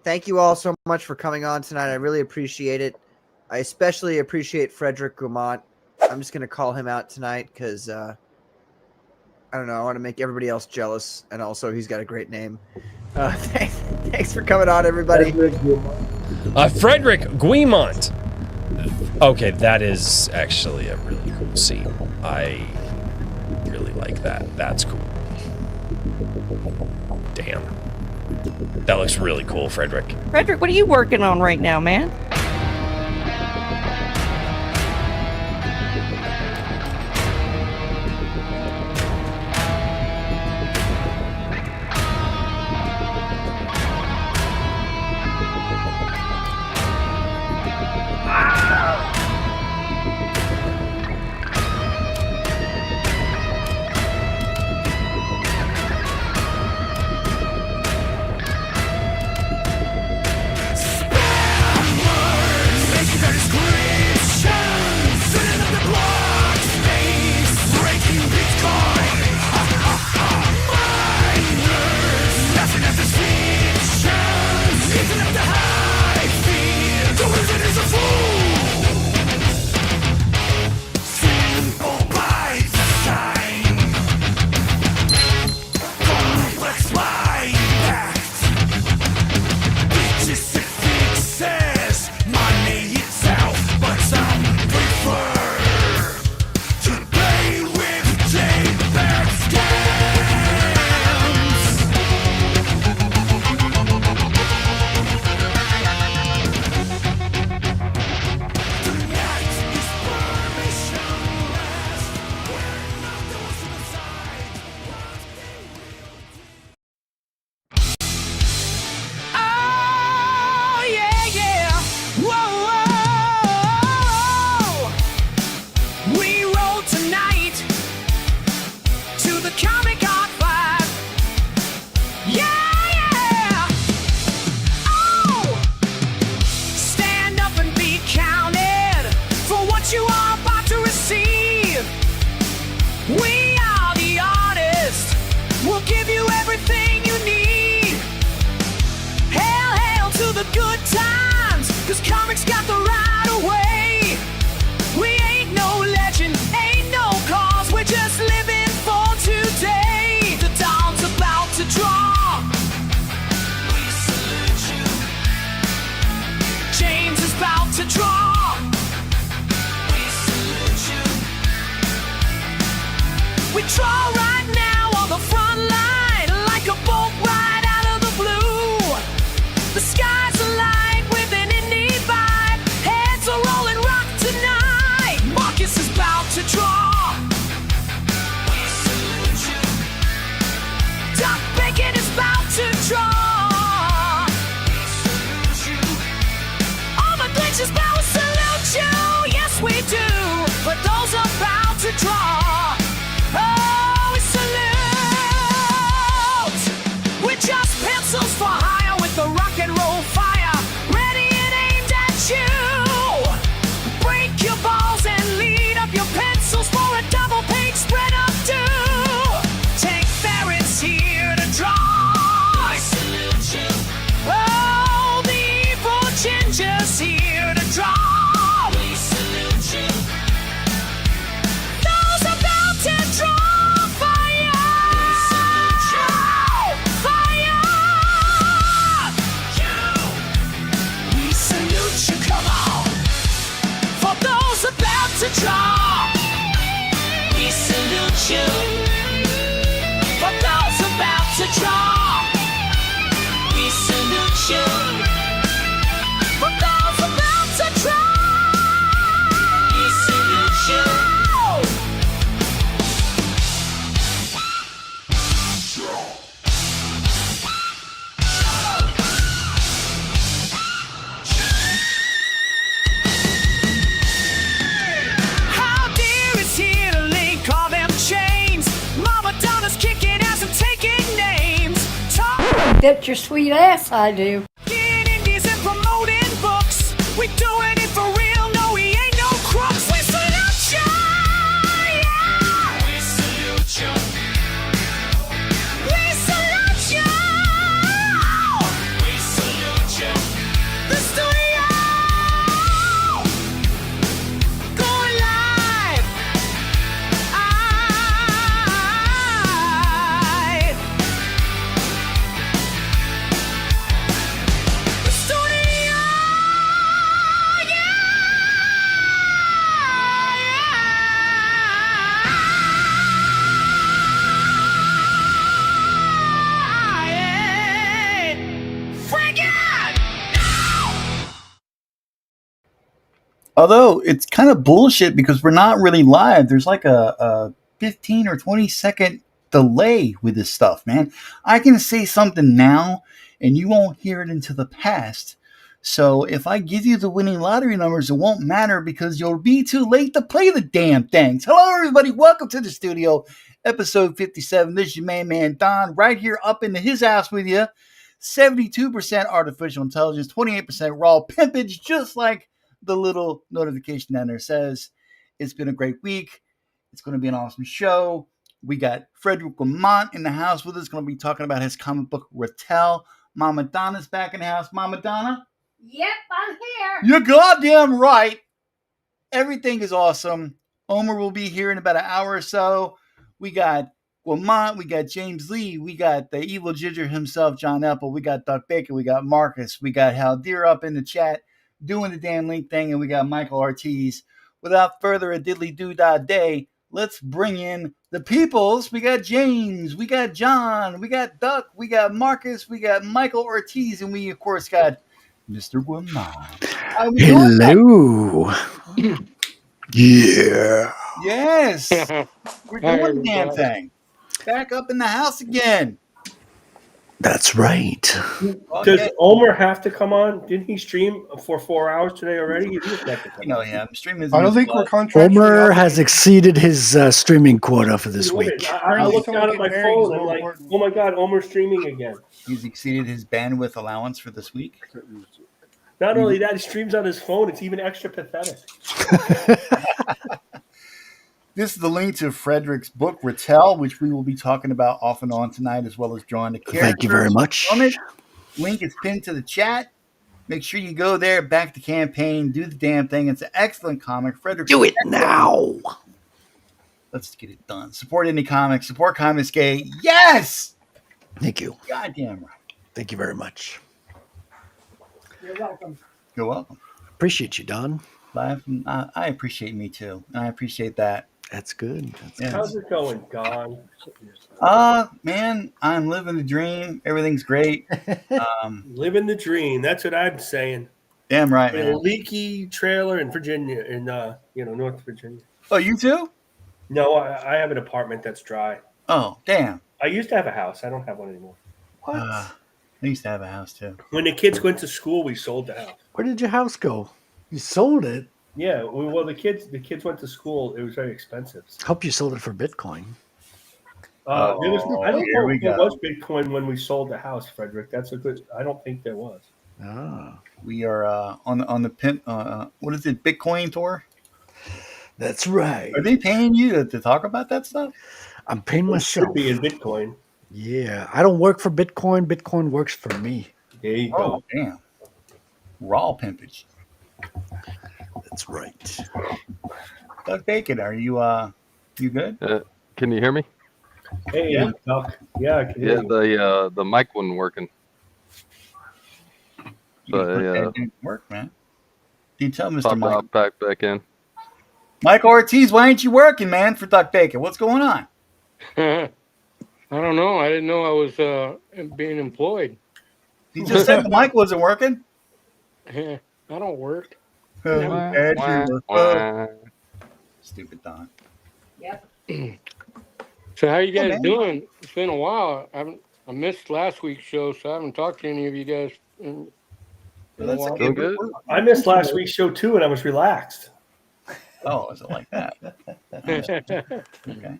thank you all so much for coming on tonight. I really appreciate it. I especially appreciate Frederic Guimont. I'm just going to call him out tonight because, I don't know, I want to make everybody else jealous, and also he's got a great name. Thanks for coming on, everybody. Frederic Guimont. Okay, that is actually a really cool scene. I really like that. That's cool. Damn. That looks really cool, Frederic. Frederic, what are you working on right now, man? Get your sweet ass, I do. Getting indies and promoting books. We doing it for real, no, we ain't no crooks. We salute ya, yeah. We salute ya. We salute ya. We salute ya. Although it's kind of bullshit because we're not really live. There's like a 15 or 20-second delay with this stuff, man. I can say something now and you won't hear it into the past. So if I give you the winning lottery numbers, it won't matter because you'll be too late to play the damn things. Hello, everybody. Welcome to the studio, episode 57. This is your main man, Don, right here up into his house with you. 72% artificial intelligence, 28% raw pimpage, just like the little notification down there says. It's been a great week. It's going to be an awesome show. We got Frederic Guimont in the house with us. Going to be talking about his comic book Rattel. Mama Donna's back in the house. Mama Donna? Yep, I'm here. You're goddamn right. Everything is awesome. Omer will be here in about an hour or so. We got Guimont. We got James Lee. We got the evil ginger himself, John Apple. We got Duck Baker. We got Marcus. We got Hal Deer up in the chat doing the damn link thing. And we got Michael Ortiz. Without further a diddly-doo-dah-day, let's bring in the peoples. We got James. We got John. We got Duck. We got Marcus. We got Michael Ortiz. And we, of course, got Mr. Guimont. Hello. Yeah. Yes. We're doing the damn thing. Back up in the house again. That's right. Does Omer have to come on? Didn't he stream for 4 hours today already? You know, yeah. Streaming. I don't think we're contractually. Omer has exceeded his streaming quota for this week. I looked down at my phone and I'm like, oh my God, Omer's streaming again. He's exceeded his bandwidth allowance for this week. Not only that, he streams on his phone. It's even extra pathetic. This is the link to Frederic's book, Rattel, which we will be talking about off and on tonight, as well as drawing the characters. Thank you very much. Link is pinned to the chat. Make sure you go there, back the campaign, do the damn thing. It's an excellent comic. Frederic, do it now. Let's get it done. Support indie comics. Support Comics Gay. Yes! Thank you. Goddamn right. Thank you very much. You're welcome. You're welcome. Appreciate you, Don. I appreciate me too, and I appreciate that. That's good. Yes. How's it going, Don? Man, I'm living the dream. Everything's great. Living the dream. That's what I'm saying. Damn right, In man. a leaky trailer in Virginia, in North Virginia. Oh, you too? No, I have an apartment that's dry. Oh, damn. I used to have a house. I don't have one anymore. What? I used to have a house too. When the kids went to school, we sold the house. Where did your house go? You sold it? Yeah, well, the kids went to school. It was very expensive. Hope you sold it for Bitcoin. I don't know if there go. was Bitcoin when we sold the house, Frederick. I don't think there was. Ah, We are on the pimp. What is it? Bitcoin tour? that's right. Are they paying you to talk about that stuff? I'm paying It myself. should be in Bitcoin. Yeah, I don't work for Bitcoin. Bitcoin works for me. There you Oh, go. damn. Raw pimpage. That's right. Doug Bacon, are you good? Can you hear me? Hey, Yeah. Duck. Yeah, I can hear Yeah, you. the mic wasn't working. So That didn't work, man. You tell Mr. popped Mike. out, back in. Michael Ortiz, why ain't you working, man, for Duck Bacon? What's going on? I don't know. I didn't know I was being employed. He just said the mic wasn't working. I don't work. Stupid Don. Yep. So how you Hey, guys man. doing? It's been a while. I missed last week's show, so I haven't talked to any of you guys in a That's while. okay. Doing good. I missed last week's show too, and I was relaxed. Oh, is it like that? Okay.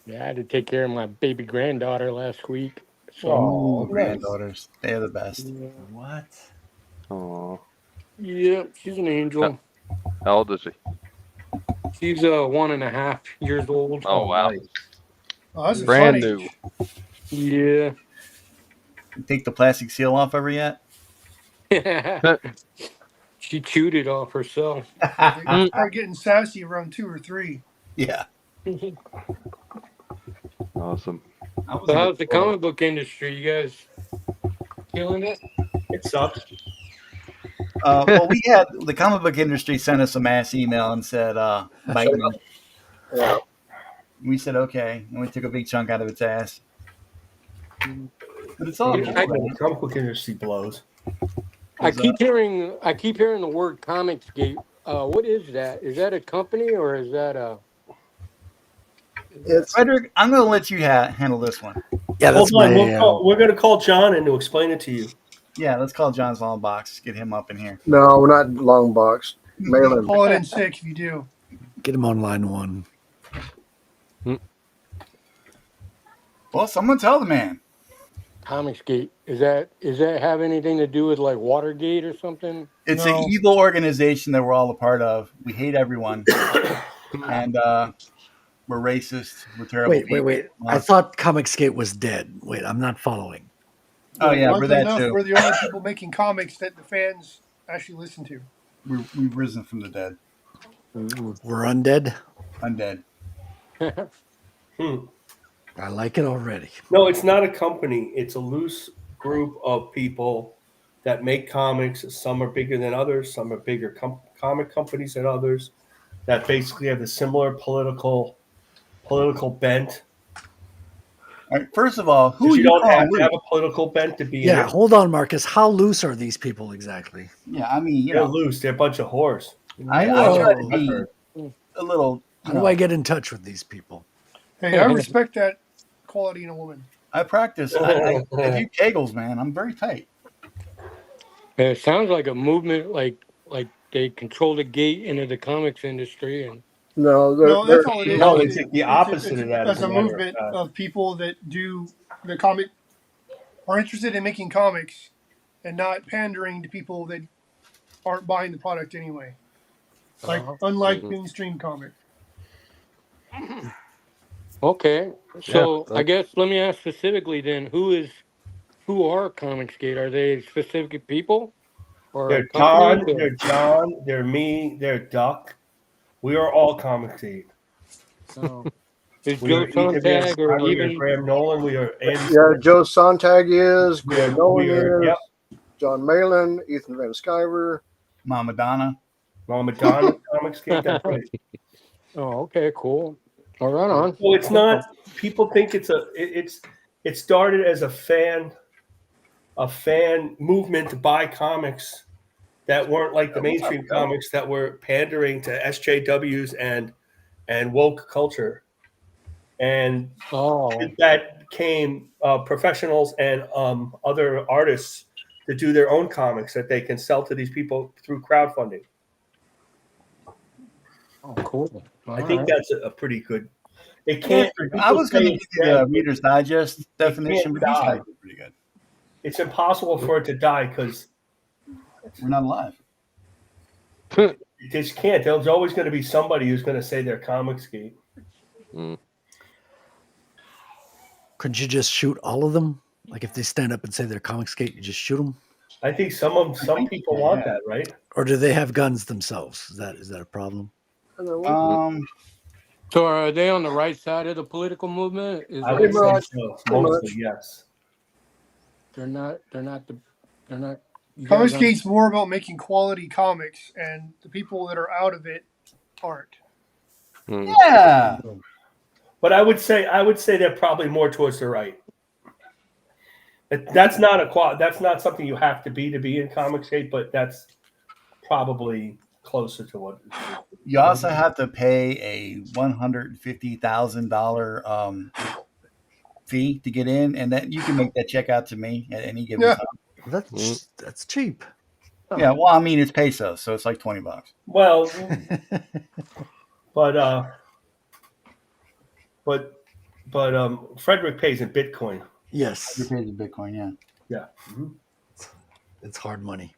Yeah, I had to take care of my baby granddaughter last week. So Oh, granddaughters. They're the best. What? Oh, yeah, she's an angel. how old is she? She's 1.5 years old. Oh wow, Oh, that's brand funny. new. Yeah. Take the plastic seal off of her yet? She chewed it off herself. They start getting sassy around 2 or 3. Yeah. Awesome. So how's the comic book industry? You guys killing it? It sucks. Well, we had the comic book industry sent us a mass email and said, bite me. Yeah. We said, okay. And we took a big chunk out of its ass. But it's all Yeah, good, man. The comic book industry blows. I keep hearing the word Comicsgate What is that? Is that a company or is that a? It's Frederick, I'm going to let you handle this one. yeah. That's Hold on, my. we're going to call John in to explain it to you. Yeah, let's call John's Long Box. Get him up in here. No, we're not long box. Mail in. Call it in sick if you do. Get him on line one. Well, someone tell the man. Comicsgate. Is that have anything to do with like Watergate or something? It's No. an evil organization that we're all a part of. We hate everyone. And we're racist. We're terrible Wait. people. I thought Comicsgate was dead. Wait, I'm not following. Oh, yeah, we're Luckily that enough, too. we're the only people making comics that the fans actually listen to. We've risen from the dead. We're undead. Undead. I like it already. No, it's not a company. It's a loose group of people that make comics. Some are bigger than others. Some are bigger comic companies than others that basically have a similar political bent. All right, first of all, who You you don't calling have to loose? have a political bent to be Yeah, in it. hold on, Marcus. How loose are these people exactly? Yeah, I mean, They're loose. They're a bunch of whores. I try to be a little. How do I get in touch with these people? Hey, I respect that quality in a woman. I practice. I do kegels, man. I'm very tight. It sounds like a movement, like they control the gate into the comics industry, and No, that's all it is. No, it's the opposite of that. That's a movement of people that do the comic, are interested in making comics and not pandering to people that aren't buying the product anyway. Like, unlike mainstream comic. okay. So I guess let me ask specifically then, who are Comicsgate? Are they specific people? Or They're John, they're me, they're Duck. We are all Comicsgate. Is Joe Sontag or even Graham Nolan? We are Andy. Yeah, Joe Sontag is, Graham Nolan we are, is, yep. John Malin, Ethan Van Sciver, Mama Donna. Comicsgate. That's right. Oh, okay, cool. All right, on. Well, it's not. People think it started as a fan movement to buy comics that weren't like the mainstream comics that were pandering to SJWs and woke culture, and that came professionals and other artists to do their own comics that they can sell to these people through crowdfunding. Oh, cool. I think that's a pretty good. It can't. I was going to give you the Reader's Digest definition, but these guys are pretty good. It's impossible for it to die because we're not alive. It just can't. There's always going to be somebody who's going to say they're Comicsgate. Couldn't you just shoot all of them? Like if they stand up and say they're Comicsgate, you just shoot them? I think some people want that, right? Or do they have guns themselves? Is that a problem? So are they on the right side of the political movement? I would say so. Mostly, yes. They're not. Comicsgate's more about making quality comics, and the people that are out of it aren't. Yeah. But I would say they're probably more towards the right. That's not something you have to be in Comicsgate, but that's probably closer to what. You also have to pay a $150,000 fee to get in, and that you can make that check out to me at any given time. That's cheap. Yeah, well, I mean it's pesos, so it's like $20. Well, but Frederick pays in Bitcoin. Yes, he pays in Bitcoin. Yeah. Yeah. Mm-hmm. It's hard money.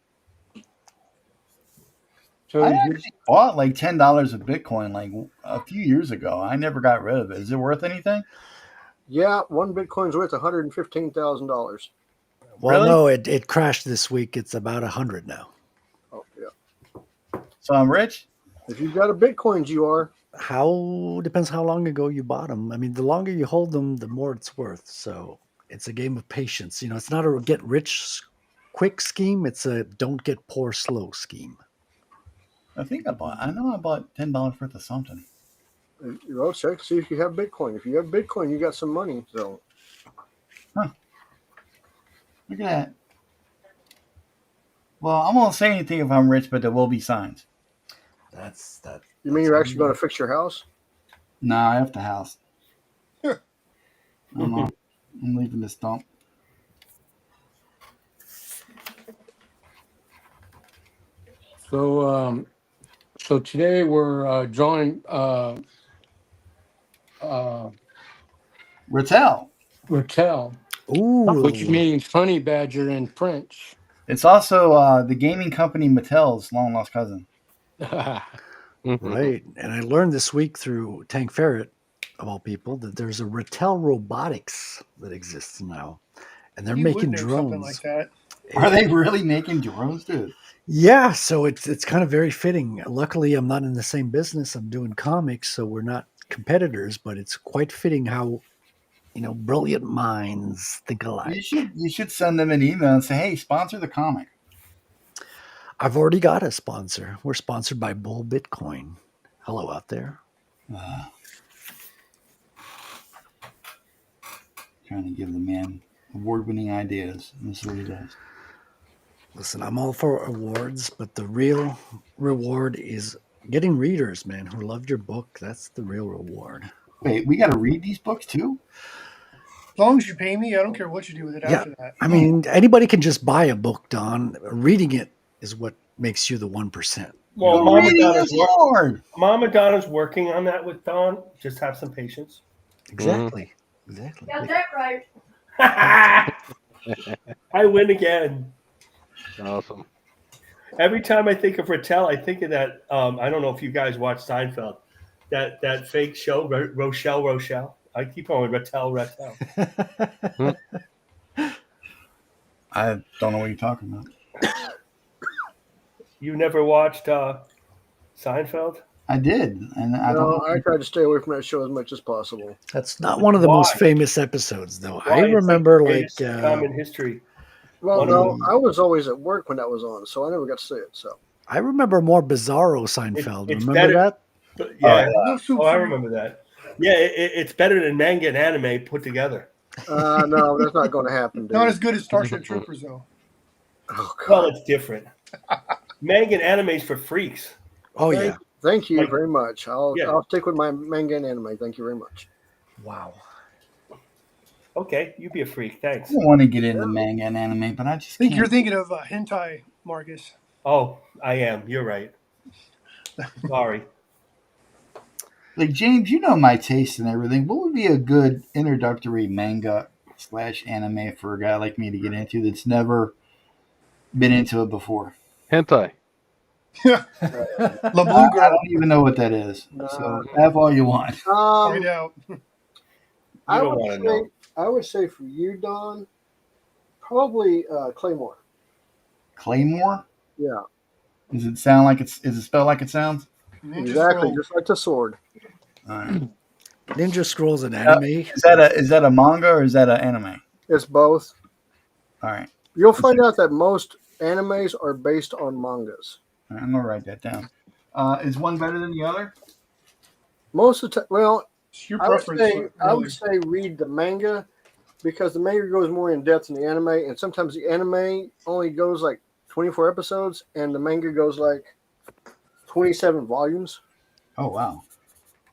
So I actually bought like $10 of Bitcoin like a few years ago. I never got rid of it. Is it worth anything? Yeah, one Bitcoin's worth $115,000. Well, Really? no, it crashed this week. It's about 100 now. Oh, yeah. So I'm rich? If you've got a Bitcoins, you are. Depends how long ago you bought them. I mean, the longer you hold them, the more it's worth. So it's a game of patience. You know, it's not a get rich quick scheme. It's a don't get poor slow scheme. I know I bought $10 worth of something. Well, check, see if you have Bitcoin. If you have Bitcoin, you got some money. So, Look at that. Well, I won't say anything if I'm rich, but there will be signs. That's that. You mean you're actually going to fix your house? Nah, I have the house. I'm leaving this dump. So, so today we're drawing Rattel. Rattel, Ooh. which means honey badger in French. It's also the gaming company Mattel's long lost cousin. Right. And I learned this week through Tank Ferret, of all people, that there's a Rattel Robotics that exists now. And they're You making would know drones. something like that. Are they really making drones, dude? Yeah, so it's kind of very fitting. Luckily, I'm not in the same business. I'm doing comics, so we're not competitors, but it's quite fitting how, brilliant minds think alike. You should send them an email and say, hey, sponsor the comic. I've already got a sponsor. We're sponsored by Bull Bitcoin. Hello out there. Trying to give the man award-winning ideas. And this is what he does. Listen, I'm all for awards, but the real reward is getting readers, man, who loved your book. That's the real reward. Wait, we got to read these books too? As long as you pay me, I don't care what you do with it after that. I mean, anybody can just buy a book, Don. Reading it is what makes you the 1%. Well, hard. Mama Donna's working on that with Don. Just have some patience. Exactly. Exactly. Got that right. I win again. Awesome. Every time I think of Rattel, I think of that. I don't know if you guys watch Seinfeld. That fake show, Rochelle. I keep going Rattel. I don't know what you're talking about. You never watched Seinfeld? I did, and I tried to stay away from that show as much as possible. That's not one of the most famous episodes, though. Why? I remember It's like common history. Well, no, I was always at work when that was on, so I never got to see it. So I remember more Bizarro Seinfeld. It's Remember better- that? Yeah, I remember that. Yeah, it's better than manga and anime put together. no, that's not going to happen. Dude. Not as good as Starship Troopers, though. Oh, God. Well, it's different. Manga and anime's for freaks. Oh, yeah. Thank you Like- very much. I'll Yeah. I'll stick with my manga and anime. Thank you very much. Wow. Okay, you be a freak. Thanks. I want to get into manga and anime, but I just I think can't. you're thinking of hentai, Marcus. Oh, I am. You're right. Sorry. Like, James, you know my taste and everything. What would be a good introductory manga/anime for a guy like me to get into that's never been into it before? Hentai. La Blue I Girl. don't even know what that is. So have all you want. Find out. I don't would wanna say know. I would say for you, Don, probably Claymore. Claymore? Yeah, Does it sound like it's? Is it spelled like it sounds? Ninja exactly, Scroll. just like the sword. All right. Ninja Scrolls and anime. Is that a manga or is that an anime? It's both. All right. You'll find out that most animes are based on mangas. All right, I'm gonna write that down. Is one better than the other? Most of the time, well, It's your I would preference. say really. I would say read the manga because the manga goes more in depth than the anime, and sometimes the anime only goes like 24 episodes, and the manga goes like 27 volumes. Oh wow.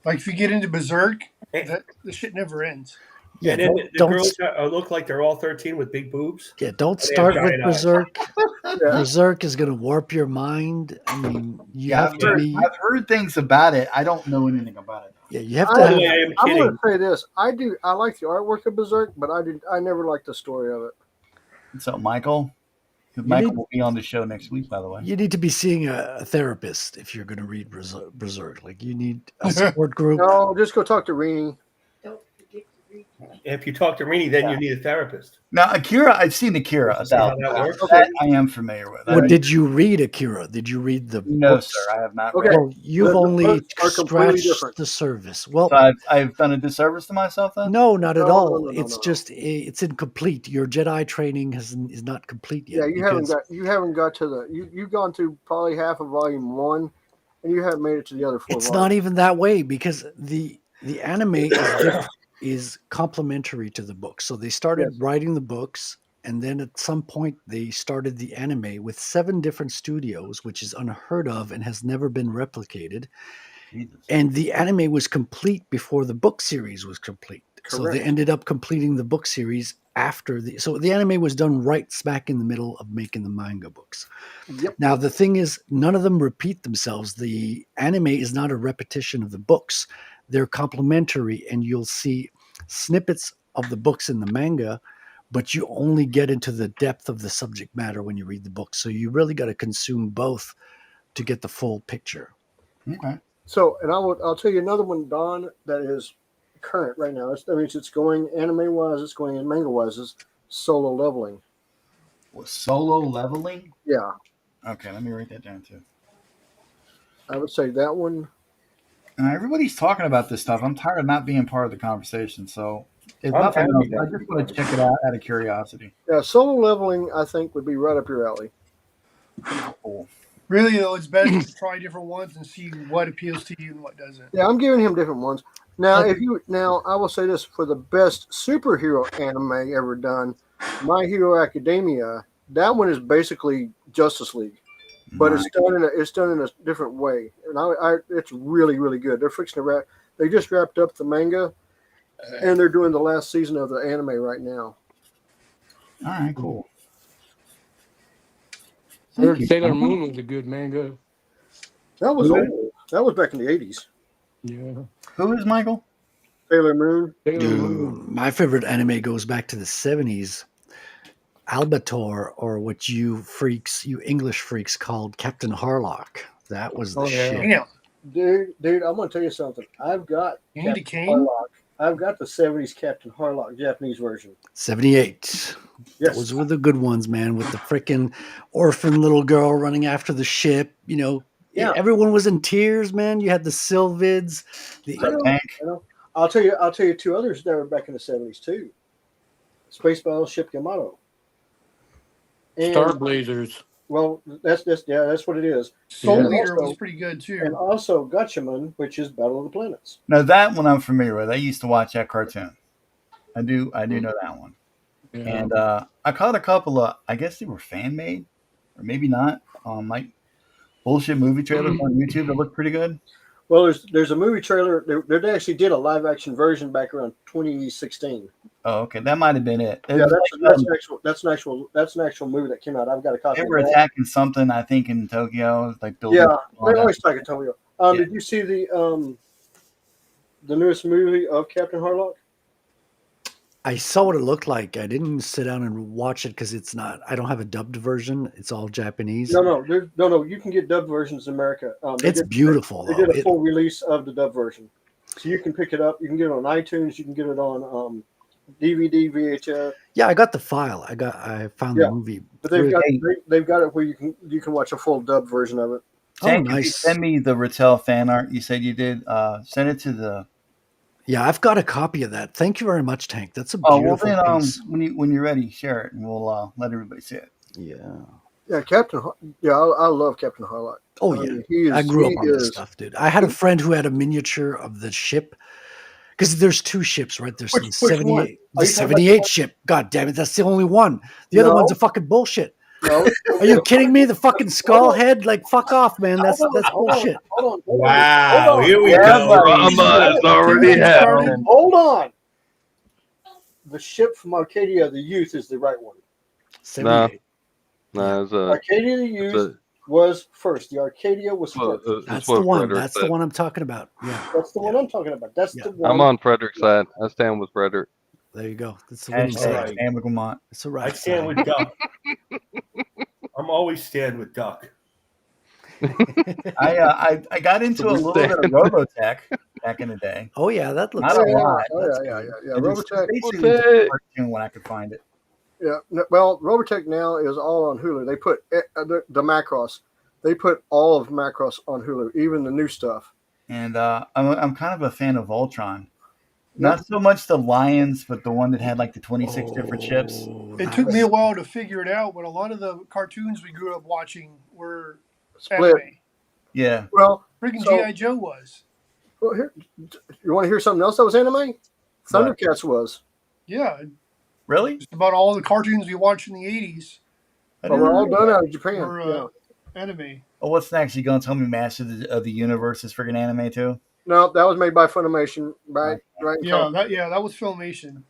Like if you get into Berserk, the shit never ends. Yeah, And then the don't girls look like they're all 13 with big boobs. Yeah, don't They have start with giant eyes. Berserk. Yeah. Berserk is going to warp your mind. I mean, you Yeah, have to be. I've heard things about it. I don't know anything about it. Yeah, you have I- to By have. the way, I am I'm kidding. going to say this: I like the artwork of Berserk, but I never liked the story of it. So Michael, Michael will be on the show next week, by the way. You need to be seeing a therapist if you're going to read Berserk. Like you need a support group. No, just go talk to Rini. Don't forget to read. If you talk to Rini, then you need a therapist. Now, Akira, I've seen Akira. See how that works? That I am familiar with. What did you read, Akira? Did you read the No, books? sir, I have not. Okay. Read. Well, you've The only books are completely scratched different. the surface. Well, So I've done a disservice to myself then. no, not at No, all. no, It's no. just it's incomplete. Your Jedi training is not complete yet. Yeah, you haven't got to the you've gone through probably half of volume 1, and you haven't made it to the other 4 It's volumes. not even that way because the anime is complementary to the book. So they started writing the books, and then at some point they started the anime with 7 different studios, which is unheard of and has never been replicated. Jesus. And the anime was complete before the book series was complete. So they Correct. ended up completing the book series after so the anime was done right smack in the middle of making the manga books. Yep. Now the thing is, none of them repeat themselves. The anime is not a repetition of the books. They're complementary, and you'll see snippets of the books in the manga, but you only get into the depth of the subject matter when you read the book. So you really got to consume both to get the full picture. Okay. So, and I'll tell you another one, Don, that is current right now. That means it's going anime wise, it's going in manga wise. Is Solo Leveling. Well, Solo Leveling? Yeah, Okay, let me write that down too. I would say that one. Everybody's talking about this stuff. I'm tired of not being part of the conversation. So, if I'm nothing happy else, to I just want to check it out out of curiosity. Yeah, Solo Leveling, I think, would be right up your alley. Cool. Really though, it's best to try different ones and see what appeals to you and what doesn't. Yeah, I'm giving him different ones. Now, I will say this for the best superhero anime ever done, My Hero Academia. That one is basically Justice League, but it's done in a different way, and it's really really good. They're fixing to They just wrapped up the manga, and they're doing the last season of the anime right now. All right, cool. I heard Sailor Moon was a good manga. That was old. That was back in the 80s. Yeah. Who is Michael? Sailor Moon. Dude, my favorite anime goes back to the 70s. Albator, or what you English freaks called Captain Harlock. That was the shit. Damn. Dude, I'm gonna tell you something. I've got You need a Captain cane? Harlock. I've got the 70s Captain Harlock Japanese version. 78. Yes. Those were the good ones, man, with the freaking orphan little girl running after the ship. Yeah. Everyone was in tears, man. You had the Sylvids. I know. I'll tell you 2 others that were back in the 70s too. Space Battleship Yamato. And, Star Blazers. Well, that's what it is. Soul Eater was pretty good too. And also Gatchaman, which is Battle of the Planets. Now that one I'm familiar with. I used to watch that cartoon. I do know that one. Yeah. And I caught a couple of, I guess they were fan made, or maybe not, like bullshit movie trailers on YouTube that look pretty good. Well, there's a movie trailer. They actually did a live action version back around 2016. Oh, okay, that might have been it. Yeah, that's an actual movie that came out. I've got a copy. They were of that. attacking something, I think, in Tokyo, like building. Yeah, they always attack Tokyo. Did you see the newest movie of Captain Harlock? I saw what it looked like. I didn't sit down and watch it because I don't have a dubbed version. It's all Japanese. No. You can get dubbed versions in America. It's beautiful. They did a full release of the dubbed version, so you can pick it up. You can get it on iTunes. You can get it on DVD, VHS. Yeah, I got the file. I found the movie. But they've got it where you can watch a full dubbed version of it. Tank, nice. If you send me the Rattel fan art you said you did, send it to the. Yeah, I've got a copy of that. Thank you very much, Tank. That's a beautiful piece. When you're ready, share it, and we'll let everybody see it. Yeah. Yeah, I love Captain Harlock. Oh yeah, I grew up on this stuff, dude. I had a friend who had a miniature of the ship. Because there's 2 ships, right? There's the 78. The 78 ship. God damn it, that's the only one. The other one's a fucking bullshit. No. Are you kidding me? The fucking skull head? Like, fuck off, man. That's bullshit. Hold on. Wow, here we go. Drama is already happening. Hold on. The ship from Arcadia the Youth is the right one. 78. No, it's Arcadia the Youth was first. The Arcadia was first. That's the one. That's the one I'm talking about. Yeah. That's the one I'm talking about. That's the one. I'm on Frederic's side. I stand with Frederic. There you go. That's the winning side. Stand with Guimont. It's the right I stand with Duck. I'm always stand with Duck. I got into a little bit of Robotech back in the day. Oh yeah, that looks. Not a lot. Yeah. Robotech. Basically, cartoon when I could find it. Yeah. Well, Robotech now is all on Hulu. They put the Macross. They put all of Macross on Hulu, even the new stuff. And I'm kind of a fan of Voltron. Not so much the Lions, but the one that had like the 26 different ships. It took me a while to figure it out, but a lot of the cartoons we grew up watching were split. Anime. Yeah. Well, freaking G.I. Joe was. Well, here, you want to hear something else that was anime? Thundercats was. Yeah. Really? Just about all the cartoons we watched in the 80s I But didn't we're all know done that. out of Japan. were Yeah. anime. Oh, what's next? You gonna tell me Master of the Universe is freaking anime too? No, that was made by Funimation, right? Right. That was Filmation.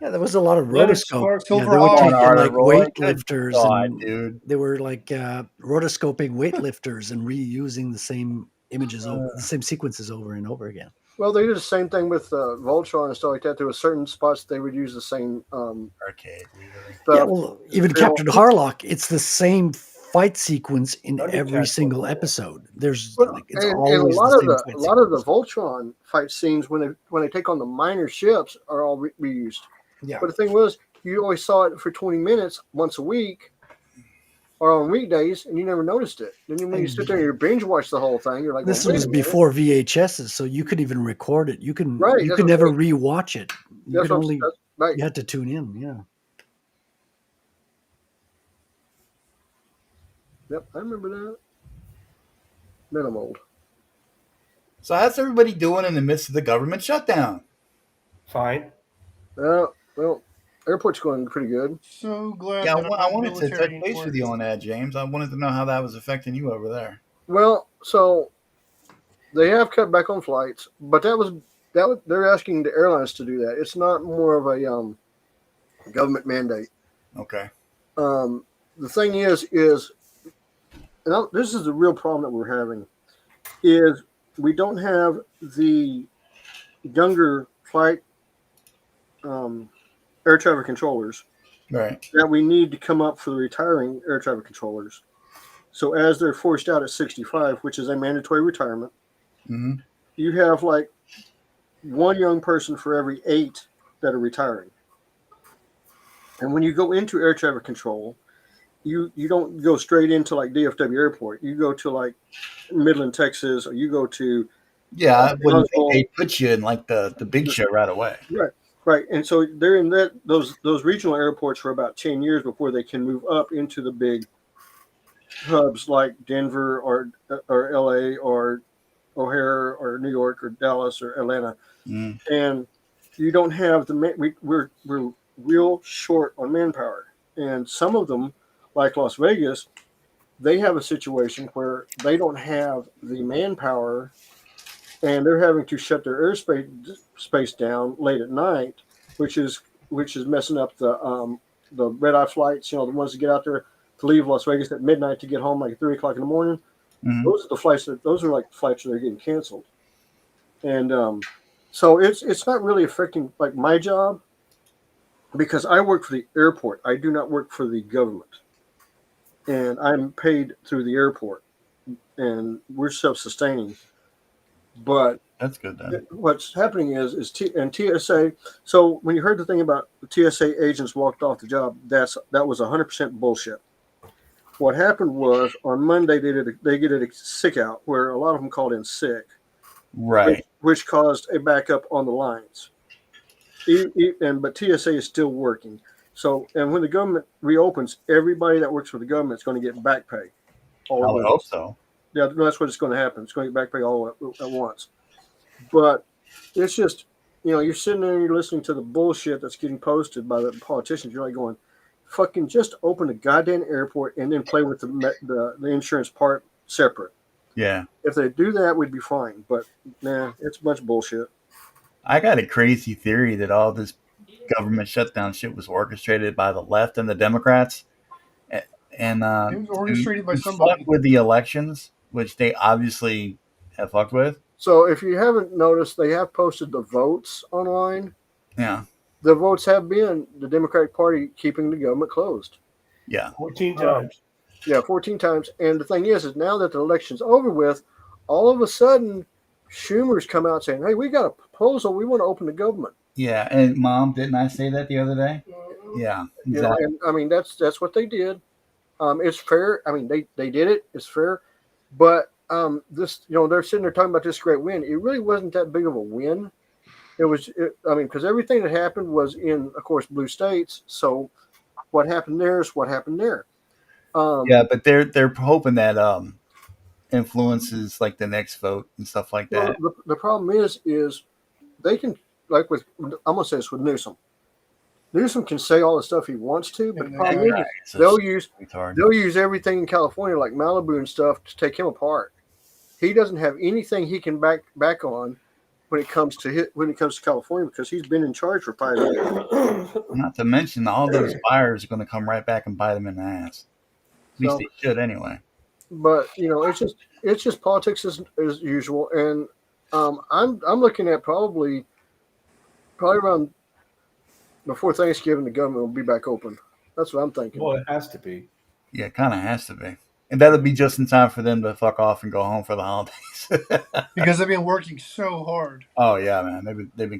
Yeah, there was a lot of Leonard rotoscope. Sparks, Yeah, Silver they were Hawk. taking like Roy. Good weightlifters God, and dude. they were like rotoscoping weightlifters and reusing the same images over the same sequences over and over again. Well, they did the same thing with Voltron and stuff like that. There were certain spots they would use the same arcade. Yeah, well, even Captain Harlock, it's the same fight sequence in every single episode. There's like it's and a always lot the of same the fight a lot of the Voltron fight scenes when they take on the minor ships are all reused. Yeah. But the thing was, you always saw it for 20 minutes once a week or on weekdays, and you never noticed it. Then when you sit there and you binge watch the whole thing, you're like, This well, wait was a minute. before VHSs, so you could even record it. You could Right, you that's could what never I'm rewatch it. You That's could what only right. you had to tune in. Yeah. Yep, I remember that. Then I'm old. So how's everybody doing in the midst of the government shutdown? Fine. Well, airport's going pretty good. So glad Yeah, that I I'm wanted to touch military base anymore. with you on that, James. I wanted to know how that was affecting you over there. Well, so they have cut back on flights, but they're asking the airlines to do that. It's not more of a government mandate. Okay. The thing is and this is the real problem that we're having, is we don't have the younger flight air traffic controllers Right. that we need to come up for the retiring air traffic controllers. So as they're forced out at 65, which is a mandatory retirement, Mm-hmm. you have like one young person for every 8 that are retiring. And when you go into air traffic control, you don't go straight into like DFW Airport. You go to like Midland, Texas, or you go to Yeah, I wouldn't think Huntsville. they put you in like the big show right away. Right. And so they're in those regional airports for about 10 years before they can move up into the big hubs like Denver or LA or O'Hare or New York or Dallas or Atlanta. Mm. And you don't have we're real short on manpower. And some of them, like Las Vegas, they have a situation where they don't have the manpower and they're having to shut their airspace down late at night, which is messing up the red eye flights. You know, the ones that get out there to leave Las Vegas at midnight to get home like 3 o'clock in the morning. Mm-hmm. Those are like flights that are getting canceled, and so it's not really affecting like my job because I work for the airport. I do not work for the government, and I'm paid through the airport, and we're self-sustaining. But that's good then. What's happening is TSA. So when you heard the thing about the TSA agents walked off the job, that was 100% bullshit. What happened was on Monday they did a sick out where a lot of them called in sick, right? Which caused a backup on the lines. But TSA is still working. So and when the government reopens, everybody that works for the government is going to get back pay. I would hope so. Yeah, that's what it's going to happen. It's going to get back pay all at once. But it's just, you're sitting there and you're listening to the bullshit that's getting posted by the politicians. You're like going, fucking just open a goddamn airport and then play with the insurance part separate. Yeah. If they do that, we'd be fine. But nah, it's a bunch of bullshit. I got a crazy theory that all this government shutdown shit was orchestrated by the left and the Democrats. And it was orchestrated by somebody. Fuck with the elections, which they obviously have fucked with. So if you haven't noticed, they have posted the votes online. Yeah. The votes have been the Democratic Party keeping the government closed. Yeah. 14 times. Yeah, 14 times. And the thing is now that the election's over with, all of a sudden, Schumer's come out saying, hey, we got a proposal. We want to open the government. Yeah. And Mom, didn't I say that the other day? Yeah. Exactly. And, I mean, that's what they did. It's fair. I mean, they did it. It's fair. But this, they're sitting there talking about this great win. It really wasn't that big of a win. Because everything that happened was in, of course, blue states. So what happened there is what happened there. Yeah, but they're hoping that influences like the next vote and stuff like that. The problem is they can, like I'm going to say this with Newsom. Newsom can say all the stuff he wants to, but the Yeah, problem right. is So they'll use retard. they'll use everything in California, like Malibu and stuff, to take him apart. He doesn't have anything he can back on when it comes to California because he's been in charge for 5 years. Not to mention, all those buyers are going to come right back and bite them in the ass. At least So, they should anyway. but it's just politics as usual, and I'm looking at probably around before Thanksgiving the government will be back open. That's what I'm thinking. Well, it has to be. Yeah, it kind of has to be. And that'll be just in time for them to fuck off and go home for the holidays. Because they've been working so hard. Oh yeah, man, they've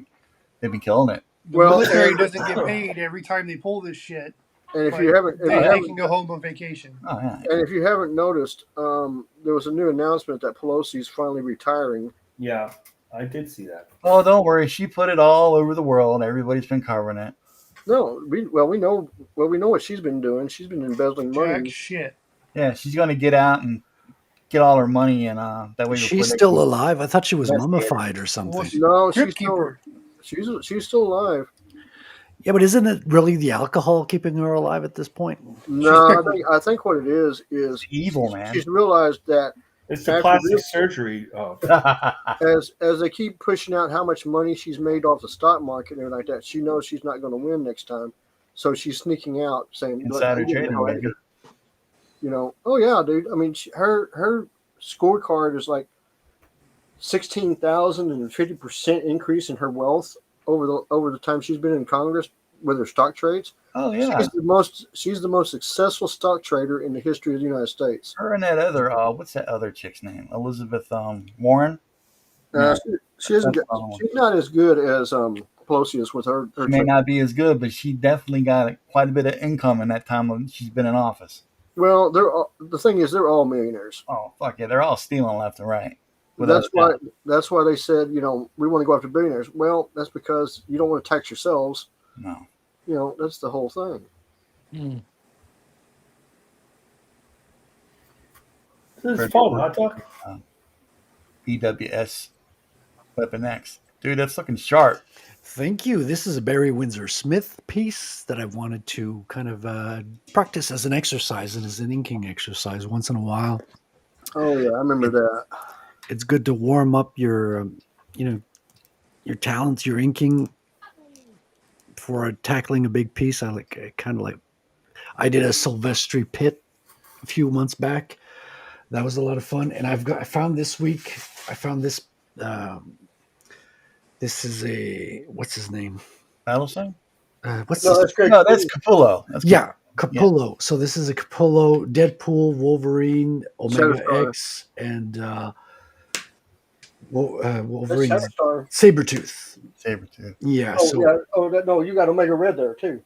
been killing it. The military doesn't get paid every time they pull this shit. And if but you haven't, they can go home on vacation. Oh yeah. And if you haven't noticed, there was a new announcement that Pelosi's finally retiring. Yeah, I did see that. Oh, don't worry, she put it all over the world. Everybody's been covering it. No, we know what she's been doing. She's been embezzling money. Jack shit. Yeah, she's gonna get out and get all her money, and that way She's still alive. I thought she was mummified or something. No, Crypt-keeper. she's still alive. Yeah, but isn't it really the alcohol keeping her alive at this point? No, I think what it is evil, man. She's realized that It's the after plastic this- surgery. Oh, as they keep pushing out how much money she's made off the stock market and everything like that, she knows she's not going to win next time. So she's sneaking out, saying, "Look, Insider I'm getting trading, how I baby. get-" You know, oh yeah, dude. I mean, her scorecard is like 16,000 and 50% increase in her wealth over the time she's been in Congress with her stock trades. Oh yeah, she's the most successful stock trader in the history of the United States. her and that other what's that other chick's name? Elizabeth Warren. She isn't. She's not as good as Pelosi is with her. She may not be as good, but she definitely got quite a bit of income in that time when she's been in office. Well, the thing is, they're all millionaires. Oh fuck yeah, they're all stealing left and right. That's why they said, we want to go after billionaires. Well, that's because you don't want to tax yourselves. No. That's the whole thing. this is fun, hot dog. BWS Weapon X. Dude, that's looking sharp. Thank you. This is a Barry Windsor Smith piece that I've wanted to kind of practice as an exercise and as an inking exercise once in a while. Oh yeah, I remember that. It's good to warm up your, your talents, your inking for tackling a big piece. I I did a Silvestri Pit a few months back. That was a lot of fun. And I found this week, this, this is what's his name? Battlestar? That's Capullo. Capullo. Yeah. So this is a Capullo, Deadpool, Wolverine, Omega Shatterstar. X, and Wolverine, Shatterstar. Sabretooth. Yeah. No, you got Omega Red there too.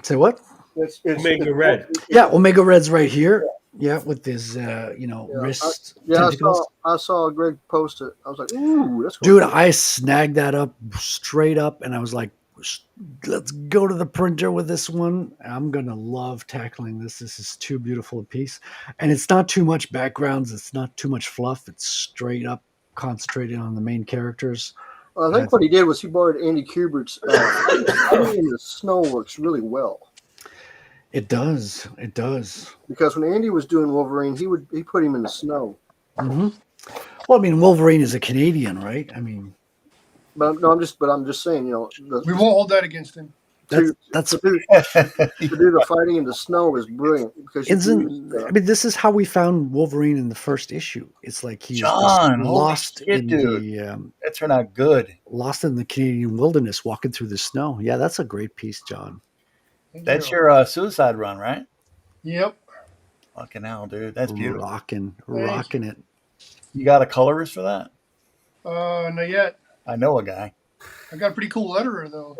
Say what? It's Omega Red. Yeah, Omega Red's right here. Yeah, with his wrist. I saw Greg post it. I was like, ooh, that's cool. Dude, I snagged that up straight up, and I was like, let's go to the printer with this one. I'm gonna love tackling this. This is too beautiful a piece, and it's not too much backgrounds. It's not too much fluff. It's straight up concentrated on the main characters. Well, I think what he did was he borrowed Andy Kubert's Fighting in the Snow works really well. It does. It does. Because when Andy was doing Wolverine, he put him in the snow. Mm-hmm. Well, I mean, Wolverine is a Canadian, right? I mean, but I'm just saying, we won't hold that against him. To do the fighting in the snow is brilliant because this is how we found Wolverine in the first issue. It's like he's lost in the that turned out good. Lost in the Canadian wilderness, walking through the snow. Yeah, that's a great piece, John. That's your Suicide Run, right? Yep. Fucking hell, dude, that's beautiful. Rocking it. You got a colorist for that? Not yet. I know a guy. I got a pretty cool letterer though.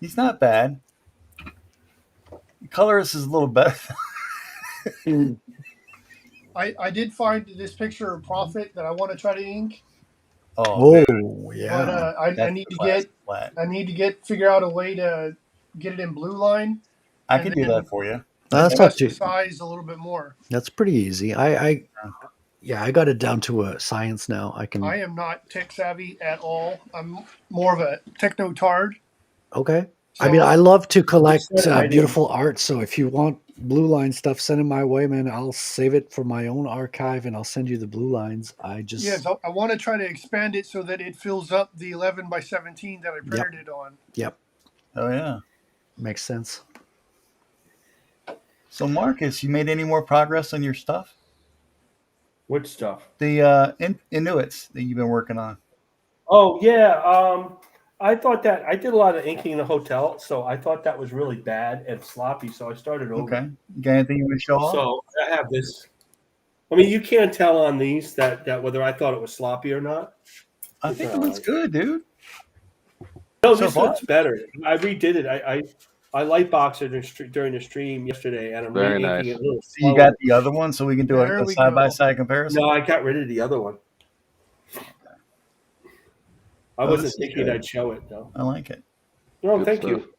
He's not bad. The colorist is a little better. I did find this picture of Prophet that I want to try to ink. Oh yeah. But I need to figure out a way to get it in blue line. I can do that for you. That's not too size a little bit more. That's pretty easy. I got it down to a science now. I am not tech savvy at all. I'm more of a techno tard. Okay. I mean, I love to collect said I didn't. beautiful art. So if you want blue line stuff, send it my way, man. I'll save it for my own archive and I'll send you the blue lines. I just Yes, I want to try to expand it so that it fills up the 11 by 17 that I printed it on. Yep. Oh yeah. Makes sense. So Marcus, you made any more progress on your stuff? Which stuff? The Inuits that you've been working on. Oh yeah. I thought that I did a lot of inking in the hotel, so I thought that was really bad and sloppy. So I started over. Okay. You got anything you want to show off? So I have this. I mean, you can't tell on these that whether I thought it was sloppy or not. I think it looks good, dude. No, So this far? looks better. I redid it. I light boxed it during the stream yesterday, and I'm Very re-inking nice. it a little So you slower. got the other one, so we can do There a we side by go. side comparison. No, I got rid of the other one. I Oh, wasn't this is thinking good. I'd show it though. I like it. No, Good thank stuff. you.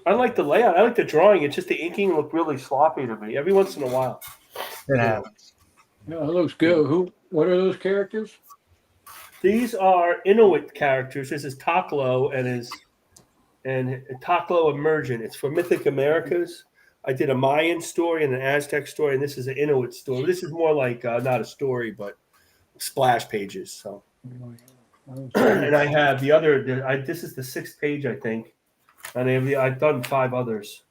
I like the layout. I like the drawing. It's just the inking looked really sloppy to me every once in a while. It happens. Yeah, it looks good. What are those characters? These are Inuit characters. This is Taklo and Taklo Emergent. It's for Mythic Americas. I did a Mayan story and an Aztec story, and this is an Inuit story. This is more like not a story, but splash pages. So, and I have the other. This is the 6th page, I think, and I've done 5 others.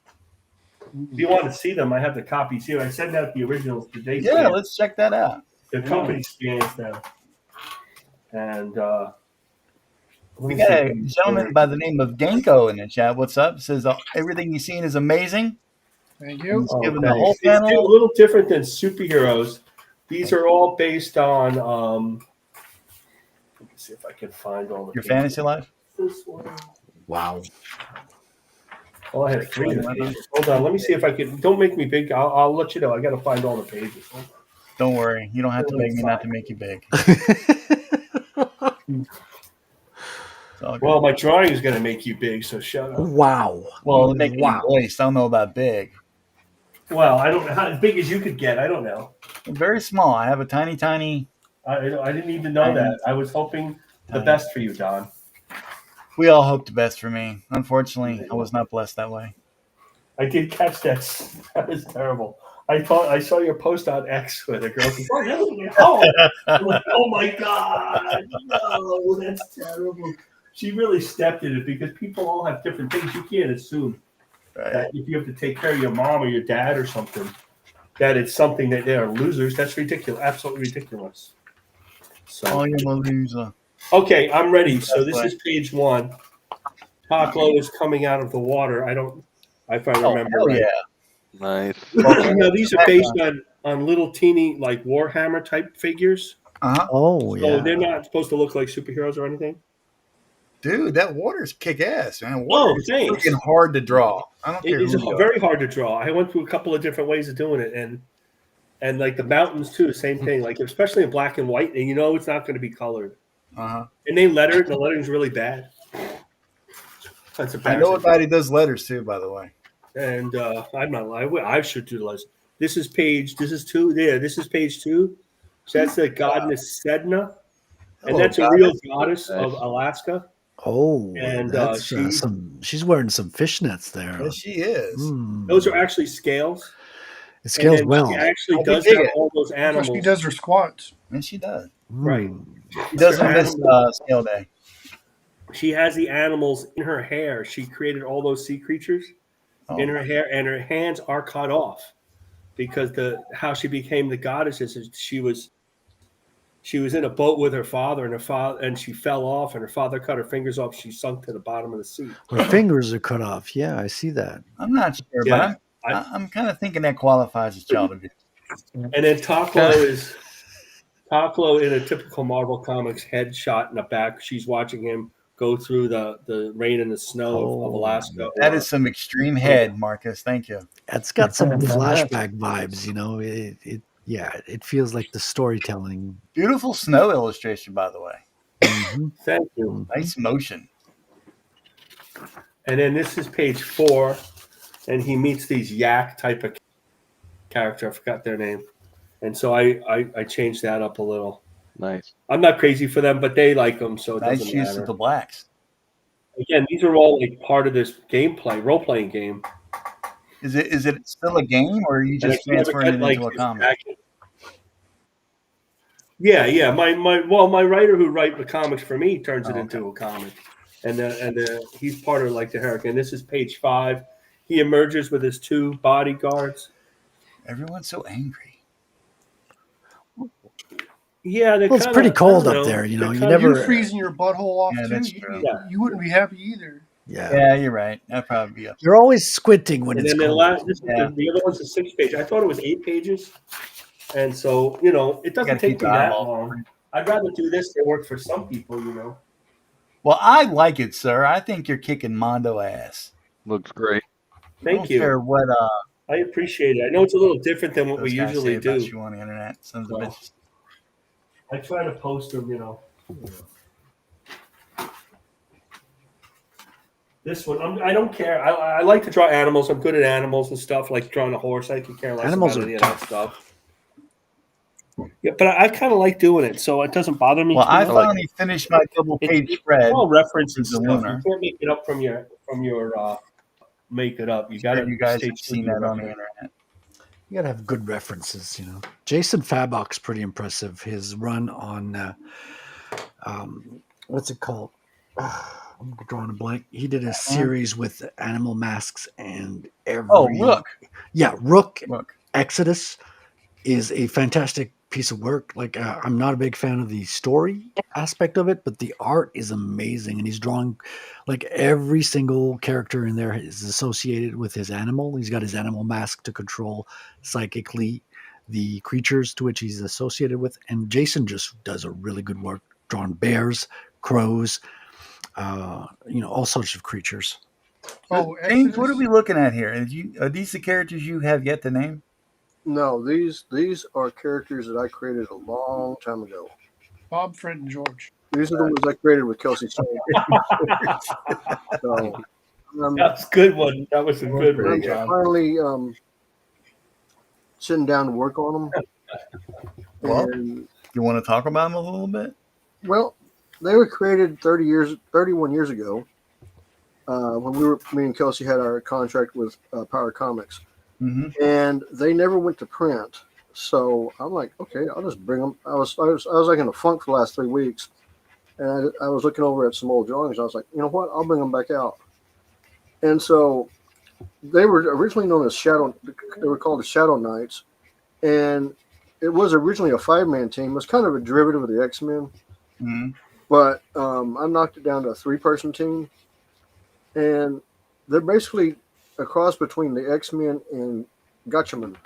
If you want to see them, I have the copies here. I sent out the originals today. Yeah, let's check that out. The company scans them, and We got a gentleman by the name of Danko in the chat. What's up? Says everything you've seen is amazing. Thank you. He's given the whole It's a panel. little different than superheroes. These are all based on. Let me see if I can find all the. Your pages. fantasy life. This one. Wow. Oh, I had 3 pages. Hold on, let me see if I can. Don't make me big. I'll let you know. I got to find all the pages. Don't worry. You don't have to beg me not to make you big. Well, my drawing is going to make you big, so shut up. Wow. Well, make me Wow. moist. I don't know about big. Well, I don't know how as big as you could get. I don't know. Very small. I have a tiny. I didn't even know that. I was hoping the best for you, Don. We all hope the best for me. Unfortunately, I was not blessed that way. I did catch that. That was terrible. I thought I saw your post on X where the girl says, I'm like, oh my God, no, that's terrible. She really stepped in it because people all have different things. You can't assume that if you have to take care of your mom or your dad or something, that it's something that they're losers. That's ridiculous. Absolutely ridiculous. So, I'm a loser. okay, I'm ready. So this is page 1. Taklo is coming out of the water. If I remember right. Yeah. Nice. Now these are based on little teeny like Warhammer type figures. Oh So yeah. they're not supposed to look like superheroes or anything. Dude, that water's kick ass, man. Oh, Water is thanks. freaking hard to draw. I don't care It is who you are. very hard to draw. I went through a couple of different ways of doing it, and like the mountains too, same thing. Like especially in black and white, and you know it's not going to be colored. Uh-huh. And they lettered. The lettering's really bad. That's I know embarrassing. everybody does letters too, by the way. And I'm not lying. I should do the list. This is 2. Yeah, this is page 2. So that's the goddess Sedna, and Hello, that's a real goddess of Alaska. Oh, And, that's she- she's wearing some fishnets there. Yes, she is. Mm. Those are actually scales. It scales And then well. She actually I does dig have it. all those Because animals. she does her squats. And she does. Right. She doesn't miss scale day. She has the animals in her hair. She created all those sea creatures in her hair, and her hands are cut off because how she became the goddess is she was in a boat with her father, and she fell off, and her father cut her fingers off. She sunk to the bottom of the sea. Her fingers are cut off. Yeah, I see that. I'm not sure, Yeah. but I'm kind of thinking that qualifies as child abuse. And then Taklo in a typical Marvel Comics headshot in the back. She's watching him go through the rain and the snow of Alaska. That is some extreme head, Marcus. Thank you. It's got some flashback vibes, you know. It feels like the storytelling. Beautiful snow illustration, by the way. Thank you. Nice motion. And then this is page 4, and he meets these yak type of character. I forgot their name. And so I changed that up a little. Nice. I'm not crazy for them, but they like them, so it Nice doesn't use matter. of the blacks. again, these are all like part of this gameplay, role playing game. Is it still a game, or are you And I just can never transferring get it like into a comic? distracted. Yeah. My writer who writes the comics for me turns it into a comic, and he's part of like the Hurricane. This is page 5. He emerges with his 2 bodyguards. Everyone's so angry. Yeah, they're Well, it's kinda, pretty cold I don't up know, there. You know, they're you kinda- You never. freezing your butthole off Yeah, too. that's You, true. you wouldn't be happy either. Yeah. Yeah, you're right. That'd probably be You're always squinting when And it's then the cold. last, Yeah. the other one's a 6 page. I thought it was 8 pages, and so it doesn't gotta take keep me the that eyeball long. I'd rather do this than work for some people. Well, I like it, sir. I think you're kicking Mondo ass. Looks great. I don't Thank you. care what I appreciate it. I know it's a little different than what we those guys usually say about do. you on the internet. Sons of So, bitches. I try to post them. This one, I don't care. I like to draw animals. I'm good at animals and stuff, like drawing a horse. I could care less Animals about are any of that stuff. Yeah, but I kind of like doing it, so it doesn't bother me. Well, too I much. finally finished my double-page spread. It's all references The and stuff. lunar. You can't make it up from your make it up. You got to. You guys have seen that on the internet. You gotta have good references, Jason Fabok's pretty impressive. His run on what's it called? I'm drawing a blank. He did a series with animal masks and every. Oh, Rook. Yeah, Rook. Rook. Exodus is a fantastic piece of work. Like I'm not a big fan of the story aspect of it, but the art is amazing, and he's drawing like every single character in there is associated with his animal. He's got his animal mask to control psychically the creatures to which he's associated with, and Jason just does a really good work drawing bears, crows, all sorts of creatures. Oh, James, Exodus? what are we looking at here? Are these the characters you have yet to name? No, these are characters that I created a long time ago. Bob, Fred, and George. These are the ones I created with Kelsey. So, That's a good one. That was a good one, I'm John. finally sitting down to work on them. Well, And, you want to talk about them a little bit? well, they were created 31 years ago. When me and Kelsey had our contract with Power Comics. Mm-hmm. And they never went to print. So I'm like, okay, I'll just bring them. I was like in a funk for the last 3 weeks, and I was looking over at some old drawings. I was like, you know what? I'll bring them back out. And so they were originally known as Shadow. They were called the Shadow Knights, and it was originally a 5-man team. It was kind of a derivative of the X-Men, Mm-hmm. but I knocked it down to a 3-person team, and they're basically a cross between the X-Men and Gatchaman,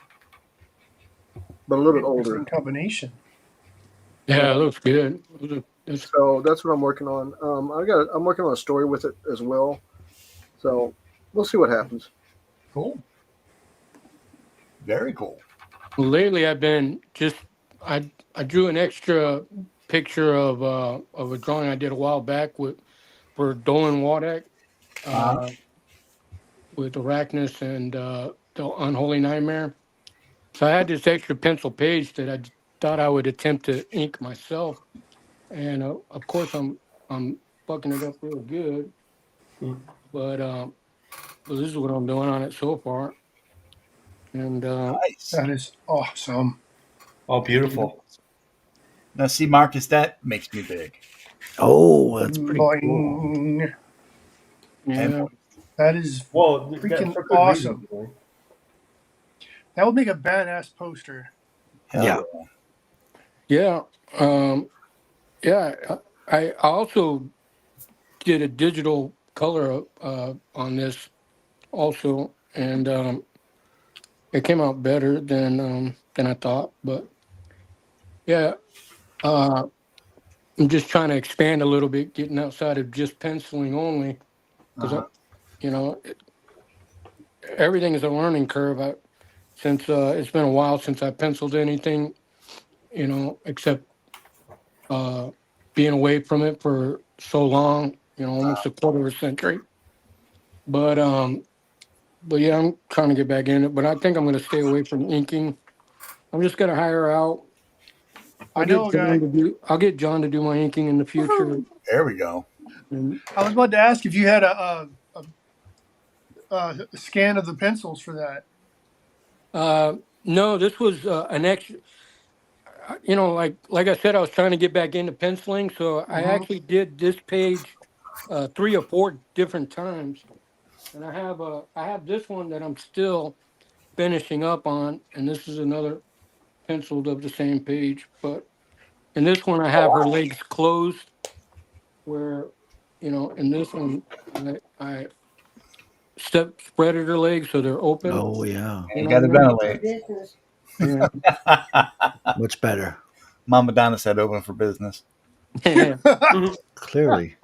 but a little bit older. Interesting combination. Yeah, it looks good. So that's what I'm working on. I'm working on a story with it as well. So we'll see what happens. Cool. Very cool. Lately, I've been I drew an extra picture of a drawing I did a while back for Dolan Wadek with Arachnus and the Unholy Nightmare. So I had this extra pencil page that I thought I would attempt to ink myself, and of course I'm fucking it up real good, but this is what I'm doing on it so far, and Nice. That is awesome. Oh, beautiful. Now, see, Marcus, that makes me big. Oh, that's pretty cool. Boing. yeah. That is Well, freaking for good awesome. reason. That would make a badass poster. Hell Yeah. I also did a digital color on this also, and it came out better than I thought. But yeah, I'm just trying to expand a little bit, getting outside of just penciling only, because everything is a learning curve. Since it's been a while since I penciled anything, except being away from it for so long, almost a quarter of a century. But yeah, I'm trying to get back in it. But I think I'm going to stay away from inking. I'm just going to hire out. I know a guy. I'll get John to do my inking in the future. There we go. And, I was about to ask if you had a scan of the pencils for that. no, this was an extra. Like I said, I was trying to get back into penciling, so I Mhm. actually did this page 3 or 4 different times, and I have this one that I'm still finishing up on, and this is another penciled of the same page. But in this one, I have her legs closed, where in this one, I spreaded her legs so they're open. Oh yeah, You got to ventilate. Business. Yeah. much better. Mama Donna said open for business. Clearly.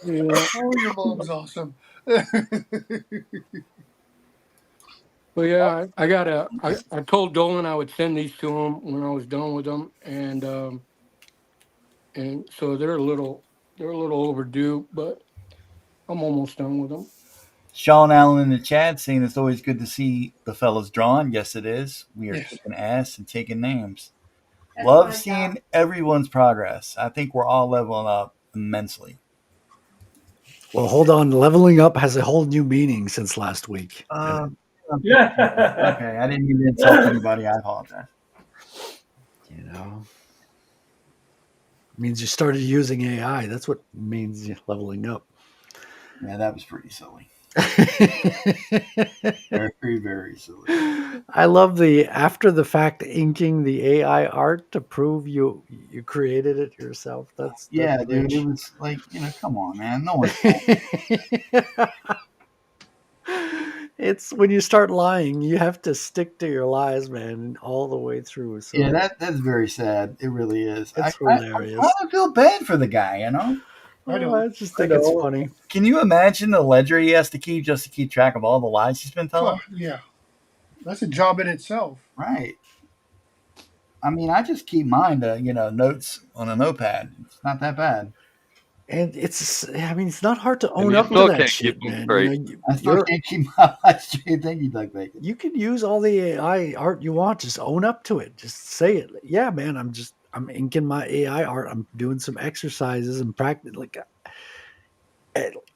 Yeah. Oh, your mom's awesome. Well, yeah, I told Dolan I would send these to him when I was done with them, and so they're a little overdue, but I'm almost done with them. Sean Allen in the chat saying it's always good to see the fellas drawn. Yes, it is. We are Yes. kicking ass and taking names. That's Love my seeing job. everyone's progress. I think we're all leveling up immensely. Well, hold on. Leveling up has a whole new meaning since last week. Yeah. Okay, I didn't mean to insult anybody. I apologize. You know, it means you started using AI. That's what means you're leveling up. Yeah, that was pretty silly. Very, very silly. I love the after the fact inking the AI art to prove you created it yourself. That's Yeah, dude, rich. it was like, come on, man. No one. It's when you start lying, you have to stick to your lies, man, all the way through. So Yeah, that's very sad. It really is. it's I hilarious. kind of feel bad for the guy, you know? I just think it's funny. Can you imagine the ledger he has to keep just to keep track of all the lies he's been telling? Oh, yeah, that's a job in itself. Right. I mean, I just keep mine to, notes on a notepad. It's not that bad. And it's not hard to And own you up to still that can't shit, keep them man. straight. I still can't keep my life straight. Thank you, Doug Bacon. You can use all the AI art you want. Just own up to it. Just say it. Yeah, man, I'm inking my AI art. I'm doing some exercises and practice.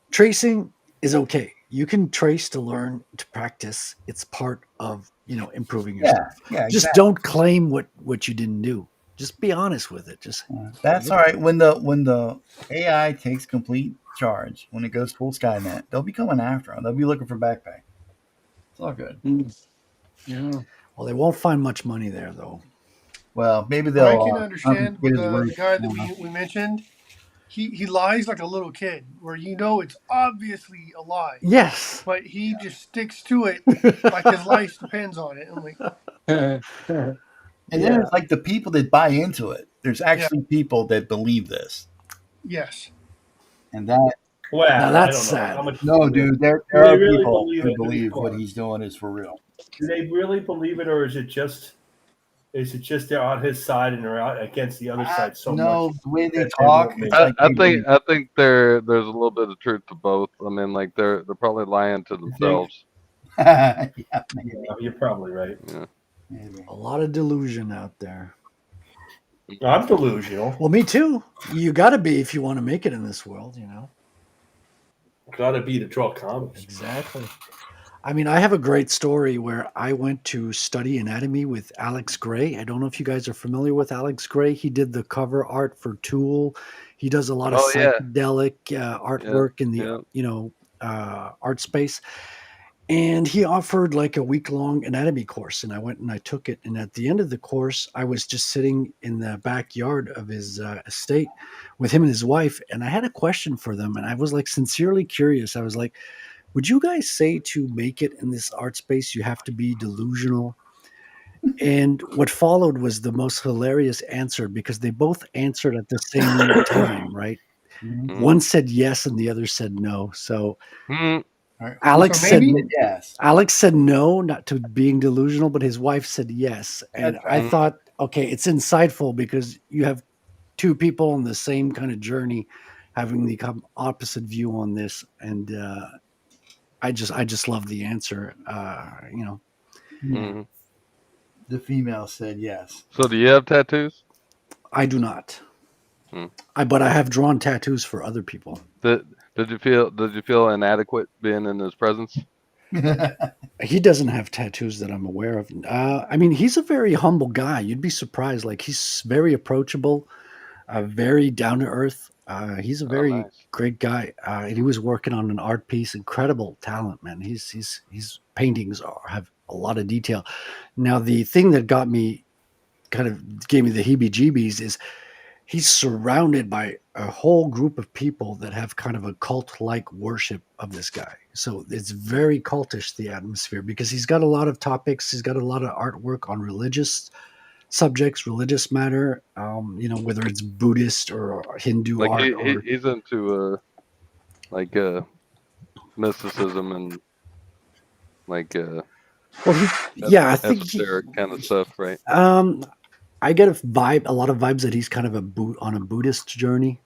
Tracing is okay. You can trace to learn to practice. It's part of improving yourself. Yeah, Just exactly. don't claim what you didn't do. Just be honest with it. Just That's all right. When the AI takes complete charge, when it goes full Skynet, they'll be coming after him. They'll be looking for back pay. It's all good. Yeah. Well, they won't find much money there, though. Well, maybe But I they'll can understand with get his the work. guy that we mentioned. He lies like a little kid, where it's obviously a lie. Yes. But he just sticks to it like his life depends on it. I'm like, And then it's like the people that buy into it. There's actually people that believe this. yes. And that. Well, Now that's I don't know. sad. How much No, dude, there do are they really people believe who it? believe what he's doing is for real. Do they really believe it, or is it just they're on his side and they're out against the other side so No, much? the way they that talk, won't it's make like I they think believe. there's a little bit of truth to both. I mean, like they're probably lying to think? themselves. Yeah, maybe. Yeah, you're probably right. Yeah. Maybe. A lot of delusion out there. I'm delusional. Well, me too. You got to be if you want to make it in this world, Gotta be to draw comics. Exactly. I mean, I have a great story where I went to study anatomy with Alex Gray. I don't know if you guys are familiar with Alex Gray. He did the cover art for Tool. He does a lot of Oh, yeah. psychedelic artwork in the art space. And he offered like a week-long anatomy course, and I went and I took it. And at the end of the course, I was just sitting in the backyard of his estate with him and his wife, and I had a question for them, and I was like sincerely curious. I was like, would you guys say to make it in this art space, you have to be delusional? And what followed was the most hilarious answer because they both answered at the same time, right? Mhm. One said yes and the other said no. So Right. Alex So said maybe- yes. Alex said no, not to being delusional, but his wife said yes. And That's I right. thought, okay, it's insightful because you have two people on the same kind of journey having the opposite view on this. And I just love the answer. Mhm. The female said yes. So do you have tattoos? I do not. But I have drawn tattoos for other people. Did you feel inadequate being in his presence? He doesn't have tattoos that I'm aware of. I mean, he's a very humble guy. You'd be surprised. Like, he's very approachable, very down to earth. He's a very great guy. And he was working on an art piece. Incredible talent, man. His paintings have a lot of detail. Now, the thing that got me, kind of gave me the heebie-jeebies, is he's surrounded by a whole group of people that have kind of a cult-like worship of this guy. So it's very cultish, the atmosphere, because he's got a lot of topics. He's got a lot of artwork on religious subjects, religious matter, whether it's Buddhist or Hindu Like art. he's into mysticism and I think esoteric kind of stuff, right? I get a lot of vibes that he's kind of on a Buddhist journey.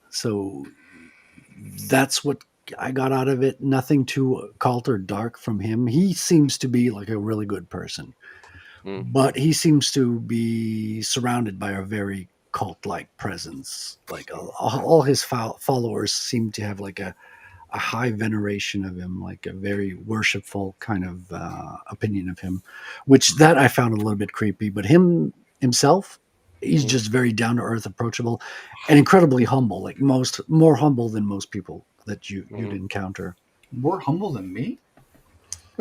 So that's what I got out of it. Nothing too cult or dark from him. He seems to be like a really good person, but he seems to be surrounded by a very cult-like presence. Like all his followers seem to have like a high veneration of him, like a very worshipful kind of opinion of him, which that I found a little bit creepy. But himself, he's just very down to earth, approachable, and incredibly humble. Like more humble than most people that you'd encounter. More humble than me?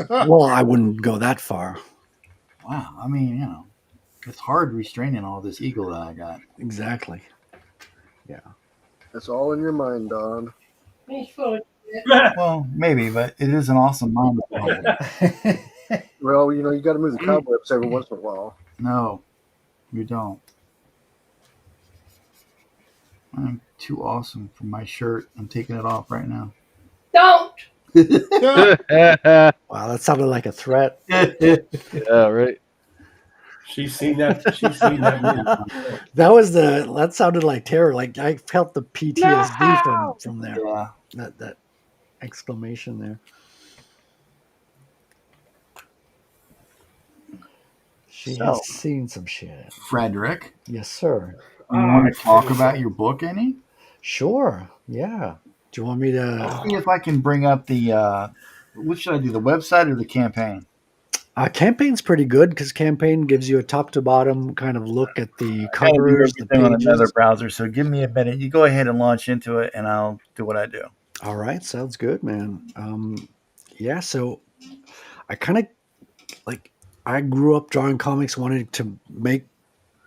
Well, I wouldn't go that far. Wow. I mean, it's hard restraining all this ego that I got. Exactly. Yeah. That's all in your mind, Don. Well, maybe, but it is an awesome mind. Well, you got to move the cobwebs every once in a while. No, you don't. I'm too awesome for my shirt. I'm taking it off right now. Don't. Wow, that sounded like a threat. Yeah, right. She's seen that. She's seen that movie. That sounded like terror. Like I felt the PTSD from there. Yeah. That exclamation there. She has seen some shit. Frederic. Yes, sir. You want to talk about your book any? Sure. Yeah. Do you want me to see if I can bring up the what should I do, the website or the campaign? Campaign's pretty good because campaign gives you a top to bottom kind of look at the covers, the pages. On another browser, so give me a minute. You go ahead and launch into it, and I'll do what I do. All right, sounds good, man. Yeah, so I kind of I grew up drawing comics, wanted to make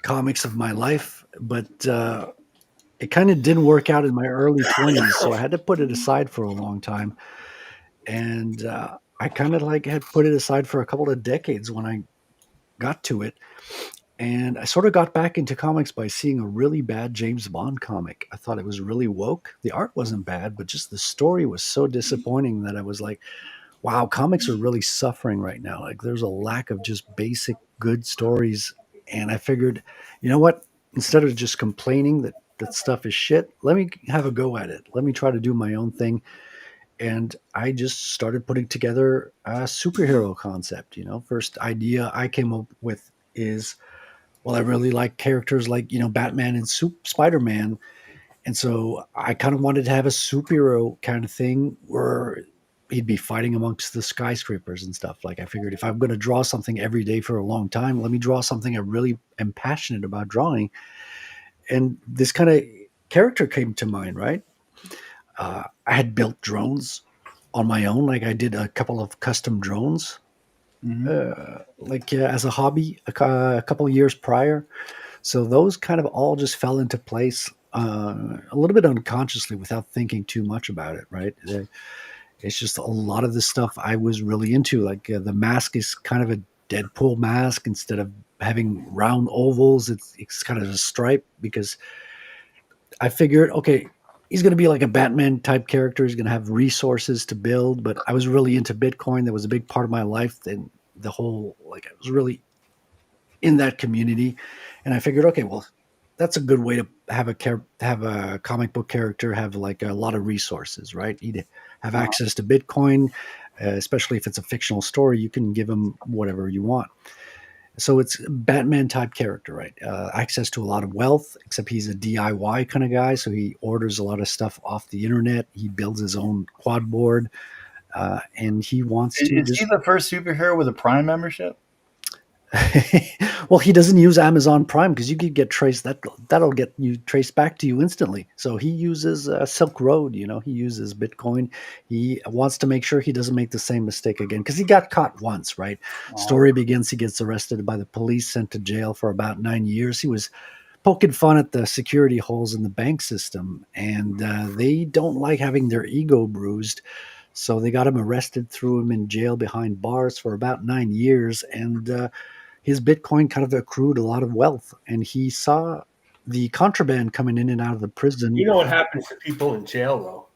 comics of my life, but it kind of didn't work out in my early 20s, so I had to put it aside for a long time. And I kind of had put it aside for a couple of decades when I got to it. And I sort of got back into comics by seeing a really bad James Bond comic. I thought it was really woke. The art wasn't bad, but just the story was so disappointing that I was like, wow, comics are really suffering right now. Like there's a lack of just basic good stories. And I figured, you know what? Instead of just complaining that stuff is shit, let me have a go at it. Let me try to do my own thing. And I just started putting together a superhero concept. First idea I came up with is, well, I really like characters like, Batman and Spider-Man. And so I kind of wanted to have a superhero kind of thing where he'd be fighting amongst the skyscrapers and stuff. Like I figured if I'm going to draw something every day for a long time, let me draw something I really am passionate about drawing. And this kind of character came to mind, right? I had built drones on my own. Like I did a couple of custom drones, as a hobby a couple of years prior. So those kind of all just fell into place a little bit unconsciously without thinking too much about it, right? It's just a lot of the stuff I was really into. Like the mask is kind of a Deadpool mask. Instead of having round ovals, it's kind of a stripe because I figured, okay, he's going to be like a Batman type character. He's going to have resources to build, but I was really into Bitcoin. That was a big part of my life. And I was really in that community. And I figured, okay, well, that's a good way to have a comic book character have like a lot of resources, right? He'd have access to Bitcoin, especially if it's a fictional story. You can give him whatever you want. So it's Batman type character, right? Access to a lot of wealth, except he's a DIY kind of guy. So he orders a lot of stuff off the internet. He builds his own quad board, and he wants to Is he the first superhero with a Prime membership? well, he doesn't use Amazon Prime because you could get traced. That'll get you traced back to you instantly. So he uses Silk Road. He uses Bitcoin. He wants to make sure he doesn't make the same mistake again because he got caught once. Right? Story begins. He gets arrested by the police, sent to jail for about 9 years. He was poking fun at the security holes in the bank system, and they don't like having their ego bruised. So they got him arrested, threw him in jail behind bars for about 9 years, and his Bitcoin kind of accrued a lot of wealth, and he saw the contraband coming in and out of the prison. You know what happens to people in jail,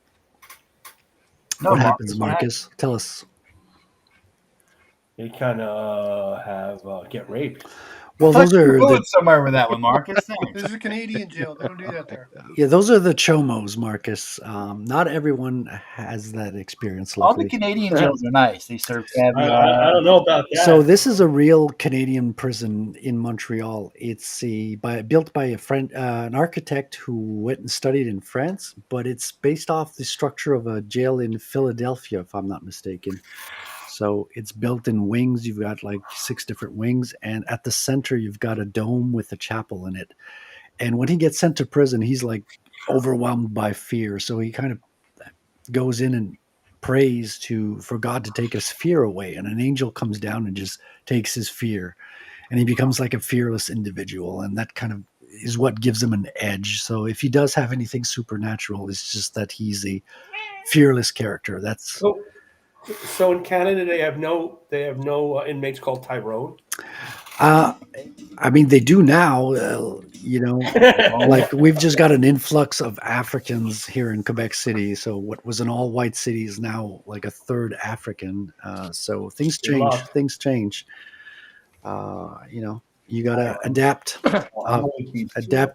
though? What happens, Marcus? Tell us. They kind of get raped. Well, those are going somewhere with that one, Marcus. This is a Canadian jail. They don't do that there. Yeah, those are the chomos, Marcus. Not everyone has that experience. All Luckily. the Canadian jails are nice. They serve caviar. I don't know about that. So this is a real Canadian prison in Montreal. It's built by an architect who went and studied in France, but it's based off the structure of a jail in Philadelphia, if I'm not mistaken. So it's built in wings. You've got like 6 different wings, and at the center you've got a dome with a chapel in it. And when he gets sent to prison, he's like overwhelmed by fear. So he kind of goes in and prays for God to take his fear away. And an angel comes down and just takes his fear. And he becomes like a fearless individual. And that kind of is what gives him an edge. So if he does have anything supernatural, it's just that he's a fearless character. That's so in Canada they have no inmates called Tyrone. I mean, they do now, like we've just got an influx of Africans here in Quebec City. So what was an all white city is now like a third African. So things change. Things change. You got to adapt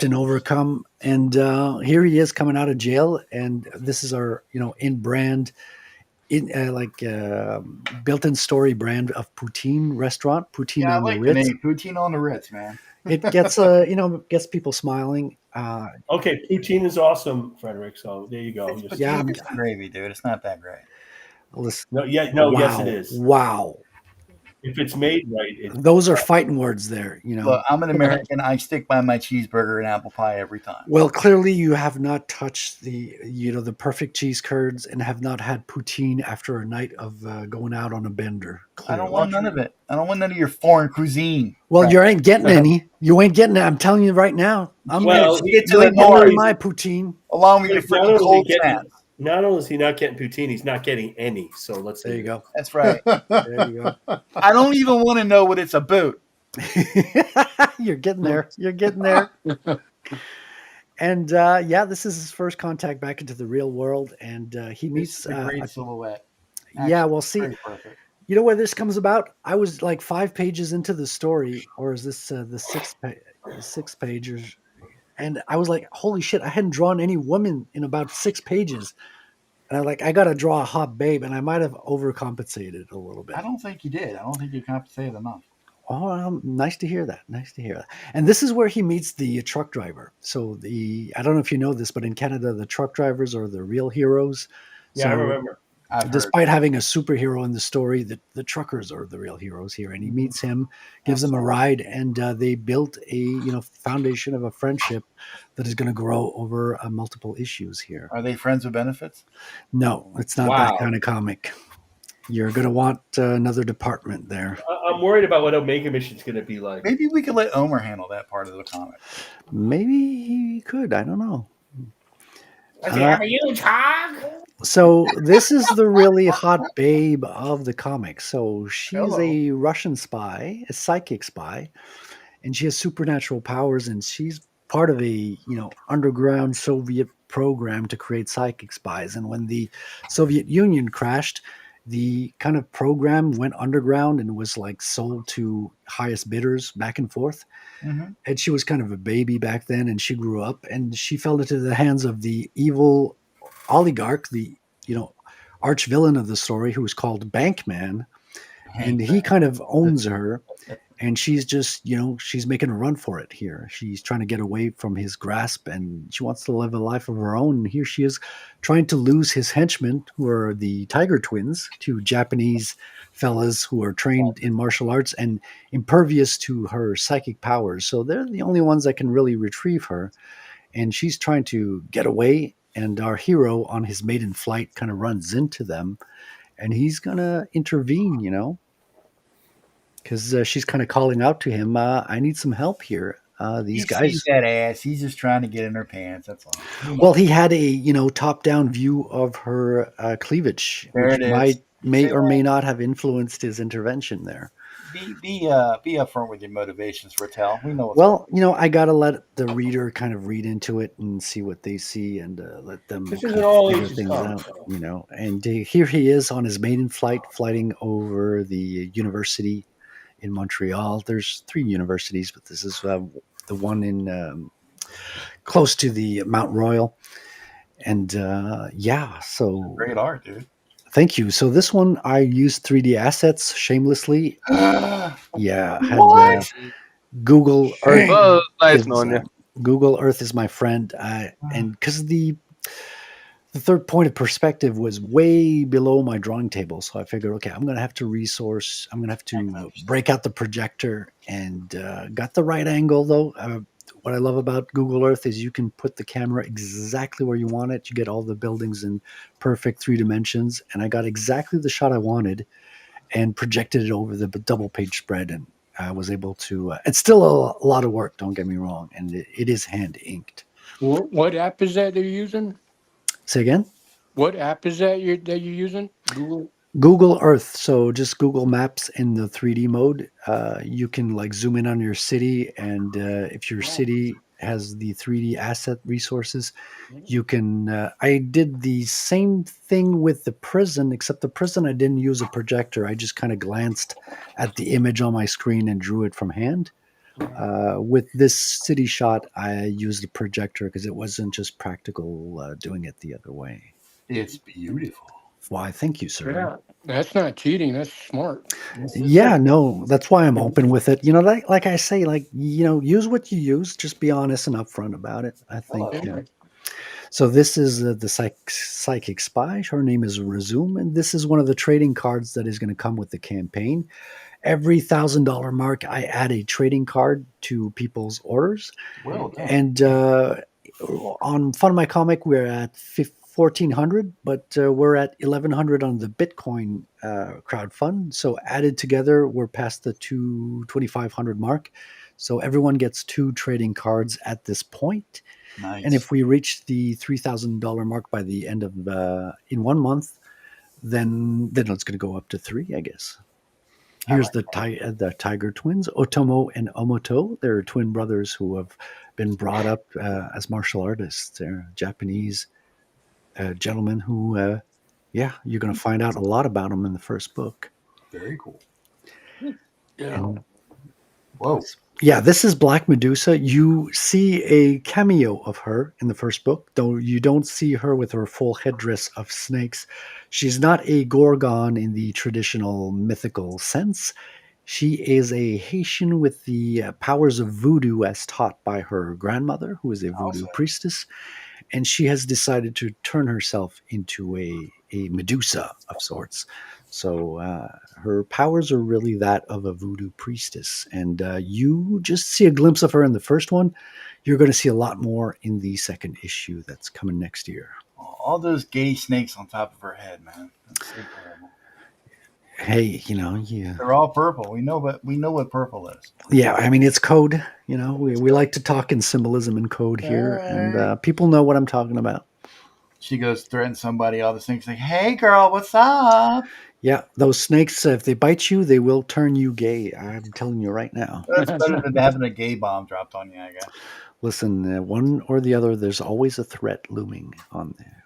and overcome. And here he is coming out of jail. And this is our, in brand, built-in story brand of poutine restaurant. Poutine on the Ritz. Poutine on the Ritz, man. It gets gets people smiling. Okay, poutine is awesome, Frederick. So there you go. It's gravy, dude. It's not that great. Listen, wow, yes, it is. Wow. If it's made right, those are fighting words there. Look, I'm an American. I stick by my cheeseburger and apple pie every time. Well, clearly you have not touched the perfect cheese curds and have not had poutine after a night of going out on a bender. Clearly. I don't want none of it. I don't want none of your foreign cuisine. Well, you ain't getting any. You ain't getting it. I'm telling you right now. I'm get to the north. My poutine. Along with your freaking cold snap. Not only is he not getting poutine, he's not getting any. So let's see. There you go. That's right. There you go. I don't even want to know what it's about. You're getting there. You're getting there. And this is his first contact back into the real world, and he meets a great silhouette. Yeah, well, see, you know where this comes about? I was like 5 pages into the story, or is this the sixth page? And I was like, holy shit, I hadn't drawn any woman in about 6 pages. And I got to draw a hot babe, and I might have overcompensated a little bit. I don't think you did. I don't think you compensated enough. Oh, nice to hear that. Nice to hear that. And this is where he meets the truck driver. So I don't know if you know this, but in Canada, the truck drivers are the real heroes. Yeah, so I remember. Despite having a superhero in the story, the truckers are the real heroes here. And he meets him, gives him a ride, and they built a foundation of a friendship that is going to grow over multiple issues here. Are they friends with benefits? No, it's not that kind of comic. You're going to want another department there. I'm worried about what Omega Mission's going to be like. Maybe we could let Omer handle that part of the comic. Maybe he could. I don't know. Does he have a huge hog? So this is the really hot babe of the comic. So she's a Russian spy, a psychic spy, and she has supernatural powers, and she's part of a underground Soviet program to create psychic spies. And when the Soviet Union crashed, the kind of program went underground and was like sold to highest bidders back and forth. Mm-hmm. And she was kind of a baby back then, and she grew up, and she fell into the hands of the evil oligarch, the arch villain of the story, who was called Bankman, and he kind of owns her. and she's just, she's making a run for it here. She's trying to get away from his grasp, and she wants to live a life of her own. And here she is trying to lose his henchmen, who are the Tiger Twins, two Japanese fellas who are trained in martial arts and impervious to her psychic powers. So they're the only ones that can really retrieve her. And she's trying to get away. And our hero on his maiden flight kind of runs into them, and he's going to intervene, because she's kind of calling out to him, I need some help here. These He guys. sees that ass. He's just trying to get in her pants. That's all. Well, he had a top-down view of her cleavage, There which it is. may or may not have influenced his intervention there. Be upfront with your motivations, Rattel. We know. Well, I gotta let the reader kind of read into it and see what they see, and let them This kind isn't of all figure ages things comic, out. though. And here he is on his maiden flight, flying over the university in Montreal. There's 3 universities, but this is the one in close to the Mount Royal. And so Great art, dude. thank you. So this one I used 3D assets shamelessly. Yeah, had What? Google Earth. Well, nice is, knowing you. Google Earth is my friend, and because the third point of perspective was way below my drawing table, so I figured, okay, I'm going to have to break out the projector, and got the right angle though. What I love about Google Earth is you can put the camera exactly where you want it. You get all the buildings in perfect 3 dimensions, and I got exactly the shot I wanted and projected it over the double page spread, and I was able to. It's still a lot of work, don't get me wrong, and it is hand inked. What app is that you're using? Say again? What app is that you're using? Google Earth. So just Google Maps in the 3D mode. You can like zoom in on your city, and if your city has the 3D asset resources, you can. I did the same thing with the prison, except the prison I didn't use a projector. I just kind of glanced at the image on my screen and drew it from hand. With this city shot, I used a projector because it wasn't just practical doing it the other way. It's beautiful. Why, thank you, sir. Yeah, that's not cheating. That's smart. Yeah, no, that's why I'm open with it. Like I say, use what you use. Just be honest and upfront about it. I think. So this is the psychic spy. Her name is Resume, and this is one of the trading cards that is going to come with the campaign. Every $1,000 mark, I add a trading card to people's orders. Well done. And on Fun of My Comic, we're at 1,400, but we're at 1,100 on the Bitcoin crowdfund. So added together, we're past the 2,500 mark. So everyone gets 2 trading cards at this point. Nice. And if we reach the $3,000 mark by the end of in 1 month, then it's going to go up to 3, I guess. Here's the Tiger Twins, Otomo and Omoto. They're twin brothers who have been brought up as martial artists. They're Japanese gentlemen who, you're going to find out a lot about them in the first book. Very cool. Yeah. And, whoa. Yeah, this is Black Medusa. You see a cameo of her in the first book, though you don't see her with her full headdress of snakes. She's not a Gorgon in the traditional mythical sense. She is a Haitian with the powers of voodoo as taught by her grandmother, who is a voodoo priestess. And she has decided to turn herself into a Medusa of sorts. So her powers are really that of a voodoo priestess. And you just see a glimpse of her in the first one. You're going to see a lot more in the second issue that's coming next year. All those gay snakes on top of her head, man. That's so terrible. Hey, they're all purple. We know what purple is. Yeah, I mean, it's code. We like to talk in symbolism and code here, and people know what I'm talking about. She goes threaten somebody. All the snakes like, "Hey, girl, what's up?" Yeah, those snakes, if they bite you, they will turn you gay. I'm telling you right now. That's better than having a gay bomb dropped on you, I guess. Listen, one or the other, there's always a threat looming on there.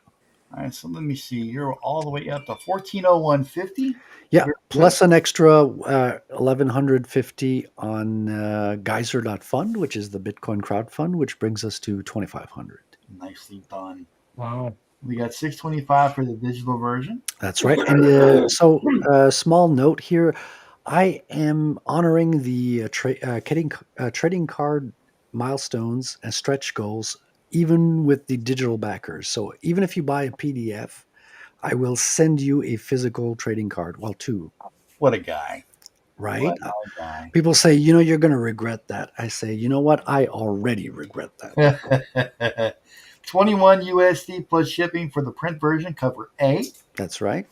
All right, so let me see. You're all the way up to 1401.50. Yeah, plus an extra 1,150 on Geyser.fund, which is the Bitcoin crowdfund, which brings us to 2,500. Nicely done. Wow. We got 625 for the digital version. That's right. And so, small note here. I am honoring the trading card milestones and stretch goals, even with the digital backers. So even if you buy a PDF, I will send you a physical trading card. Well, two, What a guy. right? What a guy. People say, you're going to regret that. I say, you know what? I already regret that. 21 USD plus shipping for the print version, cover A. That's right.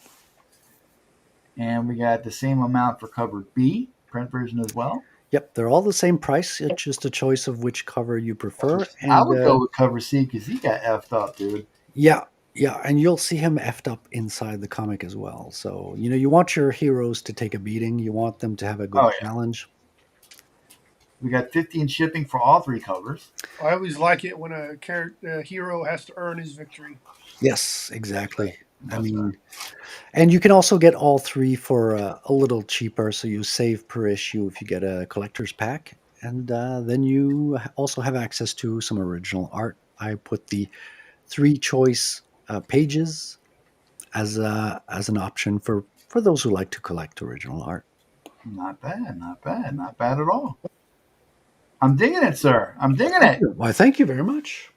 And we got the same amount for cover B, print version as well. Yep, they're all the same price. It's just a choice of which cover you prefer. And I would go with cover C because he got effed up, dude. Yeah, and you'll see him effed up inside the comic as well. So you want your heroes to take a beating. You want them to have a good challenge. We got 15 shipping for all three covers. I always like it when a hero has to earn his victory. Yes, exactly. And you can also get all three for a little cheaper, so you save per issue if you get a collector's pack. And then you also have access to some original art. I put the 3 choice pages as an option for those who like to collect original art. Not bad, not bad at all. I'm digging it, sir. I'm digging it. Why, thank you very much.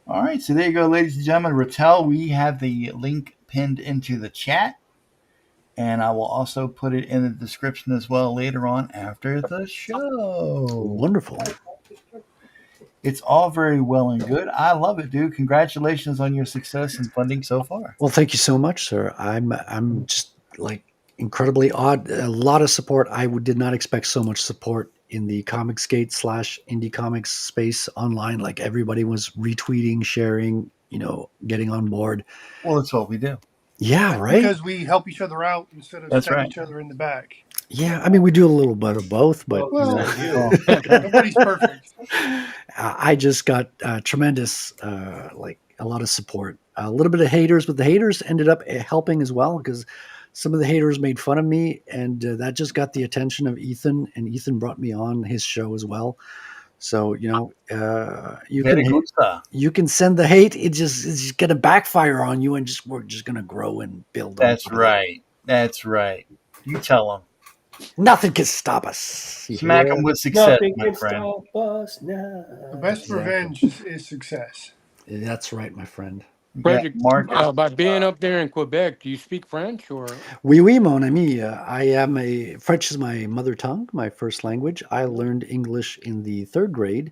All right, so there you go, ladies and gentlemen. Rattel, we have the link pinned into the chat, and I will also put it in the description as well later on after the show. Wonderful. It's all very well and good. I love it, dude. Congratulations on your success and funding so far. Well, thank you so much, sir. I'm just like incredibly odd. A lot of support. I did not expect so much support in the Comicsgate / indie comics space online. Like everybody was retweeting, sharing, getting on board. Well, that's what we do. Yeah, right. Because we help each other out instead of stab each other in the back. Yeah, I mean, we do a little bit of both, but nobody's perfect. I just got tremendous, like a lot of support. A little bit of haters, but the haters ended up helping as well because some of the haters made fun of me, and that just got the attention of Ethan, and Ethan brought me on his show as well. So you can send the hate. It's just going to backfire on you, and we're just going to grow and build. That's right. That's right. You tell them. Nothing can stop us. Smack them with success, Nothing my can friend. stop us now. The best revenge is success. That's right, my friend. Frederic, by being up there in Quebec, do you speak French or? Oui, mon ami. French is my mother tongue, my first language. I learned English in the 3rd grade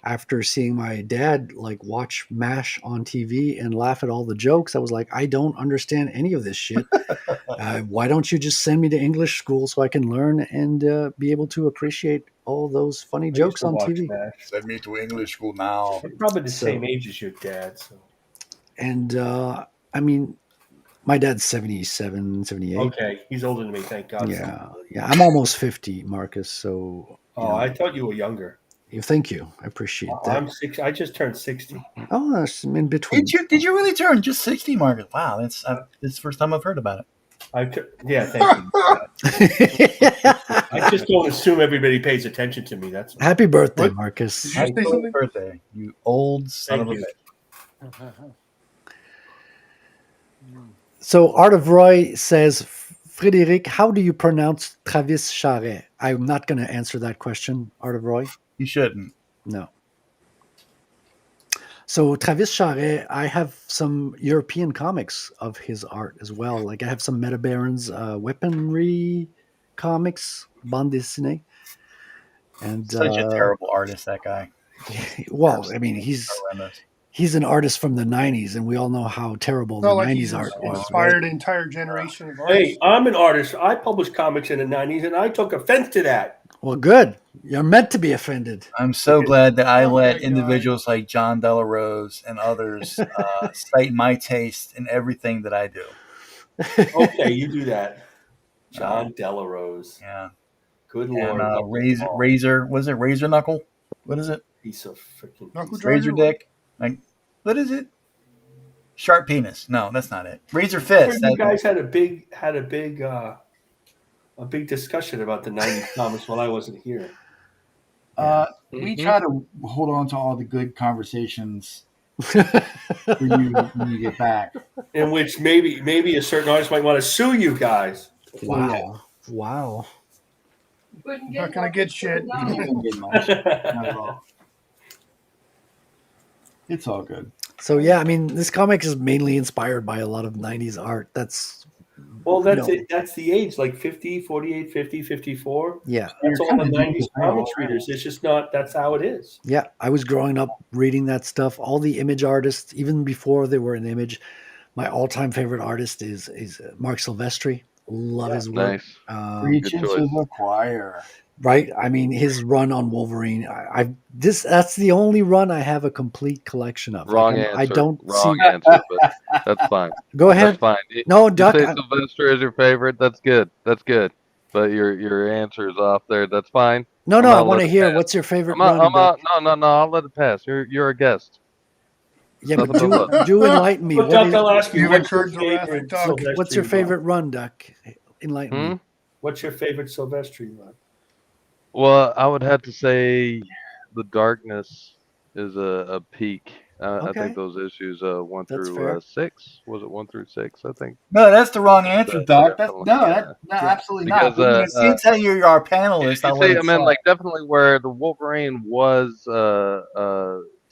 after seeing my dad watch MASH on TV and laugh at all the jokes. I was like, I don't understand any of this shit. Why don't you just send me to English school so I can learn and be able to appreciate all those funny jokes on TV? Send me to English school now. I'm probably the same age as your dad. So. And I mean, my dad's 77, 78. Okay, he's older than me, thank God. Yeah, I'm almost 50, Marcus. So. I thought you were younger. Thank you. I appreciate that. I'm 6. I just turned 60. Oh, that's in between. Did you really turn just 60, Marcus? Wow, that's the first time I've heard about it. Thank you. I just don't assume everybody pays attention to me. That's happy birthday, Marcus. Happy birthday, you old son of a bitch. So Art of Roy says, Frederic, how do you pronounce Travis Charest? I'm not going to answer that question, Art of Roy. You shouldn't. No. So Travis Charest, I have some European comics of his art as well. Like I have some Meta Barons weaponry comics, bande dessinée. And such a terrible artist, that guy. Well, I mean, he's an artist from the 90s, and we all know how terrible the 90s art was. Inspired an entire generation of artists. Hey, I'm an artist. I published comics in the 90s, and I took offense to that. Well, good. You're meant to be offended. I'm so glad that I let individuals like John Delarose and others cite my taste in everything that I do. Okay, you do that. John Delarose. Yeah. Good and, Lord. Razor. Was it Razor Knuckle? What is it? Piece of freaking Razor Dick. Like, what is it? Sharp Penis. No, that's not it. Razor Fist. You guys had a big discussion about the 90s comics while I wasn't here. We try to hold on to all the good conversations for you when you get back. In which maybe a certain artist might want to sue you guys. Wow. Couldn't Not gonna get shit. You don't get much. Not at all. It's all good. So yeah, I mean, this comic is mainly inspired by a lot of '90s art. That's Well, that's No. it. That's the age, like 50, 48, 50, 54. yeah, That's all the kinda doing 90s this now, comics right? readers. It's just not, that's how it is. yeah. I was growing up reading that stuff. All the Image artists, even before they were an Image, my all-time favorite artist is Mark Silvestri. Love his work. Nice. Preaching Good to choice. the choir. Right? I mean, his run on Wolverine. That's the only run I have a complete collection of. Wrong Like, answer. I don't Wrong see. answer, but that's fine. Go ahead. That's fine. No, You Duck. say Sylvester is your favorite. That's good. That's good. But your answer is off there. That's fine. No, I'm no. I gonna want let to it hear pass. what's your favorite I'm not, run. Duck? no. I'll let it pass. You're a guest. Yeah, but Nothing but love. do enlighten me. But What Duck, is, I'll ask you, You've what's your incurred the wrath of favorite Duck. Sylvester what's your run? favorite run, Duck? Enlighten me. What's your favorite Sylvester run? Well, I would have to say the darkness is a peak. I Okay. think those issues 1 That's through fair. 6. Was it 1 through 6? I think. No, that's the wrong answer, Doc. That's Definitely, no, yeah. no, absolutely Because not. But seems how you're our panelist, I you let see, it I mean, slide. like definitely where the Wolverine was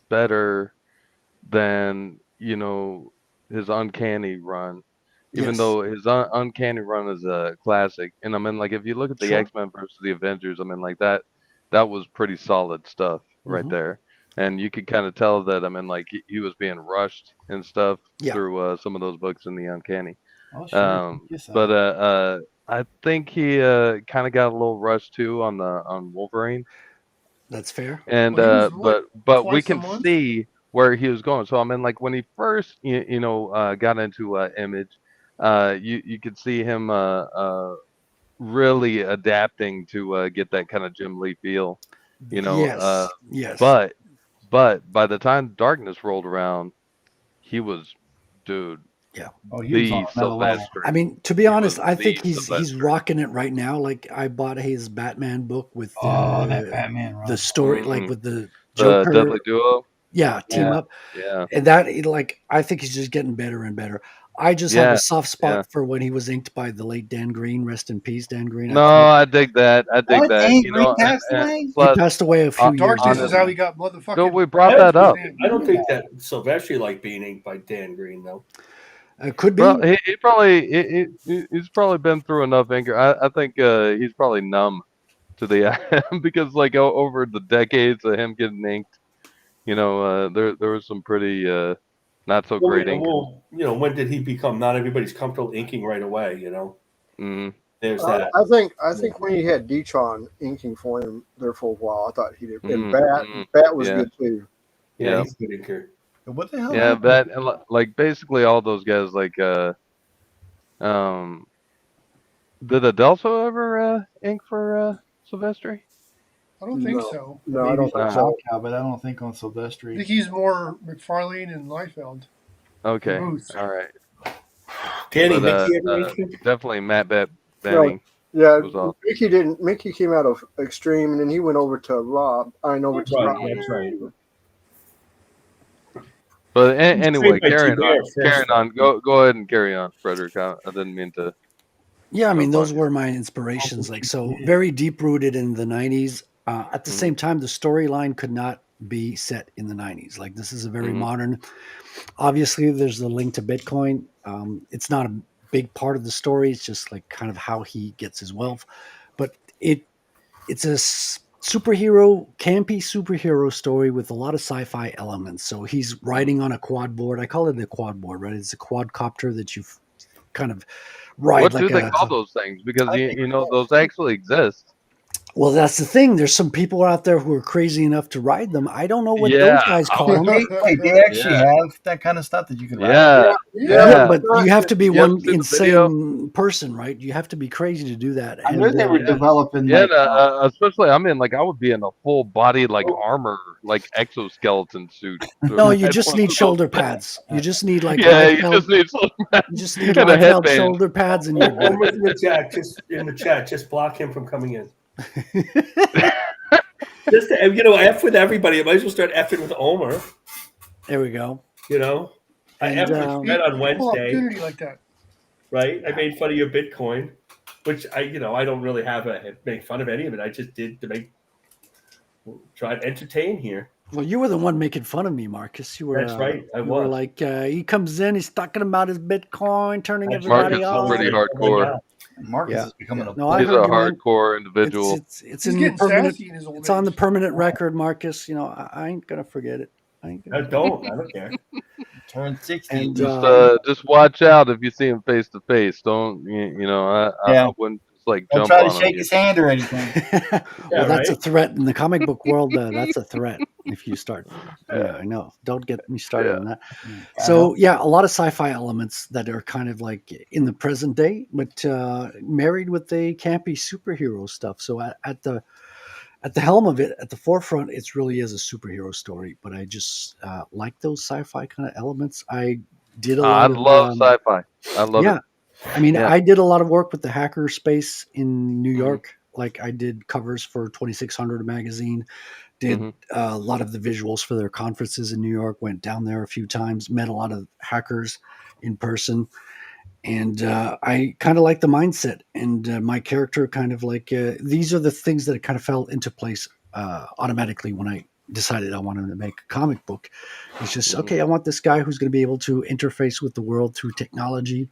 better than his Uncanny run, even Yes. though his Uncanny run is a classic. And I mean, like if you look at the Sure. X-Men versus the Avengers, I mean, like that was pretty solid stuff right Mhm. there. And you could kind of tell that, I mean, like he was being rushed and stuff Yeah. through some of those books in the Uncanny. Oh, sure. Yes, But I think he kind of got a little rushed too on Wolverine. That's fair. And Well, he was what, but we twice a can month? see where he was going. So I mean, like when he first got into Image, you could see him really adapting to get that kind of Jim Lee feel, Yes. Yes. But by the time Darkness rolled around, he was, dude, Yeah. Oh, he was on the another level. Sylvester. I mean, to be honest, I the think he's Sylvester. rocking it right now. Like I bought his Batman book with Oh, that Batman run. the story, like Mhm. with the The Joker. Deadly Duo. Yeah, team Yeah. up. Yeah. And that, like, I think he's just getting better and better. I just have Yeah. a soft spot Yeah. for when he was inked by the late Dan Green. Rest in peace, Dan Green. No, I dig that. I dig What? that. Dan Green passed And away? He plus, passed away a few years Darkness ago. is how he got motherfucking. no, we brought that up. I don't think that Sylvester liked being inked by Dan Green, though. Could be. Well, he probably he's probably been through enough anger. I think he's probably numb to the because like over the decades of him getting inked, there was some pretty not so great ink. Well, when did he become? Not everybody's comfortable inking right away. Mm-hmm. There's that. I think when he had Detron inking for him there for a while, I thought he did. And Mm-hmm. Bat was Yeah. good too. Yeah, Yeah. he's a good inker. What the hell? Yeah, happened? that and like basically all those guys like did Adelso ever ink for Silvestri? I don't think No. so. No, I Maybe don't think so. Cow, but I don't think on I Silvestri. think he's more McFarlane and Liefeld. Okay, Booth. all right. Danny, But, Mickey ever inked him? definitely Matt No, Benning yeah, was off. Mickey didn't. Mickey came out of Extreme, and then he went over to Rob. Over to Right, Rob. that's right. But He's anyway, trained by carrying T-Bear on, first, carrying on. Go ahead and carry on, Frederick. I didn't mean to. Yeah, I mean, jump on those you. were my inspirations. Like, so very deep rooted in the 90s. At the Mhm. same time, the storyline could not be set in the 90s. Like, this is a very Mhm. modern. Obviously, there's the link to Bitcoin. It's not a big part of the story. It's just like kind of how he gets his wealth. But it's a campy superhero story with a lot of sci-fi elements. So he's riding on a quad board. I call it a quad board, right? It's a quadcopter that you kind of ride What like do they call those things? Because those actually exist. Well, that's the thing. There's some people out there who are crazy enough to ride them. I don't know what those Yeah. guys call them. Wait, they actually Yeah. have that kind of stuff that you can ride. Yeah. Yeah, but you have to be You ever one seen the video? insane person, right? You have to be crazy to do that. I And, knew they were developing. Yeah, Like, especially I mean, like I would be in a full body like armor, like exoskeleton suit. no, you Ride just one need of those shoulder things. pads. You just need like Yeah, you Liefeld- just need you just need and a Liefeld headband. shoulder pads, and you're good. Homer's in the chat. Just block him from coming in. Just F with everybody. I might as well start effing with Omer. There we go. I And, F with Fred on Equal Wednesday, opportunity like that. right? I made fun of your Bitcoin. which I don't really make fun of any of it. I just did to try to entertain here. Well, you were the one making fun of me, Marcus. You were. That's right. I You were was. like, he comes in, he's talking about his Bitcoin, turning That's everybody Marcus off. is pretty Oh my hardcore. God. Marcus Yeah. is becoming a No, I He's a heard you, man. hardcore individual. It's He's in getting permanent. sassy in his old It's on the age. permanent record, Marcus. You know, I ain't gonna forget it. I ain't I gonna. don't care. turn 60. And Just watch out if you see him face to face. Don't I wouldn't just like Don't jump try to on him. shake his hand or anything. well, that's a right? threat in the comic book world. That's a threat if you start. Yeah, I know. Don't get me started Yeah. on that. So yeah, a lot of sci-fi elements that are kind of like in the present day, but married with the campy superhero stuff. So at the helm of it, at the forefront, it's really is a superhero story. But I just like those sci-fi kind of elements. I did a I lot of love sci-fi. I love yeah. it. I mean, Yeah. I did a lot of work with the hacker space in New Mhm. York. Like I did covers for 2600 magazine, did Mhm. a lot of the visuals for their conferences in New York, went down there a few times, met a lot of hackers in person. And I kind of like the mindset and my character kind of like, these are the things that kind of fell into place automatically when I decided I wanted to make a comic book. It's just, Mhm. okay, I want this guy who's going to be able to interface with the world through technology,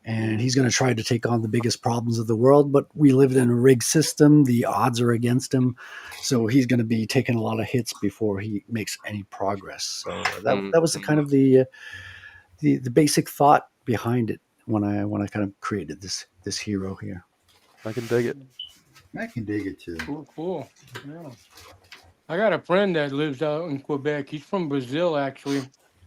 and he's going to try to take on the biggest problems of the world. But we live in a rigged system; the odds are against him, so he's going to be taking a lot of hits before he makes any progress. So that was the kind of the basic thought behind it when I kind of created this hero here. I can dig it. I can dig it too. Cool. Yeah. I got a friend that lives out in Quebec. He's from Brazil, actually,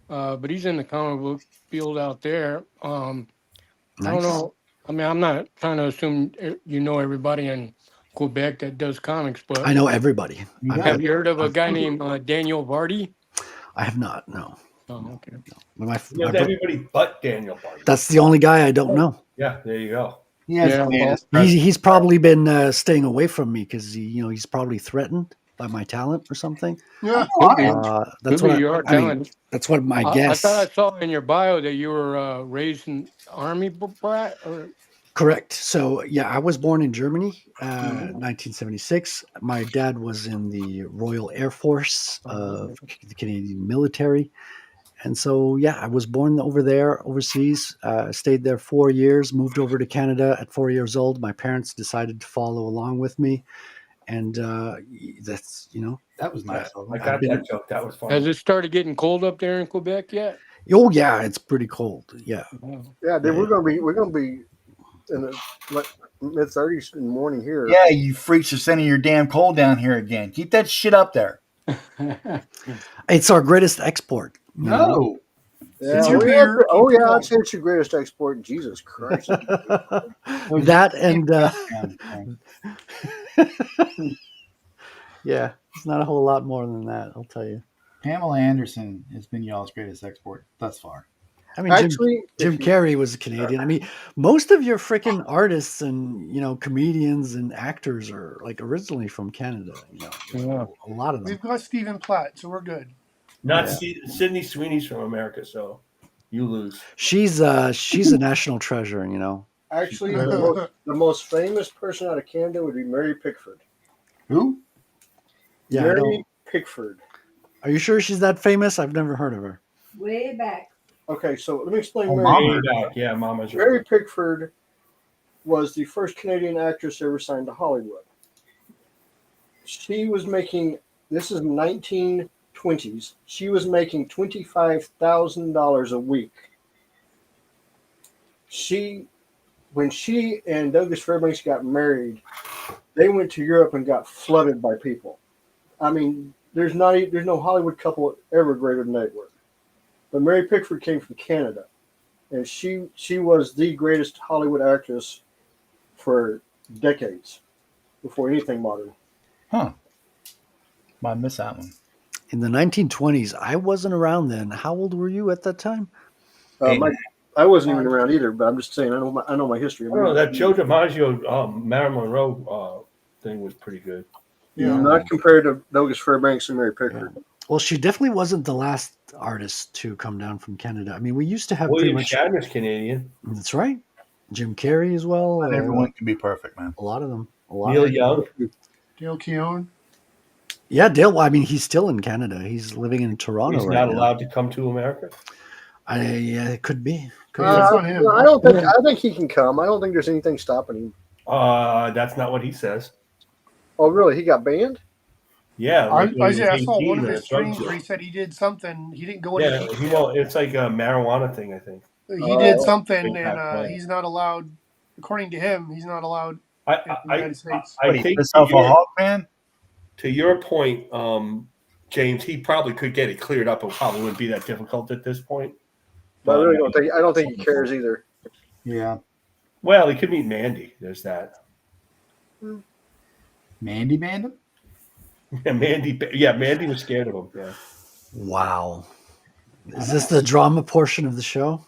but he's in the comic book field out there. I don't Nice. know. I mean, I'm not trying to assume you know everybody in Quebec that does comics, but I know everybody. have you heard of a guy named Daniel Vardy? I have not. No. Oh, okay. But my Everybody but Daniel Barty. that's the only guy I don't know. Yeah, there you go. Yeah, He's probably been staying away from me because he's probably threatened by my talent or something. Yeah. That's Could what be your I mean. talent. That's what my I guess. thought I saw in your bio that you were raised in army brat. Or Correct. So yeah, I was born in Germany, 1976. My dad was in the Royal Air Force of the Canadian military. And so, yeah, I was born over there, overseas, stayed there 4 years, moved over to Canada at 4 years old. My parents decided to follow along with me. And that's, That was nice. I got that joke. That was funny. has it started getting cold up there in Quebec yet? oh, yeah, it's pretty cold. Yeah. Yeah, dude, we're gonna be in the mid-30s in the morning here. Yeah, you freaks are sending your damn coal down here again. Keep that shit up there. It's our greatest export. No. Yeah, It's your oh, beer. yeah, oh yeah, I'd say it's your greatest export. Jesus Christ. That and yeah, it's not a whole lot more than that, I'll tell you. Pamela Anderson has been y'all's greatest export thus far. I mean, Actually, Jim Carrey was a Canadian. I mean, most of your freaking artists and comedians and actors are like originally from Canada. Yeah. A lot of them. We've got Stephen Platt, so we're good. Not Sydney Sweeney's from America, so you lose. She's a national treasure. Actually, the most famous person out of Canada would be Mary Pickford. Who? Yeah, I Mary don't- Pickford. Are you sure she's that famous? I've never heard of her. Way back. Okay, so let me explain. Oh, Mary. Mama. Yeah, Mama's right. Mary Pickford was the first Canadian actress ever signed to Hollywood. She was making, this is 1920s, she was making $25,000 a week. When she and Douglas Fairbanks got married, they went to Europe and got flooded by people. I mean, there's no Hollywood couple ever greater than they were. But Mary Pickford came from Canada, and she was the greatest Hollywood actress for decades before anything modern. Huh. I missed that one. In the 1920s, I wasn't around then. How old were you at that time? I wasn't even around either, but I'm just saying I know my history. I don't know, that Joe DiMaggio Marilyn Monroe thing was pretty good. Yeah, not compared to Douglas Fairbanks and Mary Pickford. Yeah. Well, she definitely wasn't the last artist to come down from Canada. I mean, we used to have pretty William much. Shatner's Canadian. That's right. Jim Carrey as well. Not everyone can be perfect, man. A lot of them. A lot. Neil of them. Young. Dale Keown. Yeah, Dale. Well, I mean, he's still in Canada. He's living in Toronto He's right not now. allowed to come to America. Yeah, it could be. That's on him. I don't think. I think he can come. I don't think there's anything stopping him. That's not what he says. Oh, really? He got banned? Yeah. I saw one of the his streams where he said he did something. He didn't go Yeah, into he won't. It's like a marijuana thing, I think. He did something, Big and back way. he's not allowed. According to him, he's not allowed in the United States. I think to your point, James, he probably could get it cleared up. It probably wouldn't be that difficult at this point. But I really don't think. I don't think he cares either. Yeah. Well, he could meet Mandy. There's that. Mandy banned him? Yeah, Mandy. Yeah, Mandy was scared of him. Yeah. Wow. Is this the drama portion of the show?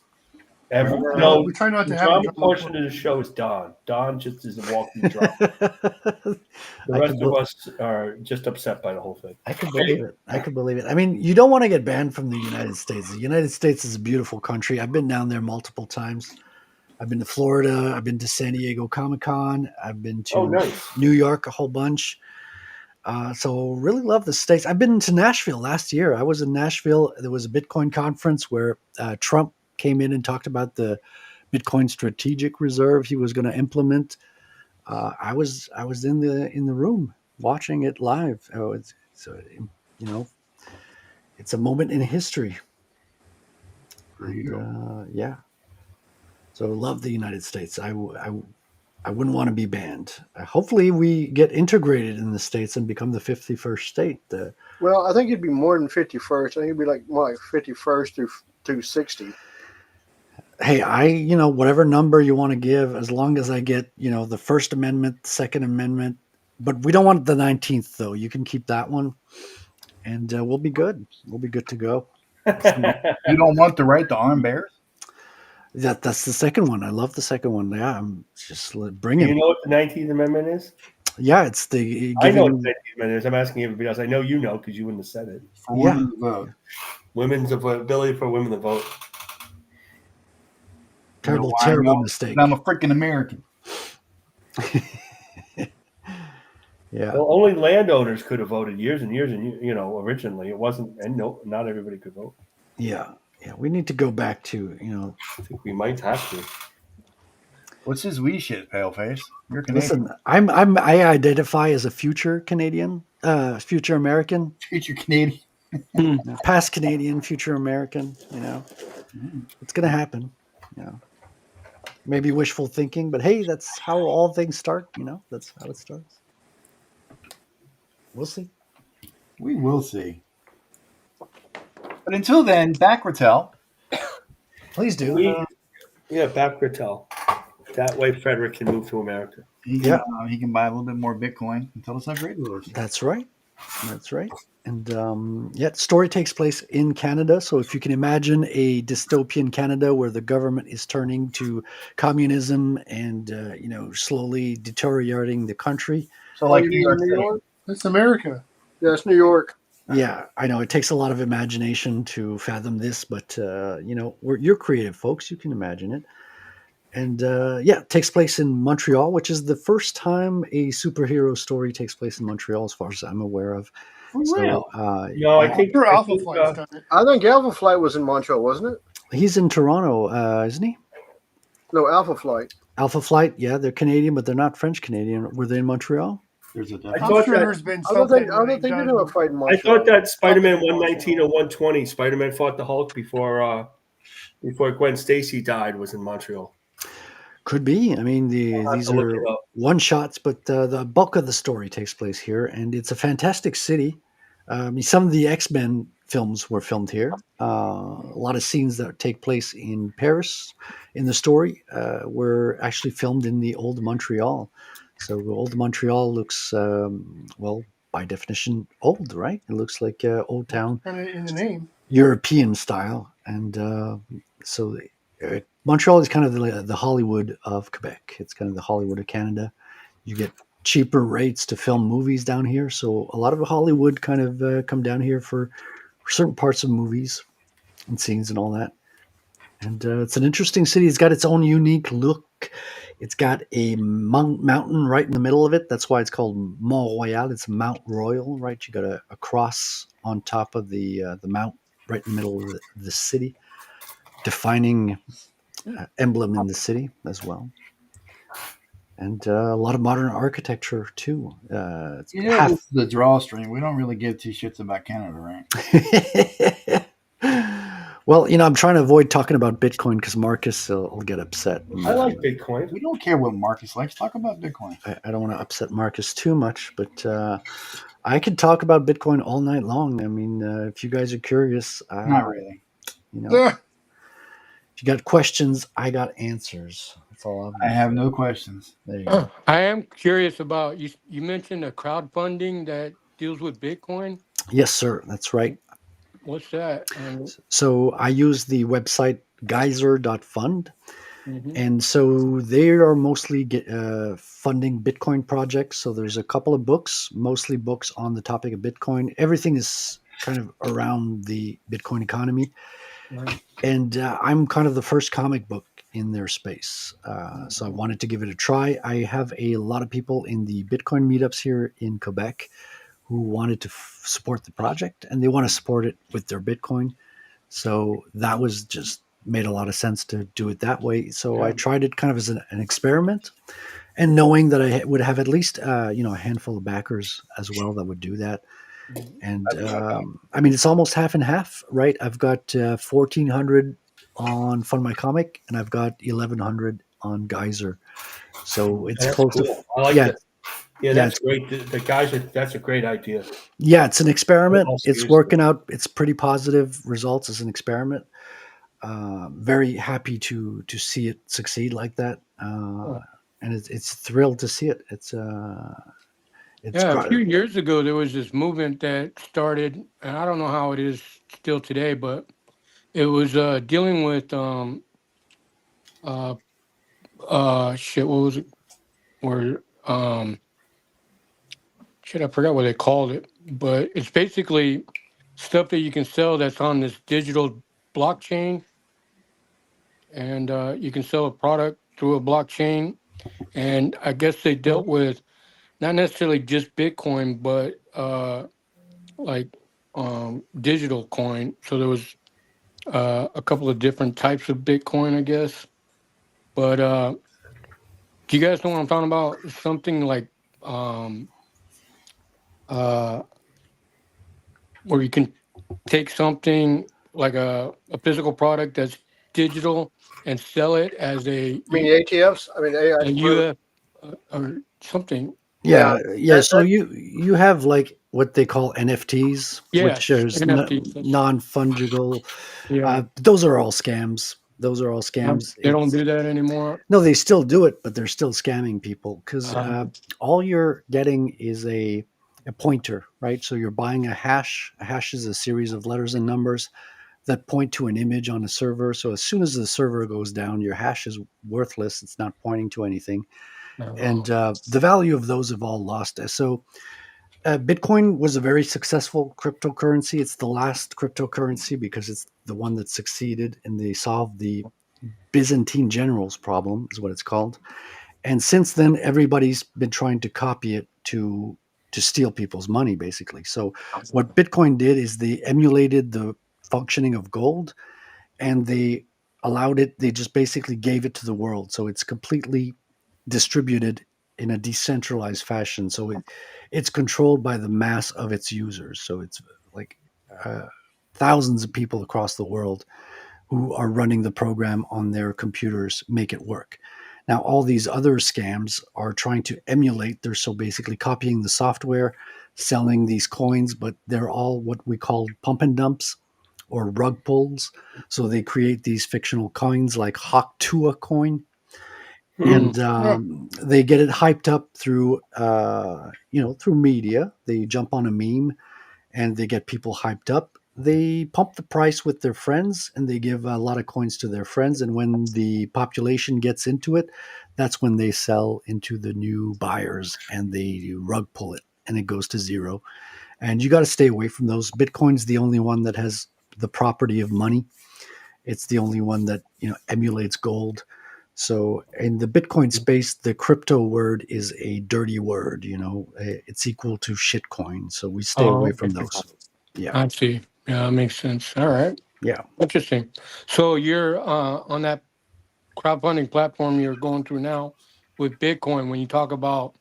No, we try not to the have a drama drama portion of the show is Don. Don just is a walking drama. The rest of us are just upset by the whole thing. I can believe it. I can believe it. I mean, you don't want to get banned from the United States. The United States is a beautiful country. I've been down there multiple times. I've been to Florida. I've been to San Diego Comic-Con. I've been to New York a whole bunch. So really love the States. I've been to Nashville last year. I was in Nashville. There was a Bitcoin conference where Trump came in and talked about the Bitcoin strategic reserve he was going to implement. I was in the room watching it live. It's a moment in history. And, yeah. So love the United States. I wouldn't want to be banned. Hopefully we get integrated in the States and become the 51st state. Well, I think it'd be more than 51st. I think it'd be like more like 51st through 60. Hey, whatever number you want to give, as long as I get, the First Amendment, the Second Amendment, but we don't want the 19th though. You can keep that one, and we'll be good. We'll be good to go. You don't want the right to arm bears? That's the second one. I love the second one. Yeah, I'm just bring Do it. you know what the 19th Amendment is? Yeah, it's the. I know what the 19th Amendment is. I'm asking everybody else. I know you know because you wouldn't have said it. For women to vote. Women's ability for women to vote. Terrible mistake. I'm a freaking American. Yeah. Well, only landowners could have voted years and years, and originally it wasn't, and not everybody could vote. Yeah. We need to go back to, I think we might have to. What's his wee shit, paleface? You're Canadian. Listen, I identify as a future Canadian, future American, future Canadian, past Canadian, future American. It's gonna happen. Maybe wishful thinking, but hey, that's how all things start. That's how it starts. We'll see. We will see. But until then, back Rattel. Please do. Back Rattel. That way Frederic can move to America. He can buy a little bit more Bitcoin and tell us how great it is. That's right. And the story takes place in Canada. So if you can imagine a dystopian Canada where the government is turning to communism and slowly deteriorating the country. So like New York? It's America. Yeah, it's New York. Yeah, I know it takes a lot of imagination to fathom this, but you're creative folks. You can imagine it. And it takes place in Montreal, which is the first time a superhero story takes place in Montreal, as far as I'm aware of. I think Alpha Flight's done it. I think Alpha Flight was in Montreal, wasn't it? He's in Toronto, isn't he? No, Alpha Flight. Alpha Flight, yeah, they're Canadian, but they're not French Canadian. Were they in Montreal? I don't think they do a fight in Montreal. I thought that Spider-Man 119 or 120, Spider-Man fought the Hulk before Gwen Stacy died, was in Montreal. Could be. I mean, these are one shots, but the bulk of the story takes place here, and it's a fantastic city. Some of the X-Men films were filmed here. A lot of scenes that take place in Paris in the story were actually filmed in the old Montreal. So old Montreal looks, by definition, old, right? It looks like Old Town. Kind of in the name. European style. And Montreal is kind of the Hollywood of Quebec. It's kind of the Hollywood of Canada. You get cheaper rates to film movies down here. So a lot of Hollywood kind of come down here for certain parts of movies and scenes and all that. And it's an interesting city. It's got its own unique look. It's got a mountain right in the middle of it. That's why it's called Mont Royal. It's Mount Royal, right? You got a cross on top of the mount right in the middle of the city, defining emblem in the city as well. And a lot of modern architecture too. It's You know, this is the drawstring. We don't really give two shits about Canada, right? Well, I'm trying to avoid talking about Bitcoin because Marcus will get upset. I like Bitcoin. We don't care what Marcus likes. Talk about Bitcoin. I don't want to upset Marcus too much, but I could talk about Bitcoin all night long. I mean, if you guys are curious, Not really. If you got questions, I got answers. That's all I have no questions. There you go. I am curious about you. You mentioned a crowdfunding that deals with Bitcoin. Yes, sir. That's right. What's that? So I use the website geyser.fund. Mhm. And so they are mostly funding Bitcoin projects. So there's a couple of books, mostly books on the topic of Bitcoin. Everything is kind of around the Bitcoin economy. Right. And I'm kind of the first comic book in their space. So I wanted to give it a try. I have a lot of people in the Bitcoin meetups here in Quebec who wanted to support the project, and they want to support it with their Bitcoin. So that was just made a lot of sense to do it that way. So I tried it kind of as an experiment, and knowing that I would have at least a handful of backers as well that would do that. And I mean, it's almost half and half, right? I've got 1,400 on Fund My Comic, and I've got 1,100 on Geyser. So it's That's close cool. to. I like Yeah, that. Yeah, that's great. The guys that's a great idea. yeah, it's an experiment. I'll It's use working out. It's pretty positive results as an experiment. Very happy to see it succeed like that, and it's thrilled to see it. It's Yeah, a few years ago there was this movement that started, and I don't know how it is still today, but it was dealing with shit. What was it? Where shit, I forgot what they called it, but it's basically stuff that you can sell that's on this digital blockchain, and you can sell a product through a blockchain. And I guess they dealt with not necessarily just Bitcoin, but like digital coin. So there was a couple of different types of Bitcoin, I guess. But do you guys know what I'm talking about? Something like where you can take something like a physical product that's digital and sell it as I mean, the ATFs. I mean, AI. UF or something. Yeah. So you have like what they call NFTs, which Yes, is NFTs. non-fungible. Yeah. Those are all scams. Those are all scams. They don't do that anymore. No, they still do it, but they're still scamming people because Uh-huh. all you're getting is a pointer, right? So you're buying a hash. A hash is a series of letters and numbers that point to an image on a server. So as soon as the server goes down, your hash is worthless. It's not pointing to anything. And the value of those have all lost. So Bitcoin was a very successful cryptocurrency. It's the last cryptocurrency because it's the one that succeeded and they solved the Byzantine generals problem, is what it's called. And since then, everybody's been trying to copy it to steal people's money, basically. So what Bitcoin did is they emulated the functioning of gold, and they allowed it. They just basically gave it to the world. So it's completely distributed in a decentralized fashion. So it's controlled by the mass of its users. So it's like thousands of people across the world who are running the program on their computers make it work. Now, all these other scams are trying to emulate. They're so basically copying the software, selling these coins, but they're all what we call pump and dumps or rug pulls. So they create these fictional coins like Hawk Tuah coin, and they get it hyped up through through media. They jump on a meme and they get people hyped up. They pump the price with their friends and they give a lot of coins to their friends, and when the population gets into it, that's when they sell into the new buyers and they rug pull it and it goes to zero. And you got to stay away from those. Bitcoin's the only one that has the property of money. It's the only one that emulates gold. So in the Bitcoin space, the crypto word is a dirty word. It's equal to shitcoin. So we stay away from those. Yeah. I see. Yeah, that makes sense. All right. Yeah. Interesting. So you're on that crowdfunding platform you're going through now with Bitcoin. When you talk about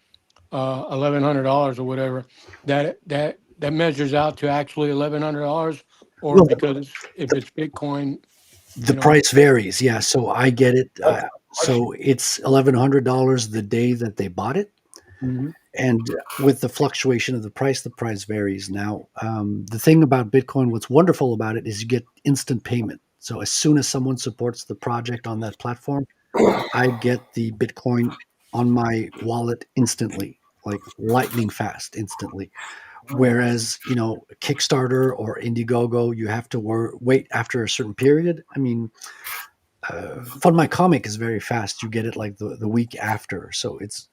$1,100 or whatever, that measures out to actually $1,100, or Well, because if it's Bitcoin, the price varies. Yeah. So I get it. So it's $1,100 the day that they bought it. Mhm. And with the fluctuation of the price varies. Now, the thing about Bitcoin, what's wonderful about it is you get instant payment. So as soon as someone supports the project on that platform, I get the Bitcoin on my wallet instantly, like lightning fast, instantly. Whereas, Kickstarter or Indiegogo, you have to wait after a certain period. I mean, Fund My Comic is very fast. You get it like the week after. So it's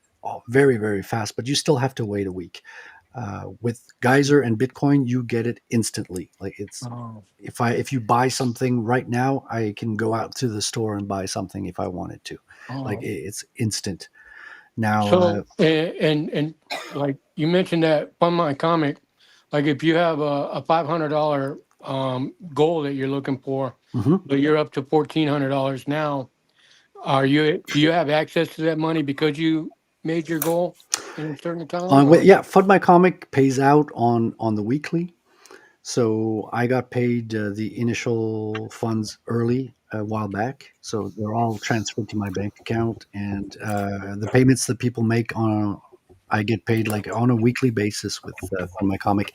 very, very fast, but you still have to wait a week. With Geyser and Bitcoin, you get it instantly. Like it's Oh. if you buy something right now, I can go out to the store and buy something if I wanted to. Like Oh. it's instant. Now, So and like you mentioned that Fund My Comic, like if you have a $500 goal that you're looking for, mhm. but you're up to $1,400 now, do you have access to that money because you made your goal in a certain time? Or Yeah, Fund My Comic pays out on the weekly. So I got paid the initial funds early a while back. So they're all transferred to my bank account, and the payments that people make I get paid like on a weekly basis with Fund My Comic.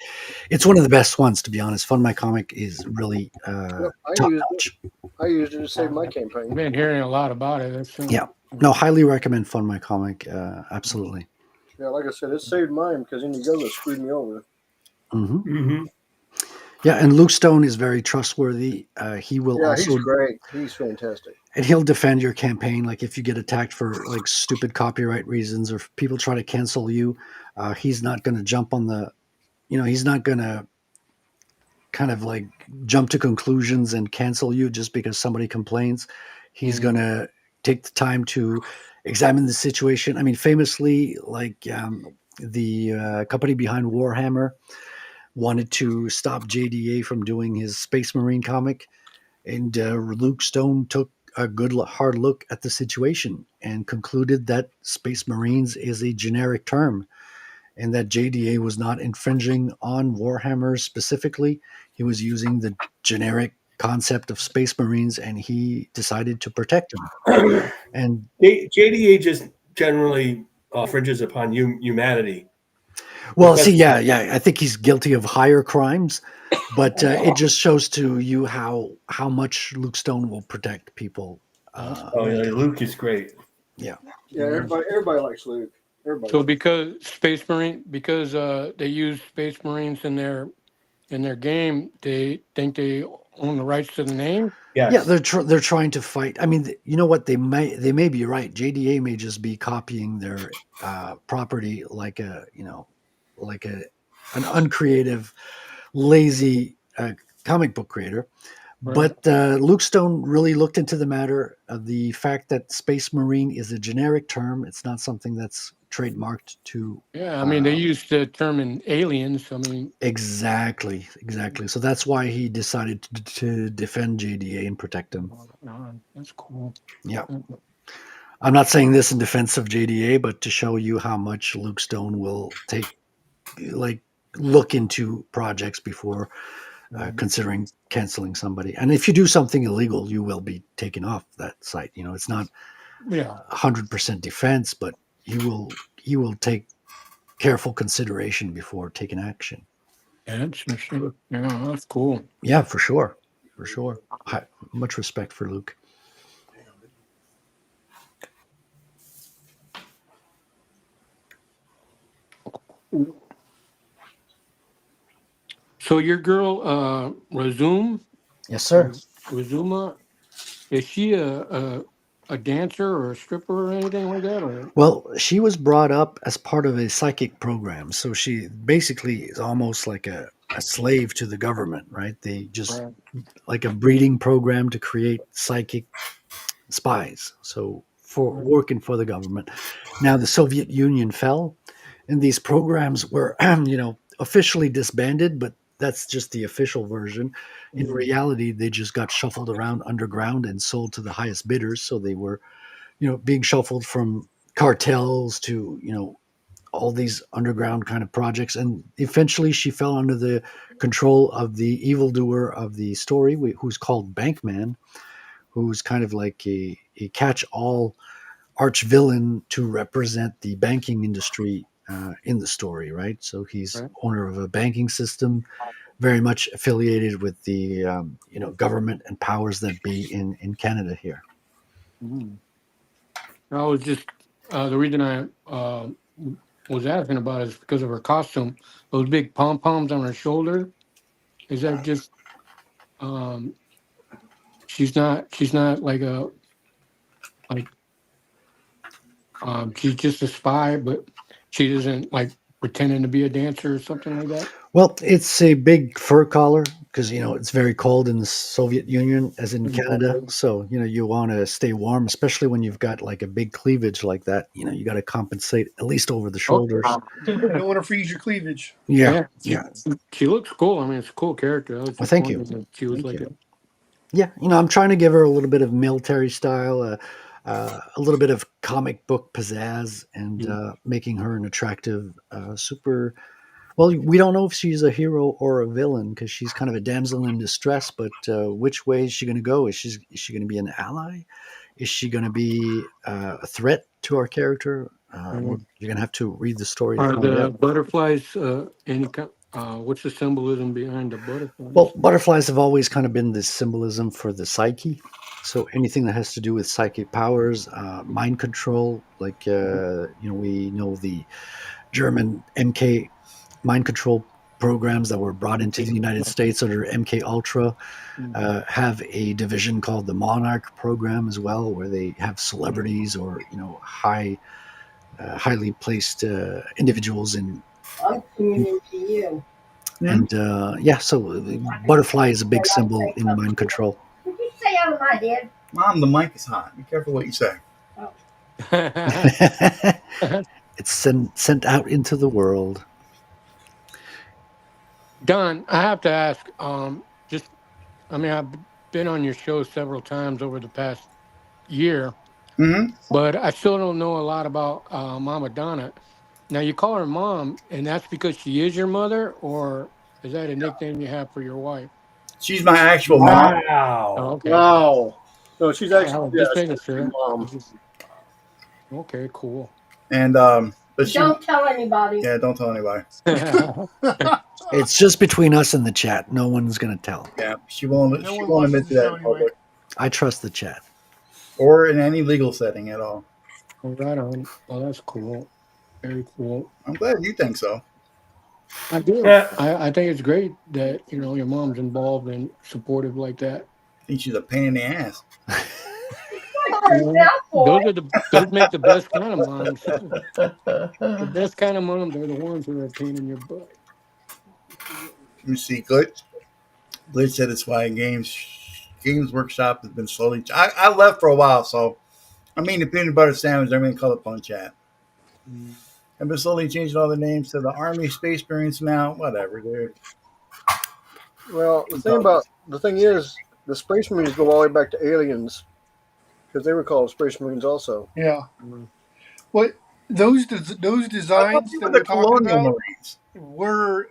It's one of the best ones, to be honest. Fund My Comic is really Yep, top notch. I used it to save my campaign. I've been hearing a lot about it. That's, Yeah, no, highly recommend Fund My Comic. Absolutely. Yeah, like I said, it saved mine because Indiegogo screwed me over. Hmm. Mm-hmm. Yeah, and Luke Stone is very trustworthy. He will Yeah, also he's great. He's fantastic. and he'll defend your campaign. Like if you get attacked for like stupid copyright reasons, or if people try to cancel you, he's not going to jump on the, he's not going to kind of like jump to conclusions and cancel you just because somebody complains. He's going to take the time to examine the situation. I mean, famously, like the company behind Warhammer wanted to stop JDA from doing his Space Marine comic, and Luke Stone took a good hard look at the situation and concluded that Space Marines is a generic term and that JDA was not infringing on Warhammer specifically. He was using the generic concept of Space Marines, and he decided to protect them. And JDA just generally infringes upon humanity. well, see, yeah, I think he's guilty of higher crimes, but it just shows to you how much Luke Stone will protect people. Luke is great. Yeah. Yeah, everybody likes Luke. Everybody. so because Space Marine, because they use Space Marines in their game, they think they own the rights to the name. Yes. Yeah, they're trying to fight. I mean, you know what? They may be right. JDA may just be copying their property like an uncreative, lazy comic book creator. Right. But Luke Stone really looked into the matter. The fact that Space Marine is a generic term; it's not something that's trademarked to. Yeah, I mean they used the term in Aliens. I mean, Exactly. So that's why he decided to defend JDA and protect him. that's cool. Yeah. I'm not saying this in defense of JDA, but to show you how much Luke Stone will look into projects before considering canceling somebody. And if you do something illegal, you will be taken off that site. It's not 100% defense, but he will take careful consideration before taking action. Yeah, that's interesting. Yeah, that's cool. Yeah, for sure. Much respect for Luke. So your girl, Razum? Yes, sir. Razuma, is she a dancer or a stripper or anything like that? Or? Well, she was brought up as part of a psychic program, so she basically is almost like a slave to the government, right? They just like a breeding program to create psychic spies. So for working for the government. Now the Soviet Union fell, and these programs were, officially disbanded, but that's just the official version. In reality, they just got shuffled around underground and sold to the highest bidders. So they were, being shuffled from cartels to, all these underground kind of projects. And eventually she fell under the control of the evildoer of the story, who's called Bankman, who's kind of like a catch-all arch villain to represent the banking industry in the story, right? So he's owner of a banking system, very much affiliated with the government and powers that be in Canada here. I was just the reason I was asking about it is because of her costume. Those big pom poms on her shoulder. Is that just she's not like a like she's just a spy, but she isn't like pretending to be a dancer or something like that? Well, it's a big fur collar because it's very cold in the Soviet Union, as in Canada. So you want to stay warm, especially when you've got like a big cleavage like that. You got to compensate at least over the shoulders. You don't want to freeze your cleavage. Yeah. She looks cool. I mean, it's a cool character. I was just thank you. wondering if she was Thank like you. Yeah, I'm trying to give her a little bit of military style, a little bit of comic book pizzazz, and making her an attractive, super. Well, we don't know if she's a hero or a villain because she's kind of a damsel in distress. But which way is she going to go? Is she going to be an ally? Is she going to be a threat to our character? You're going to have to read the story to Are find the out. butterflies any kind? What's the symbolism behind the butterflies? Well, butterflies have always kind of been this symbolism for the psyche. So anything that has to do with psychic powers, mind control, like we know the German MK mind control programs that were brought into the United States under MK Ultra have a division called the Monarch program as well, where they have celebrities or highly placed individuals in. I'm tuning into you. And so butterfly is a big symbol in mind control. Did you say out of my head? Mom, the mic is hot. Be careful what you say. It's sent out into the world. Don, I have to ask. I've been on your show several times over the past year, but I still don't know a lot about Mama Donna. Now you call her mom, and that's because she is your mother, or is that a nickname you have for your wife? She's my actual mom. Oh, okay. Wow. No, she's actually Just making she's sure. mom. Okay, cool. And but she, Don't tell anybody. yeah, don't tell anybody. It's just between us and the chat. No one's going to tell. Yeah, she won't. No she one won't watches admit to the that show in public I trust the chat. or in any legal setting at all. Right on. Well, that's cool. Very cool. I'm glad you think so. I do. Yeah. I think it's great that your mom's involved and supportive like that. I think she's a pain in the ass. Those make the best kind of moms. The best kind of moms are the ones who are a pain in your butt. Let me see. Glitch said it's why Games Workshop has been slowly. I left for a while, so I mean the peanut butter sandwich. I'm going to call it Fun Chat. I've been slowly changing all the names to the Army, Space Marines now. Whatever, dude. Well, the thing is, the Space Marines go all the way back to Aliens because they were called Space Marines also. Yeah. What those designs that we're talking about were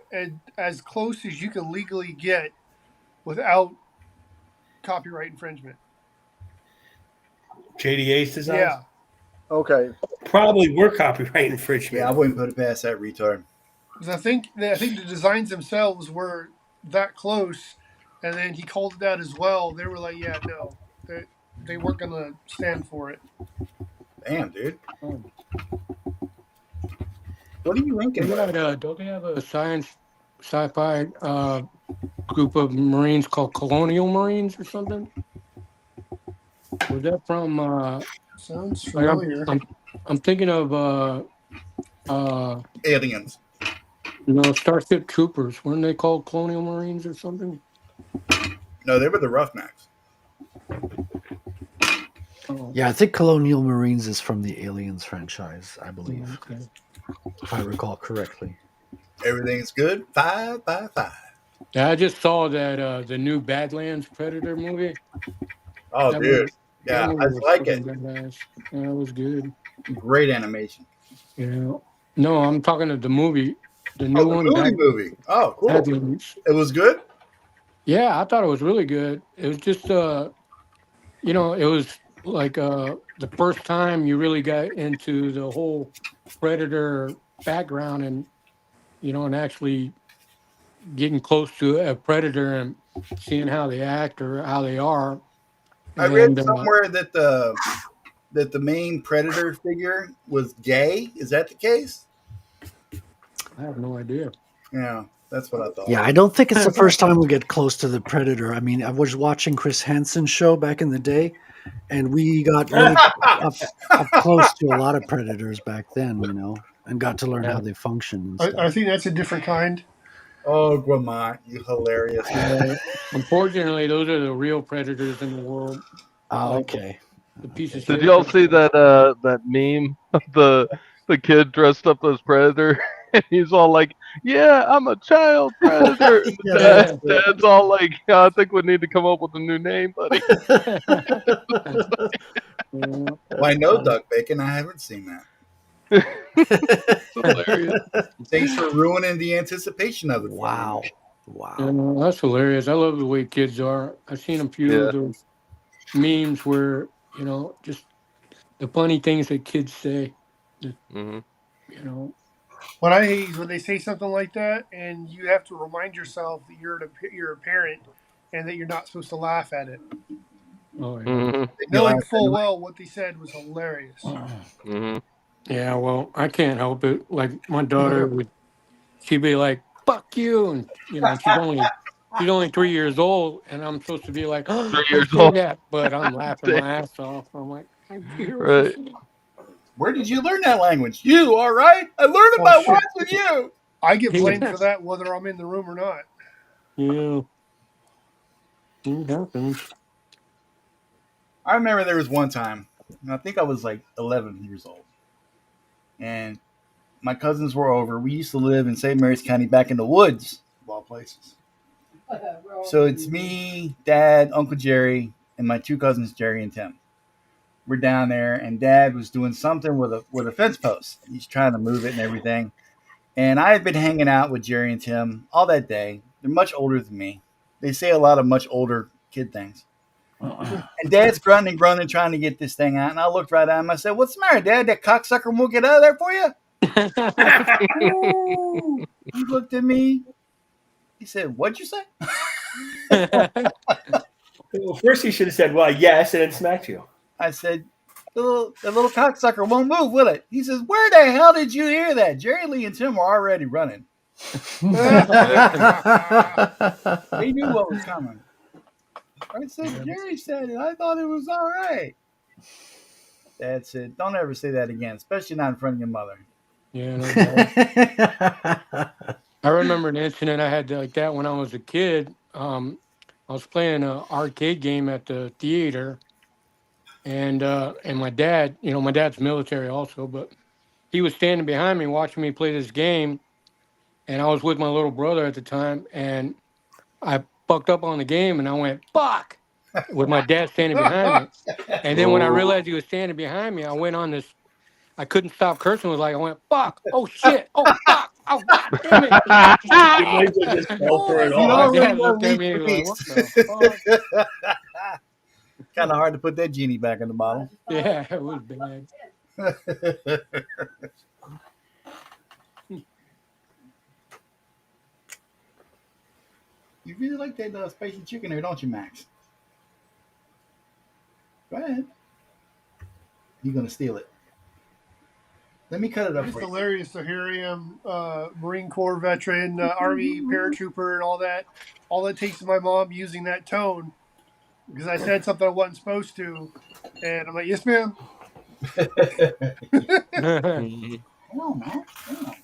as close as you can legally get without copyright infringement. JDA's designs? Yeah. Okay. Probably were copyright infringement. Yeah, I wouldn't put it past that retard. Because I think the designs themselves were that close, and then he called it out as well. They were like, "Yeah, no, they weren't going to stand for it." Damn, dude. What are you linking? Don't they have a sci-fi group of Marines called Colonial Marines or something? Was that from? Sounds familiar. I'm thinking of Aliens. No, Starship Troopers. Weren't they called Colonial Marines or something? No, they were the Roughnecks. Oh, Yeah, I think Colonial Marines is from the Aliens franchise, I believe, okay. if I recall correctly. Everything's good. 5 by 5. Yeah, I just saw that the new Badlands Predator movie. Oh, That dude. movie, that Yeah, movie I was like fucking it. badass. Yeah, it was good. Great animation. Yeah. No, I'm talking to the movie, the Oh, new the one, movie. Oh, cool. Badlands. It was good? Yeah, I thought it was really good. It was just it was like the first time you really got into the whole Predator background and and actually getting close to a predator and seeing how they act or how they are. I read And somewhere that the main Predator figure was gay. Is that the case? I have no idea. Yeah, that's what I thought. Yeah, I don't think it's the first time we get close to the Predator. I mean, I was watching Chris Hansen's show back in the day, and we got really up close to a lot of Predators back then, and got to learn how they function and stuff. I think that's a different kind. Oh, Guimont, you hilarious. Yeah. Unfortunately, those are the real predators in the world. Oh, Like okay. the piece of Did shit. y'all see that meme of the kid dressed up as Predator? And he's all like, "Yeah, I'm a child predator." And the dad's all like, "Yeah, I think we need to come up with a new name, buddy." Why no, Duck Bacon? I haven't seen that. Hilarious. Thanks for ruining the anticipation of it. Wow. Yeah, no, that's hilarious. I love the way kids are. I've seen a few of those memes where, just the funny things that kids say. Mm-hmm. What I hate is when they say something like that, and you have to remind yourself that you're a parent, and that you're not supposed to laugh at it, Oh, yeah. Mm-hmm. knowing full well what they said was hilarious. Mm-hmm. Yeah, well, I can't help it. Like my daughter she'd be like, "Fuck you," and she's only 3 years old, and I'm supposed to be like, "Oh, 3 don't years say old. that," but I'm laughing Damn. my ass off. I'm like, I hear what Right. she's saying. Where did you learn that language? You, all right? I learned it Oh, by shit. watching you. I get blamed for that whether I'm in the room or not. Yeah. It happens. I remember there was one time, and I think I was like 11 years old, and my cousins were over. We used to live in St. Mary's County back in the woods, of all places. So it's me, Dad, Uncle Jerry, and my two cousins, Jerry and Tim. We're down there, and Dad was doing something with a fence post. He's trying to move it and everything. And I had been hanging out with Jerry and Tim all that day. They're much older than me. They say a lot of much older kid things. And Dad's grunting and grunting, trying to get this thing out. And I looked right at him. I said, "What's the matter, Dad? That cocksucker won't get out of there for you?" Ooh. He looked at me. He said, "What'd you say?" Well, first he should have said, "Well, yes," and then smacked you. I said, the little cocksucker won't move, will it? He says, "Where the hell did you hear that?" Jerry Lee and Tim were already running. They knew what was coming. I said, "Jerry said it. I thought it was all right." Dad said, "Don't ever say that again, especially not in front of your mother." Yeah, no doubt. I remember an incident I had like that when I was a kid. I was playing an arcade game at the theater, and my dad, my dad's military also, but he was standing behind me watching me play this game, and I was with my little brother at the time, and I fucked up on the game, and I went "fuck" with my dad standing behind me, and then when I realized he was standing behind me, I went on this. I couldn't stop cursing. It was like I went "fuck," "oh shit," "oh fuck," "oh god damn it." You might as well just go for it You all. don't My really dad want looked to at leave me the like, "What beast. the fuck?" Kind of hard to put that genie back in the bottle. Yeah, it was bad. You really like that spicy chicken there, don't you, Max? Go ahead. You're going to steal it. Let me cut it up It's for you. hilarious to hear him, Marine Corps veteran, Army paratrooper, and all that. All it takes is my mom using that tone because I said something I wasn't supposed to, and I'm like, "Yes, ma'am." Mhm. Come on, man. Come on.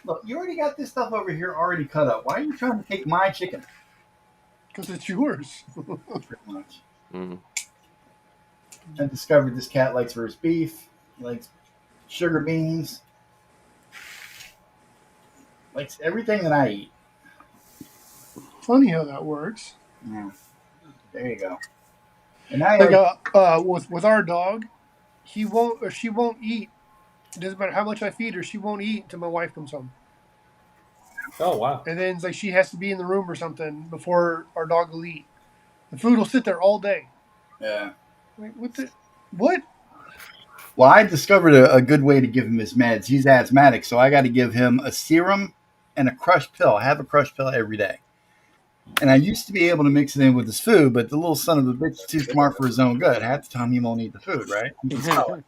Look, you already got this stuff over here already cut up. Why are you trying to take my chicken? Because it's yours. Pretty much. Mm. I discovered this cat likes roast beef, likes sugar beans, likes everything that I eat. Funny how that works. Yeah. There you go. And I Like with our dog, he won't or she won't eat. It doesn't matter how much I feed her, she won't eat until my wife comes home. Oh wow! And then it's like she has to be in the room or something before our dog will eat. The food will sit there all day. yeah. Like, what the what? Well, I discovered a good way to give him his meds. He's asthmatic, so I got to give him a serum and a crushed pill. I have a crushed pill every day. And I used to be able to mix it in with his food, but the little son of a bitch is too smart for his own good. Half the time he won't eat the food, right? He can smell it.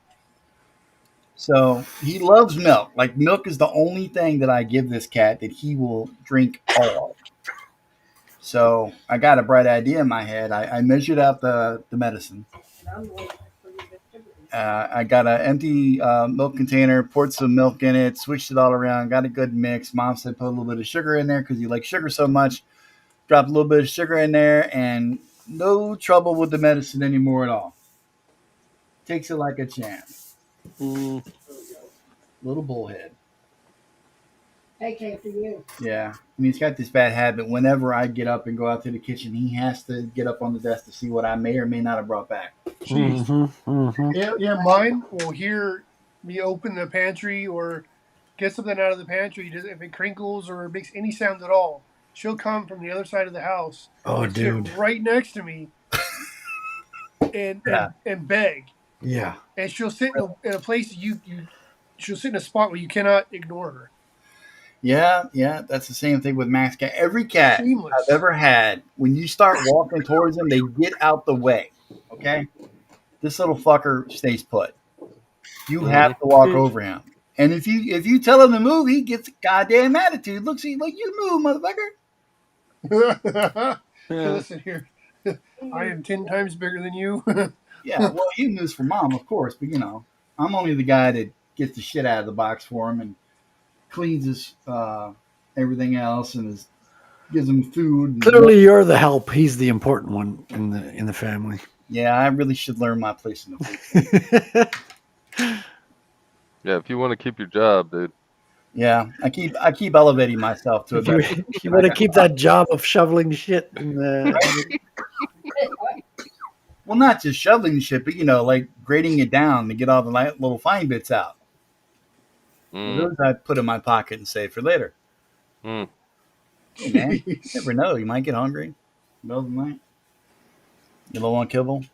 So he loves milk. Like milk is the only thing that I give this cat that he will drink all of. So I got a bright idea in my head. I measured out the medicine. I got an empty milk container, poured some milk in it, switched it all around, got a good mix. Mom said put a little bit of sugar in there because he likes sugar so much. Dropped a little bit of sugar in there, and no trouble with the medicine anymore at all. Takes it like a champ. Little bullhead. AK for you. Yeah. I mean, he's got this bad habit. Whenever I get up and go out to the kitchen, he has to get up on the desk to see what I may or may not have brought back. Yeah, mine will hear me open the pantry or get something out of the pantry. If it crinkles or makes any sound at all, she'll come from the other side of the house. Oh, and dude. sit right next to me and beg. Yeah. And she'll sit in a place she'll sit in a spot where you cannot ignore her. Yeah, that's the same thing with Max cat. Every cat Seamless. I've ever had, when you start walking towards them, they get out the way. Okay, this little fucker stays put. You have to walk over him, and if you tell him to move, he gets a goddamn attitude. Looks at you like you move, motherfucker. Listen here, I am 10 times bigger than you. Yeah, well, he moves for mom, of course, but I'm only the guy that gets the shit out of the box for him and cleans his everything else and gives him food. Clearly, you're the help. He's the important one in the family. Yeah, I really should learn my place in the food. Yeah, if you want to keep your job, dude. Yeah, I keep elevating myself to a better. You want to keep that job of shoveling shit. Well, not just shoveling shit, but like grading it down to get all the little fine bits out. Those I put in my pocket and save for later. Hey, man, you never know. You might get hungry. Middle of the night. You don't want kibble?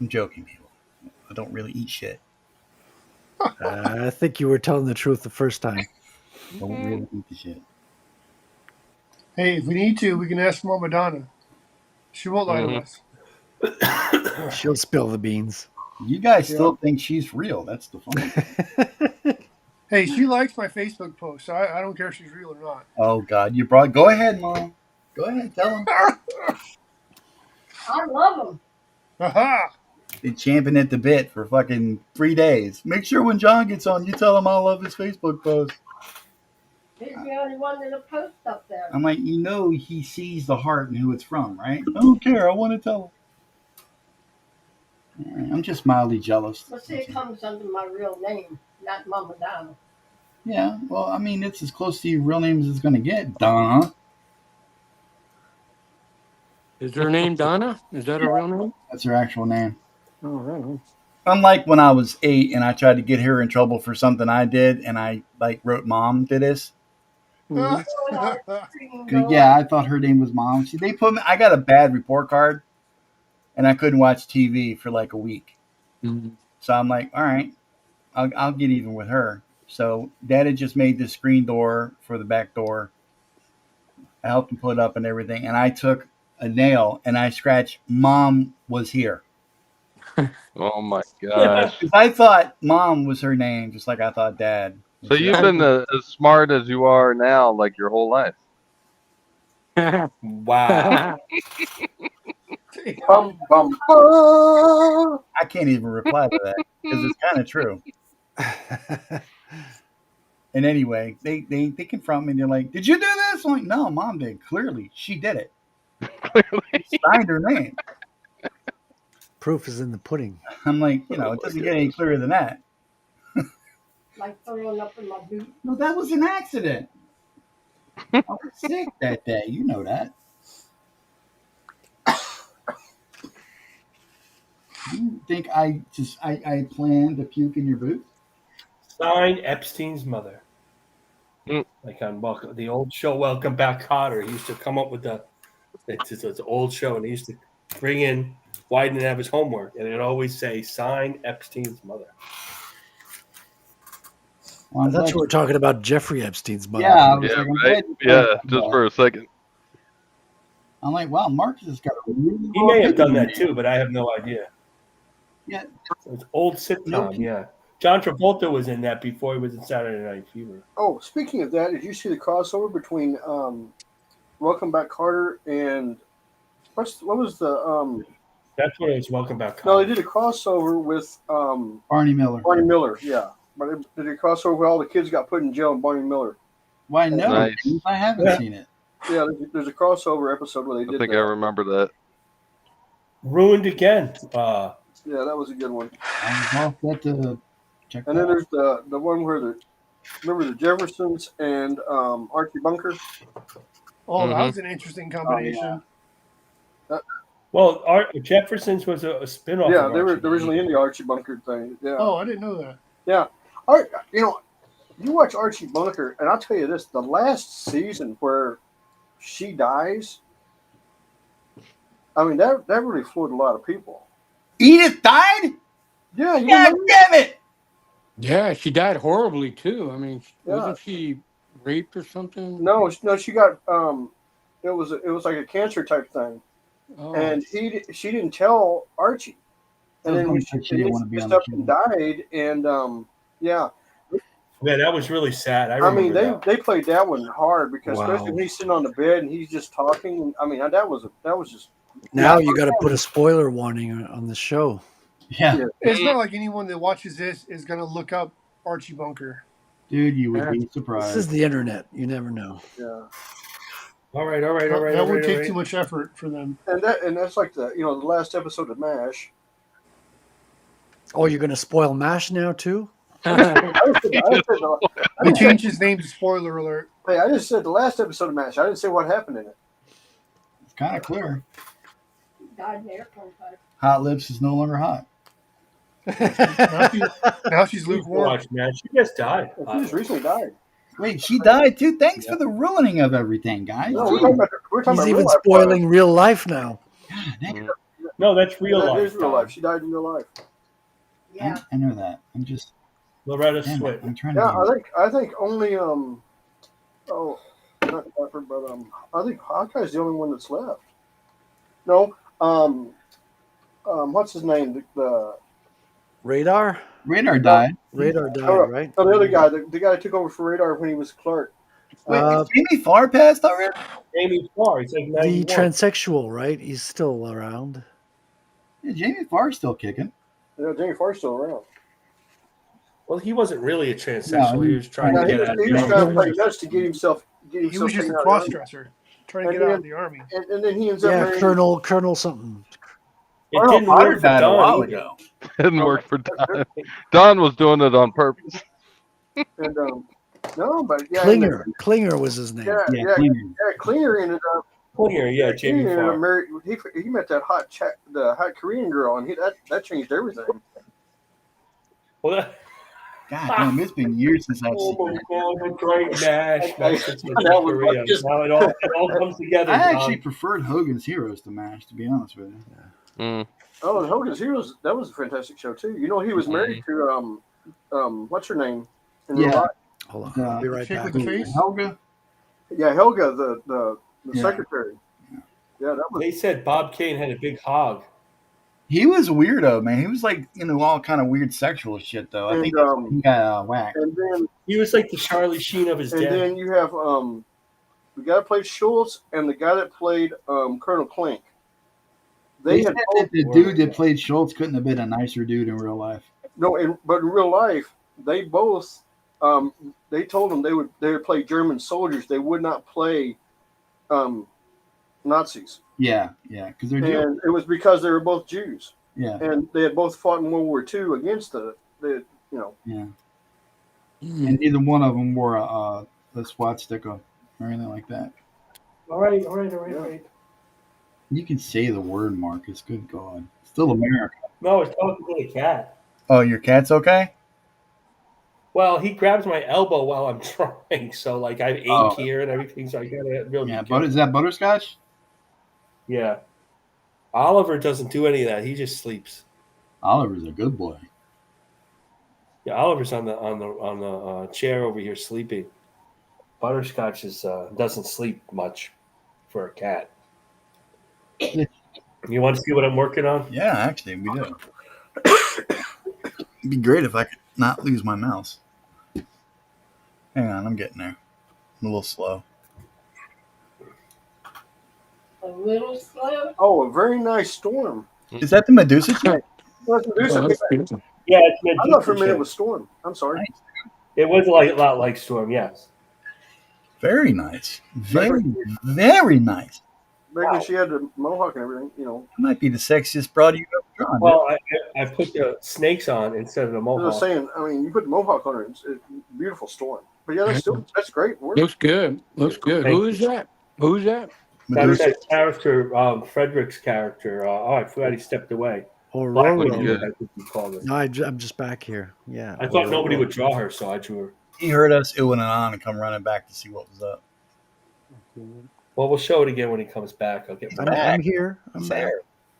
I'm joking, people. I don't really eat shit. I think you were telling the truth the first time. Don't really eat the shit. Hey, if we need to, we can ask Mama Donna. She won't lie to us. She'll spill the beans. You guys still think she's real. That's the fun. Hey, she likes my Facebook post, so I don't care if she's real or not. Oh, God. Go ahead, Mom. Go ahead. Tell him. I love them. Aha! Been champing at the bit for fucking 3 days. Make sure when John gets on, you tell him I love his Facebook post. He's the only one that'll post up there. I'm like, he sees the heart and who it's from, right? I don't care. I want to tell him. I'm just mildly jealous. Well, see, it comes under my real name, not Mama Donna. Yeah, well, I mean, it's as close to your real name as it's going to get, Donna. Is her name Donna? Is that her real name? That's her actual name. Oh, right. Unlike when I was 8 and I tried to get her in trouble for something I did, and I wrote Mom to this. Yeah, I thought her name was Mom. See, they put me. I got a bad report card, and I couldn't watch TV for like a week. So I'm like, all right, I'll get even with her. So Dad had just made this screen door for the back door. I helped him put it up and everything, and I took a nail and I scratched Mom was here. Oh my gosh. I thought Mom was her name, just like I thought Dad. So you've been as smart as you are now, like your whole life. Wow. Bum, bum, bum. I can't even reply to that because it's kind of true. And anyway, they confront me and they're like, "Did you do this?" I'm like, "No, Mom did. Clearly, she did it. She signed her name." Proof is in the pudding. I'm like, it doesn't get any clearer than that. Like throwing up in my boot. No, that was an accident. I was sick that day. You know that. You think I planned to puke in your boot? Sign Epstein's mother. Mm. Like on the old show Welcome Back, Kotter. He used to come up with it's an old show, and he used to bring in why he didn't have his homework, and it'd always say, sign Epstein's mother. Well, I thought you were talking about Jeffrey Epstein's mother. Yeah, I was Yeah, like, I'm right. glad you Yeah, pointed just that for out. a second. I'm like, wow, Marcus has got a really He may have done that too, but I have no idea. Yeah, It's old sitcom, No. yeah. John Travolta was in that before he was in Saturday Night Fever. Oh, speaking of that, did you see the crossover between Welcome Back, Carter and what was the That's when it was Welcome Back, No, Kotter. they did a crossover with Barney Miller. Barney Miller. Yeah, but they did a crossover where all the kids got put in jail and Barney Miller. Why no? Nice. I haven't seen it. Yeah, there's a crossover episode where they I did think that. I remember that. Ruined again. Yeah, that was a good one. I'll have to check And that then out. there's the one where remember the Jeffersons and Archie Bunker. Oh, that Mhm. was an interesting combination. Well, Jefferson's was a spinoff. Yeah, of they were Archie. originally in the Archie Bunker thing. Yeah. Oh, I didn't know that. Yeah. You watch Archie Bunker, and I'll tell you this: the last season where she dies, I mean that really floored a lot of people. Edith died? Yeah, you God know, damn it! Yeah, she died horribly too. I mean, Yeah. wasn't she raped or something? no, she got it was like a cancer type thing, Oh. and she didn't tell Archie, and then when She didn't want to be on up the and show. died, and yeah, Man, that was really sad. I mean remember that. they played that one hard because Wow. especially when he's sitting on the bed and he's just talking. I mean that was just Now you got to put a spoiler warning on the show. Yeah. It's not like anyone that watches this is going to look up Archie Bunker. Dude, you would be This surprised. is the internet. You never know. yeah. All right. That would take too much effort for them. And that's like the last episode of MASH. Oh, you're going to spoil MASH now too? He changed his name to Spoiler Alert. Hey, I just said the last episode of MASH. I didn't say what happened in it. It's kind of clear. Died in the airplane crash. Hot Lips is no longer hot. Now she's lukewarm. Watch, man. She just died. She just recently died. Wait, she died too? Thanks for the ruining of everything, guys. No, we're talking about He's real even life. spoiling real life now. No, that's real That life. is real life. She died in real life. Yeah. I know that. I'm just. Loretta Damn it, Swit. I'm trying Yeah, to. I think only not Clifford, but I think Hawkeye's the only one that's left. No, what's his name? The Radar? Radar died. Radar died, no, right? no, the other guy, the guy that took over for Radar when he was Clark. Wait, Uh, is Jamie Farr passed already? Amy Farr. He's like The 91. transsexual, right? He's still around. Yeah, Jamie Farr's still kicking. Yeah, Jamie Farr's still around. Well, he wasn't really a transsexual. No, he was trying to He get was, out of he the was army. trying to play nuts to get himself. He was just taken a out of the cross army. dresser trying to And get out then- of the army. And then he ends up Yeah, marrying. Colonel something. It Arnold didn't Potter work for died a while Don. ago. Didn't work for Don. Don was doing it on purpose. And no, but yeah, Klinger was his name. yeah, Klinger ended up. Klinger, yeah, Jamie Klinger ended up Farr. married. He met that the hot Korean girl, and that changed everything. Well, that, God damn, it's been years since I've oh seen my it. God, the great MASH. Mexican That was Korea. just- Now it all comes together. I Don. actually preferred Hogan's Heroes to MASH, to be honest with you. Mm. Oh, and Hogan's Heroes, that was a fantastic show too. You know, he was married to what's her name? In real Yeah. life? Hold on, I'll be right Chick back. with the face? Helga? Yeah, Helga, the Yeah. secretary. Yeah, that was. They said Bob Kane had a big hog. He was a weirdo, man. He was like, all kind of weird sexual shit, though. I And, think that's when he got whacked. And then He was like the Charlie Sheen of his and day. then you have the guy that played Schultz and the guy that played Colonel Clink. They had said both, that the dude that played Schultz couldn't have been a nicer dude in real life. but in real life, they both they told them they would play German soldiers. They would not play Nazis. Yeah, because they're Jewish. And it was because they were both Jews. Yeah, And they had both fought in World War II against the yeah. And neither one of them wore a swastika or anything like that. All right. You can say the word, Marcus. Good God. Still America. No, it's talking to the cat. Oh, your cat's okay? Well, he grabs my elbow while I'm trying, so like I have ache here and everything, so I gotta really. Yeah, but is that butterscotch? Yeah. Oliver doesn't do any of that. He just sleeps. Oliver's a good boy. Yeah, Oliver's on the chair over here sleeping. Butterscotch doesn't sleep much for a cat. You want to see what I'm working on? Yeah, actually, we do. It'd be great if I could not lose my mouse. Hang on, I'm getting there. I'm a little slow. A little slow. Oh, a very nice storm. Is that the Medusa chick? That's Medusa. Oh, that's beautiful. Yeah, it's meant I thought for a minute it was Storm. I'm sorry. It was a lot like Storm, yes. Very nice. Very, very nice. Back when she had the mohawk and everything, Might be the sexiest broad you've ever drawn. Well, I put the snakes on instead of the I mohawk. was saying, you put the mohawk on her, it's a beautiful Storm. But yeah, that's great work. Looks good. Looks good. Thank Who is that? Who's that? That's that character, Frederick's character. I forgot he stepped away. Black Aurora. Widow, I think you called it. No, I'm just back here. Yeah. I thought nobody would draw her, so I drew her. He heard us oohing and on and come running back to see what was up. Well, we'll show it again when he comes back. I'll get my I'm here. I'm back.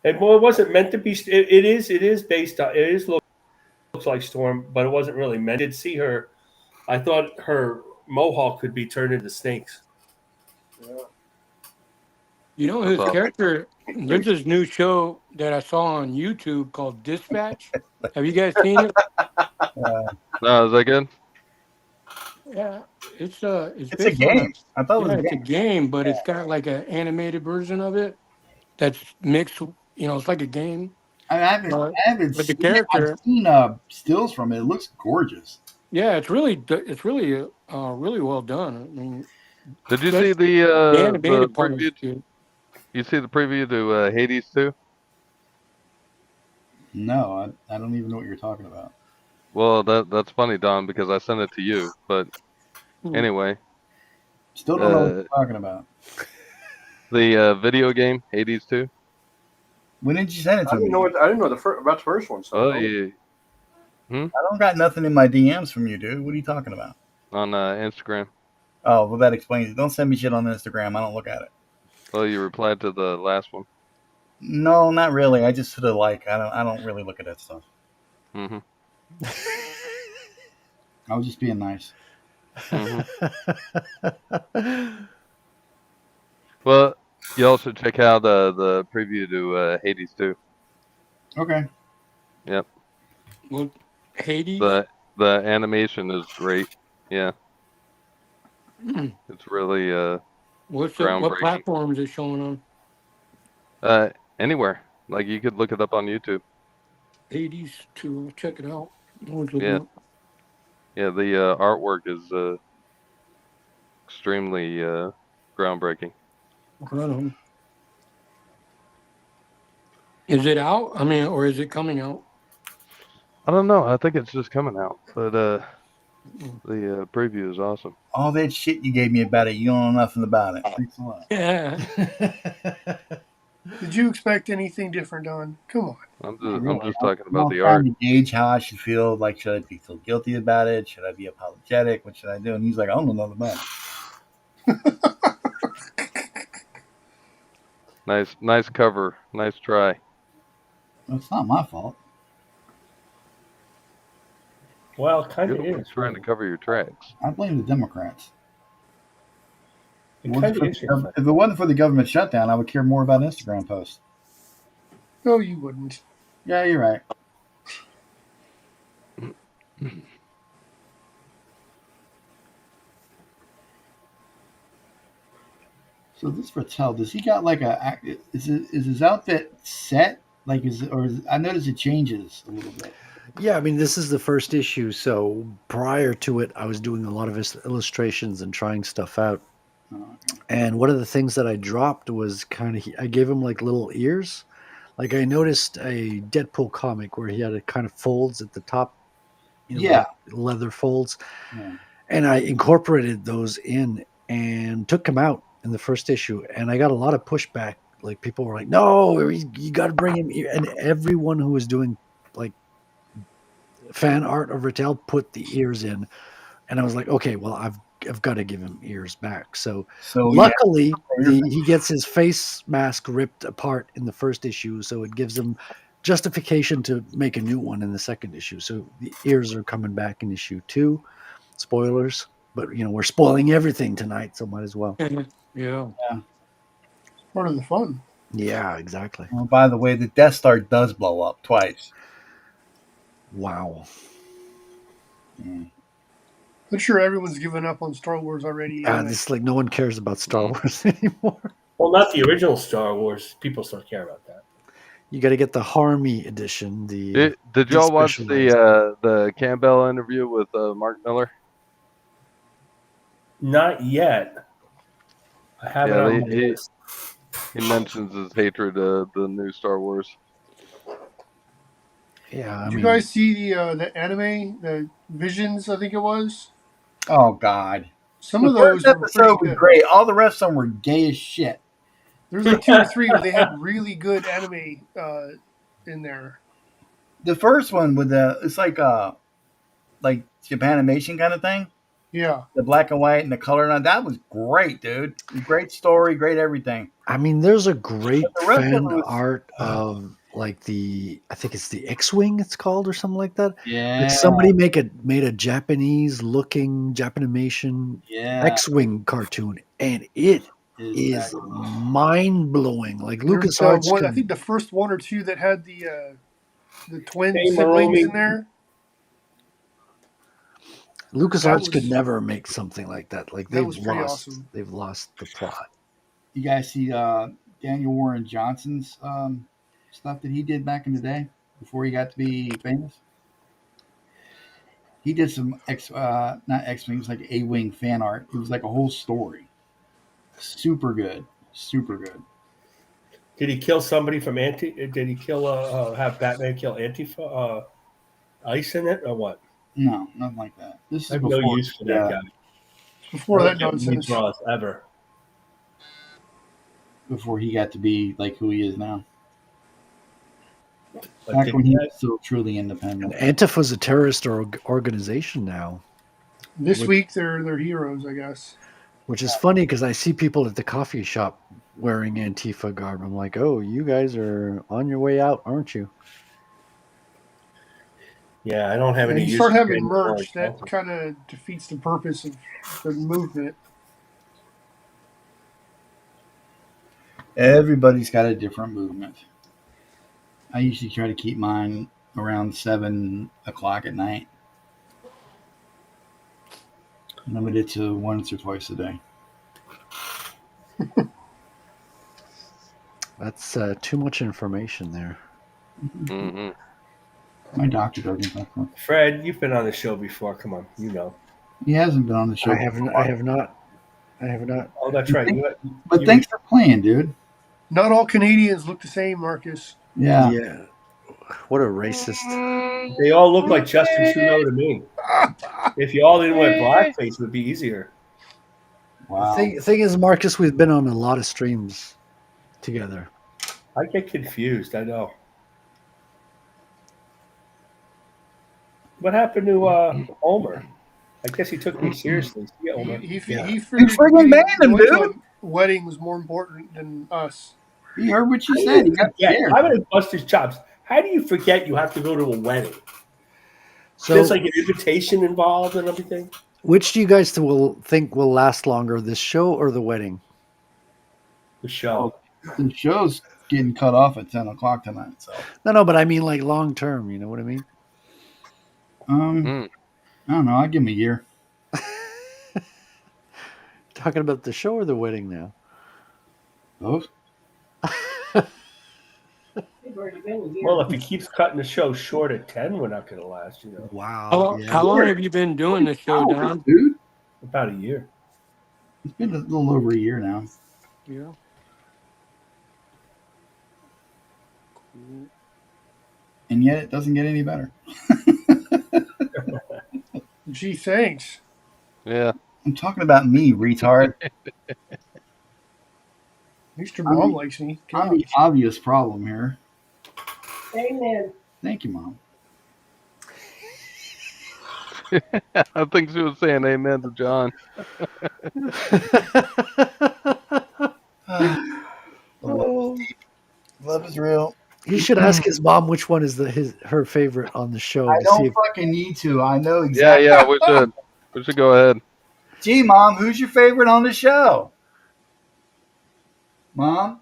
And well, it wasn't meant to be. It is based on. It is looks like Storm, but it wasn't really meant. I did see her. I thought her mohawk could be turned into snakes. Yeah. You know his character. There's this new show that I saw on YouTube called Dispatch. Have you guys seen it? No, is that good? Yeah, it's a based on game. I thought it was a it's a game, but it's got like an animated version of it that's mixed. It's like a game. I haven't But seen the it. character, I've seen stills from it. It looks gorgeous. yeah, it's really really well done. I mean, Did you see the the animated part is preview? good. You see the preview to Hades 2? No, I don't even know what you're talking about. Well, that's funny, Don, because I sent it to you. But anyway, Still don't know what you're talking about. The video game Hades 2. When did you send it to me? I didn't know about the first one. So Oh yeah. I don't got nothing in my DMs from you, dude. What are you talking about? On Instagram. Oh, well, that explains it. Don't send me shit on Instagram. I don't look at it. Well, you replied to the last one. No, not really. I just sort of I don't really look at that stuff. Mm-hmm. I was just being nice. Mm-hmm. Well, you also check out the preview to Hades 2. Okay. Yep. Well, Hades. The animation is great. Yeah. It's really What groundbreaking. platform is it showing on? Anywhere. Like you could look it up on YouTube. Hades 2. Check it out. Yeah. Yeah, the artwork is extremely groundbreaking. Right on. Is it out? I mean, or is it coming out? I don't know. I think it's just coming out, but the preview is awesome. All that shit you gave me about it, you don't know nothing about it. Thanks a lot. Yeah. Did you expect anything different, Don? Come on. I'm just talking about the trying art. to gauge how I should feel. Like, should I feel guilty about it? Should I be apologetic? What should I do? And he's like, I don't know nothing about it. Nice cover. Nice try. Well, it's not my fault. Well, kind You're of the one is. trying to cover your tracks. I blame the Democrats. It kind of is. If it wasn't for the government shutdown, I would care more about Instagram posts. No, you wouldn't. Yeah, you're right. So this Rattel, does he got like is his outfit set? Like I notice it changes a little bit. Yeah, I mean, this is the first issue, so prior to it, I was doing a lot of illustrations and trying stuff out. Oh, okay. And one of the things that I dropped was I gave him like little ears. Like I noticed a Deadpool comic where he had a kind of folds at the top, Yeah. like leather folds. Yeah. And I incorporated those in and took them out in the first issue. And I got a lot of pushback. Like people were like, no, you got to bring him here. And everyone who was doing like fan art of Rattel put the ears in. And I was like, okay, well, I've got to give him ears back. So luckily, he gets his face mask ripped apart in the first issue, so it gives him justification to make a new one in the second issue. So the ears are coming back in issue 2. Spoilers, but we're spoiling everything tonight, so might as well. Yeah. Part of the fun. Yeah, exactly. Well, by the way, the Death Star does blow up twice. Wow. Mm. I'm sure everyone's given up on Star Wars already. It's like no one cares about Star Wars anymore. Well, not the original Star Wars. People still care about that. You got to get the Harmy edition. Did y'all watch the Campbell interview with Mark Miller? Not yet. I haven't. Yeah, on my list. he mentions his hatred of the new Star Wars. Yeah. Did you guys see the anime, the Visions? I think it was. Oh God! Some the of those first were episode pretty was good. great. All the rest of them were gay as shit. There's like 2 or 3 where they had really good anime in there. The first one with it's like Japanimation kind of thing. Yeah. The black and white and the color on that was great, dude. Great story, great everything. I mean, there's a great But the rest of fan it was- art of like I think it's the X-Wing it's called or something like that. Yeah. Like somebody made a Japanese looking Japanimation X-Wing cartoon, and it is mind blowing. Like There's, LucasArts I think the first 1 or 2 that had the twin Hey, siblings Maromi. in there. LucasArts could never make something like that. Like That was pretty awesome. They've lost the plot. You guys see Daniel Warren Johnson's stuff that he did back in the day before he got to be famous? He did some not X-Wings, like A-Wing fan art. It was like a whole story. Super good. Super good. Did he kill somebody from Did he kill? Have Batman kill Antifa? Ice in it or what? No, nothing like that. This is I have before, no use for that guy. Before I that don't get nonsense. draws ever. Before he got to be like who he is now. But Back did when he that- was still truly independent. Antifa's a terrorist organization now. This week they're heroes, I guess. Which is funny because I see people at the coffee shop wearing Antifa garb. I'm like, oh, you guys are on your way out, aren't you? Yeah, I don't have And any you use start for having any merch, more. that kind of defeats the purpose of the movement. Everybody's got a different movement. I usually try to keep mine around 7 o'clock at night. Limited to once or twice a day. That's too much information there. Mm-hmm. My doctor doesn't talk much. Fred, you've been on the show before. Come on, you know. He hasn't been on the show. I have not. Oh, that's right. But thanks for playing, dude. Not all Canadians look the same, Marcus. Yeah. Yeah. What a racist. They all look like Justin Trudeau to me. If you all didn't wear blackface, it would be easier. Wow. Thing is, Marcus, we've been on a lot of streams together. I get confused. I know. What happened to Omer? I guess he took me seriously. Yeah, Omer. He Yeah. figured friggin' banned him, going to dude. a wedding was more important than us. He heard what you How said. do He got forget? scared. I'm going to bust his chops. How do you forget you have to go to a wedding? So, There's like an invitation involved and everything. which do you guys think will last longer, this show or the wedding? The show. The show's getting cut off at 10 o'clock tonight. So, No, but I mean like long term. You know what I mean? I don't know. I'll give him a year. Talking about the show or the wedding now? Oh, Well, if he keeps cutting the show short at 10, we're not going to last, you know. Wow. How long have you been doing the show, Don? dude. About a year. It's been a little over a year now. Yeah. And yet it doesn't get any better. Gee, thanks. Yeah. I'm talking about me, retard. At least your I'm mom the- likes me. I'm the obvious problem here. Amen. Thank you, Mom. I think she was saying amen to John. Love is real. He should ask his mom which one is her favorite on the show. I To see don't if, fucking need to. I know Yeah, exactly. yeah, we should. We should go ahead. Gee, Mom, who's your favorite on the show? Mom,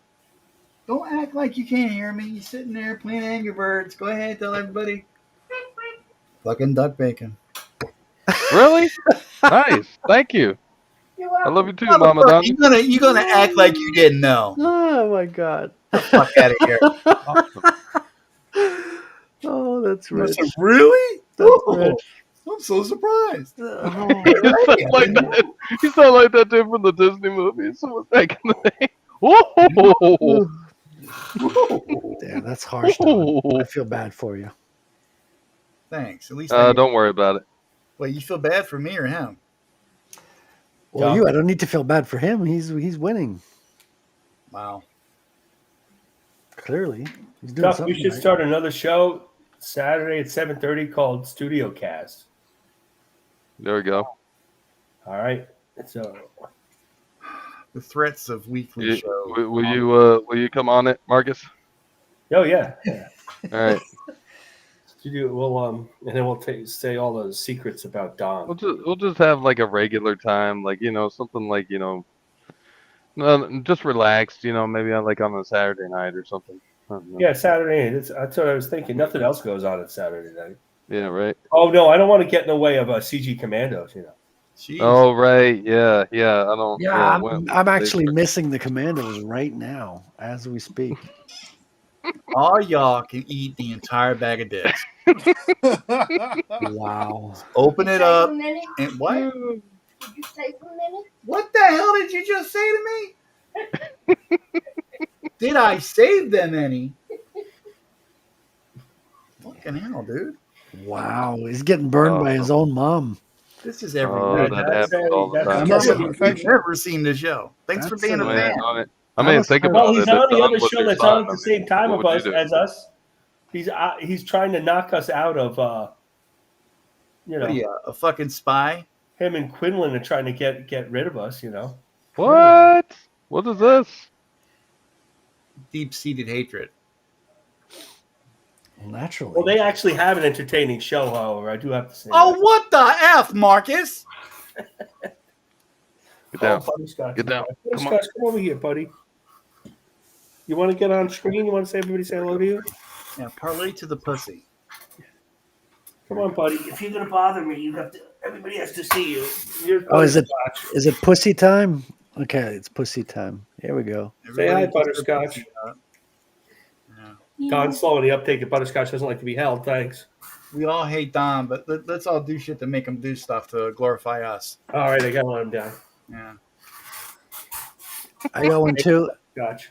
don't act like you can't hear me. You're sitting there playing Angry Birds. Go ahead, tell everybody. Fucking duck bacon. Really? Nice. Thank you. I love you too, Mama Motherfucker, Donna. you're gonna act like you didn't know. oh my god. Get the fuck out of here. Oh, that's I rich. said, really? That's Oh, rich. I'm so surprised. Oh, You sound like that. You sound like that dude from the Disney movies. So was back in the day. Whoa! damn, that's harsh. Don. I feel bad for you. Thanks. At least Don't worry about it. Wait, you feel bad for me or him? Well, I don't need to feel bad for him. He's winning. Wow. Clearly, he's doing Duck, something we should right. start another show Saturday at 7:30 called Studio Cast. There we go. All right. So The threats of weekly You- show. will you come on it, Marcus? Oh yeah. All right. We'll and then we'll say all the secrets about Don. We'll just have like a regular time, like something like no, just relaxed, maybe like on a Saturday night or something. I don't know. Yeah, Saturday night. That's what I was thinking. Nothing else goes on Saturday night. Yeah, right. Oh no, I don't want to get in the way of CG Commandos. Jeez. Oh right, yeah. I don't. Yeah, when- I'm actually missing the Commandos right now as we speak. All y'all can eat the entire bag of dicks. Wow. Open it Say up. for a minute? And what? Did you say for a minute? What the hell did you just say to me? Did I save them any? Fucking hell, dude. Wow. He's getting burned by his own mom. This is every Oh, week. that happens all the time. I've never seen the show. Thanks for being a fan. I mean, think about Well, it. he's on It's the other with show your that's son. on at the same time what of would us you do? as us. He's trying to knock us out of What are you, a fucking spy? him and Quinlan are trying to get rid of us. What? What is this? Deep-seated hatred. Well, naturally. Well, they actually have an entertaining show, however. I do have to say. Oh, what the F, Marcus? Get down. Butterscotch. Get down. Come on. Butterscotch, come over here, buddy. You want to get on screen? You want to say everybody say hello to you? Yeah, parlay to the pussy. Come on, buddy. If you're gonna bother me, everybody has to see you. Oh, is it pussy time? Okay, it's pussy time. Here we go. Say hi, Butterscotch. Don's slow in the uptake of Butterscotch doesn't like to be held. Thanks. We all hate Don, but let's all do shit to make him do stuff to glorify us. All right, I got one down. Yeah. I got one too. Gotcha.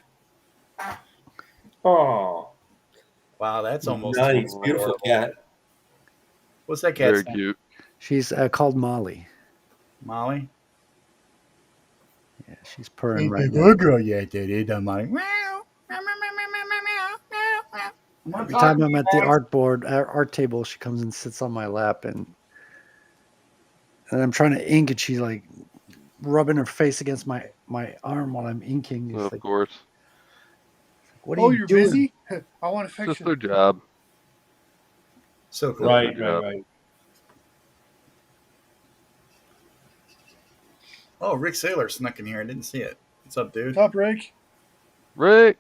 Oh, wow, that's almost nice, beautiful cat. What's that cat's Very name? cute. She's called Molly. Molly. Yeah, she's purring right Good now. girl, yeah, dude. I'm like, Every time I'm at the art table, she comes and sits on my lap, and I'm trying to ink, and she's like rubbing her face against my arm while I'm inking. It's Of like, course. what are you you're doing? busy? I want It's just affection. their job. so cool. Right. Oh, Rick Saylor snuck in here. I didn't see it. What's up, dude? Top Rick. Rick.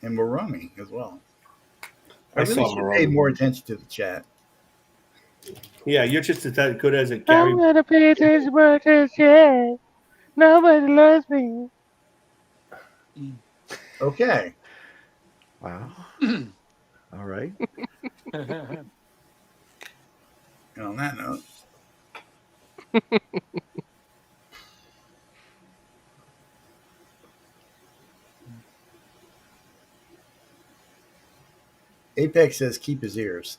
And Moroni as well. I I really saw should Moroni. pay more attention to the chat. Yeah, you're just as good as a Gary. gonna pay attention to shit. Nobody loves me. Okay. Wow. All right. And on that note, Apex says keep his ears.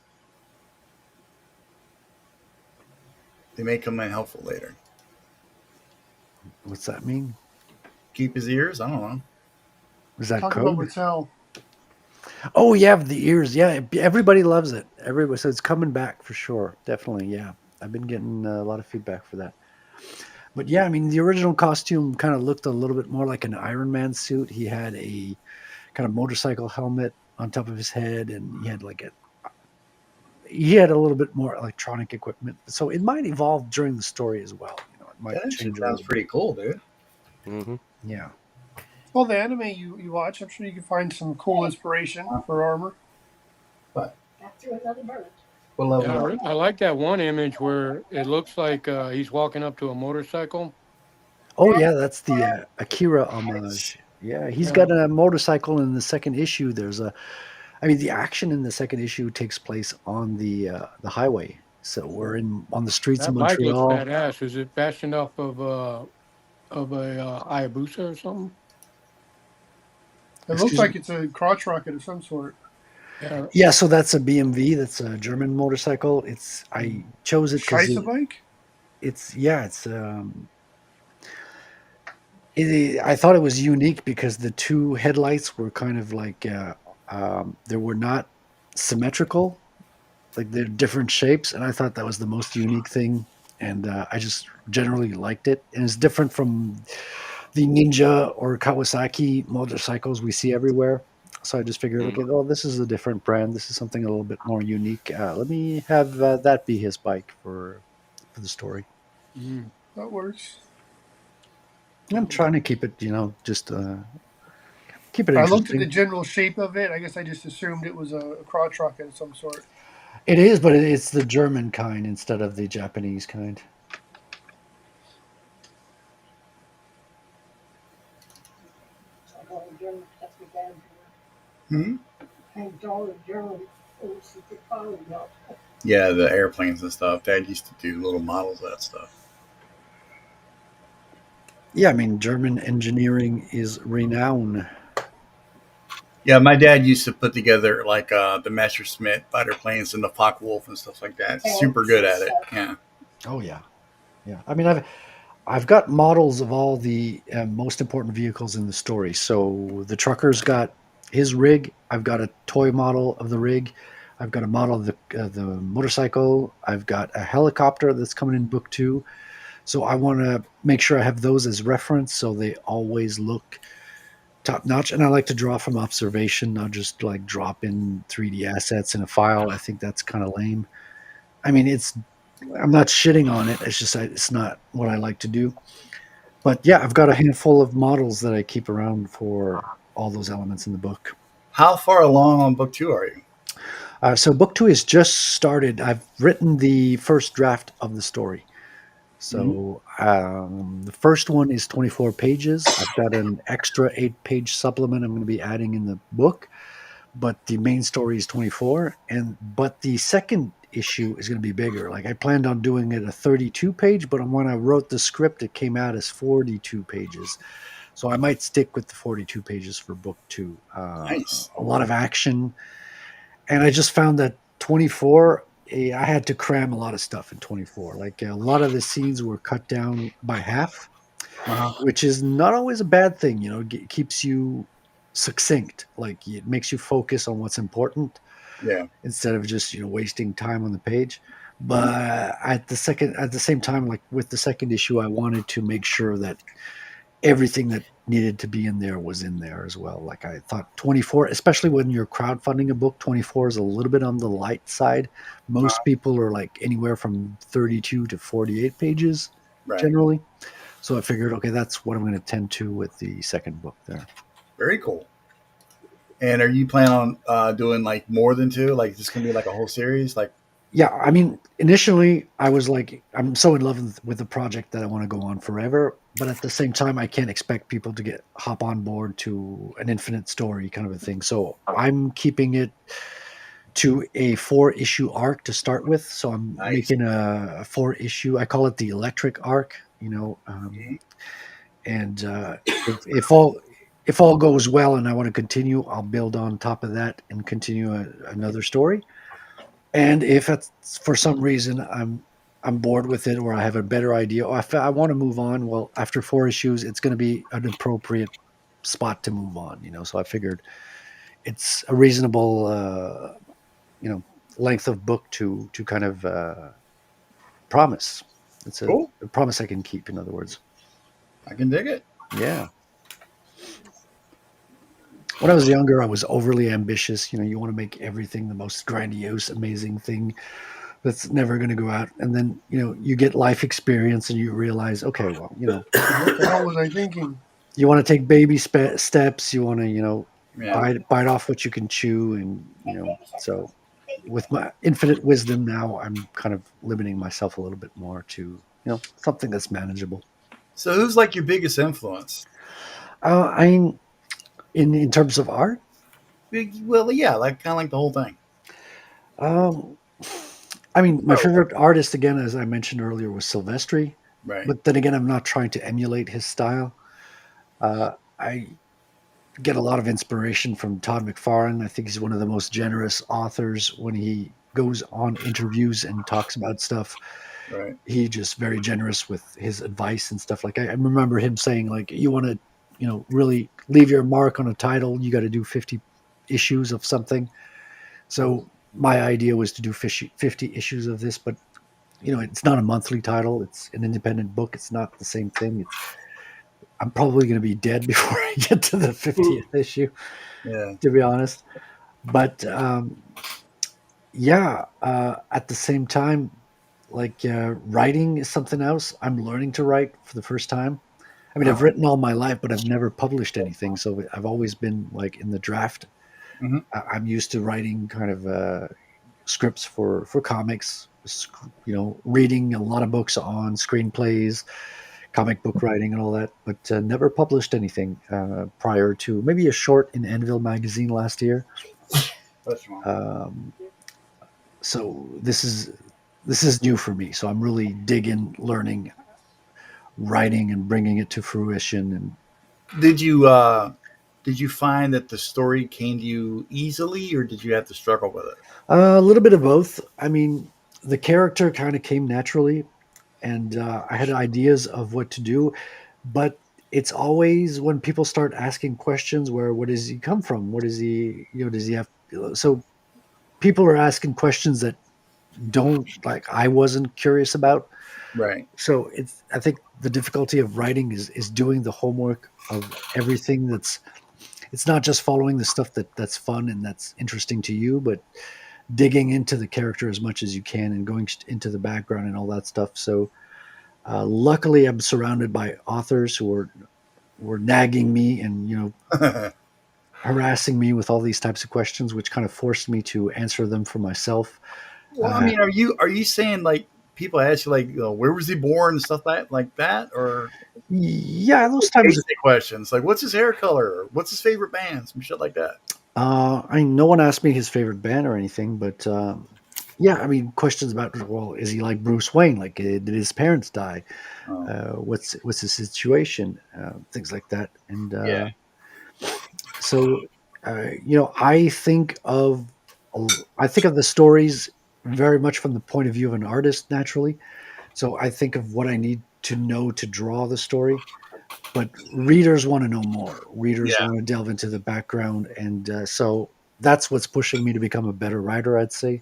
They may come in helpful later. What's that mean? Keep his ears? I don't know. Is that Talk about code? Mattel. Oh yeah, the ears. Yeah, everybody loves it. Everybody says it's coming back for sure. Definitely. Yeah, I've been getting a lot of feedback for that. But yeah, I mean, the original costume kind of looked a little bit more like an Iron Man suit. He had a kind of motorcycle helmet on top of his head, and he had a little bit more electronic equipment. So it might evolve during the story as well. You know, it might That actually change a sounds little pretty bit. cool, dude. Mm-hmm. Yeah. Well, the anime you watch, I'm sure you can find some cool inspiration for armor. But Got through another bird. what level? Yeah, I like that one image where it looks like he's walking up to a motorcycle. Oh yeah, that's the Akira homage. Yeah, he's Yeah. got a motorcycle in the second issue. I mean, the action in the second issue takes place on the highway. So we're on the streets of That bike looks Montreal. badass. Is it fashioned off of a Hayabusa or something? It looks Excuse like me. it's a crotch rocket of some sort. Yeah. Yeah, so that's a BMV. That's a German motorcycle. I chose it because Scheisse bike? I thought it was unique because the two headlights were kind of like they were not symmetrical, like they're different shapes, and I thought that was the most unique thing. And I just generally liked it, and it's different from the Ninja or Kawasaki motorcycles we see everywhere. So I just figured, okay, oh, this is a different brand. This is something a little bit more unique. Let me have that be his bike for the story. Mm. That works. I'm trying to keep it, just keep it I looked at the interesting. general shape of it. I guess I just assumed it was a crotch rocket of some sort. It is, but it's the German kind instead of the Japanese kind. So I got a German, that's my dad. Hmm? And daughter German, she could follow up. Yeah, the airplanes and stuff. Dad used to do little models of that stuff. Yeah, I mean, German engineering is renowned. Yeah, my dad used to put together like the Messerschmitt fighter planes and the Focke-Wulf and stuff like that. Super good at it. Yeah. Oh yeah, yeah. I mean, I've got models of all the most important vehicles in the story. So the trucker's got his rig. I've got a toy model of the rig. I've got a model of the motorcycle. I've got a helicopter that's coming in book 2. So I want to make sure I have those as reference, so they always look top notch. And I like to draw from observation, not just like drop in 3D assets in a file. I think that's kind of lame. I mean, I'm not shitting on it. It's just it's not what I like to do. But yeah, I've got a handful of models that I keep around for all those elements in the book. How far along on book 2 are you? So book 2 is just started. I've written the first draft of the story. So the first one is 24 pages. I've got an extra 8-page supplement I'm going to be adding in the book, but the main story is 24. But the second issue is going to be bigger. Like I planned on doing it a 32-page, but when I wrote the script, it came out as 42 pages. So I might stick with the 42 pages for book 2. Nice. A lot of action. And I just found that 24, I had to cram a lot of stuff in 24. Like a lot of the scenes were cut down by half, which is not always a bad thing. It keeps you succinct. Like it makes you focus on what's important. Yeah. Instead of just wasting time on the page. But at the same time, like with the second issue, I wanted to make sure that everything that needed to be in there was in there as well. Like I thought 24, especially when you're crowdfunding a book, 24 is a little bit on the light side. Most people are like anywhere from 32 to 48 pages generally. So I figured, okay, that's what I'm going to tend to with the second book there. Very cool. And are you planning on doing like more than 2? Like, is this going to be like a whole series? Like, Yeah, I mean, initially I was like, I'm so in love with the project that I want to go on forever. But at the same time, I can't expect people to hop on board to an infinite story kind of a thing. So I'm keeping it to a 4-issue arc to start with. So I'm Nice. making a 4-issue. I call it the electric arc. And if all goes well and I want to continue, I'll build on top of that and continue another story. And if it's for some reason I'm bored with it, or I have a better idea, or I want to move on, well, after 4 issues, it's going to be an appropriate spot to move on. So I figured it's a reasonable, length of book to kind of promise. It's Cool. a promise I can keep. In other words, I can dig it. yeah. When I was younger, I was overly ambitious. You want to make everything the most grandiose, amazing thing that's never going to go out. And then, you get life experience and you realize, okay, well, What the hell was I thinking? you want to take baby steps. You want to, Yeah. bite off what you can chew. And, so with my infinite wisdom now, I'm kind of limiting myself a little bit more to, something that's manageable. So who's like your biggest influence? I mean, in terms of art, Well, yeah, like kind of like the whole thing. I mean, my favorite artist, again, as I mentioned earlier, was Silvestri. Right. But then again, I'm not trying to emulate his style. I get a lot of inspiration from Todd McFarlane. I think he's one of the most generous authors when he goes on interviews and talks about stuff. Right. He just very generous with his advice and stuff. Like I remember him saying, like, you want to, really leave your mark on a title, you got to do 50 issues of something. So my idea was to do 50 issues of this, but it's not a monthly title. It's an independent book. It's not the same thing. I'm probably going to be dead before I get to the 50th issue, Yeah. to be honest. But yeah, at the same time, like writing is something else. I'm learning to write for the first time. I mean, I've written all my life, but I've never published anything. So I've always been like in the draft. Mm-hmm. I'm used to writing kind of scripts for comics, reading a lot of books on screenplays, comic book writing and all that, but never published anything prior to maybe a short in Anvil magazine last year. That's wrong. So this is new for me. So I'm really digging, learning, writing, and bringing it to fruition. And Did you find that the story came to you easily, or did you have to struggle with it? a little bit of both. I mean, the character kind of came naturally, and I had ideas of what to do, but it's always when people start asking questions where, what does he come from? What is he, does he have? So people are asking questions that I wasn't curious about. Right. So I think the difficulty of writing is doing the homework of everything. It's not just following the stuff that's fun and that's interesting to you, but digging into the character as much as you can and going into the background and all that stuff. So luckily I'm surrounded by authors who were nagging me and, harassing me with all these types of questions, which kind of forced me to answer them for myself. Well, I mean, are you saying like people ask you like, where was he born and stuff like that, or Yeah, those times. basic questions like what's his hair color, or what's his favorite band, some shit like that? I mean, no one asked me his favorite band or anything, but yeah, I mean, questions about, well, is he like Bruce Wayne? Like, did his parents die? What's his situation? Things like that, and Yeah. so I think of the stories very much from the point of view of an artist, naturally. So I think of what I need to know to draw the story, but readers want to know more. Readers Yeah. want to delve into the background, and so that's what's pushing me to become a better writer, I'd say.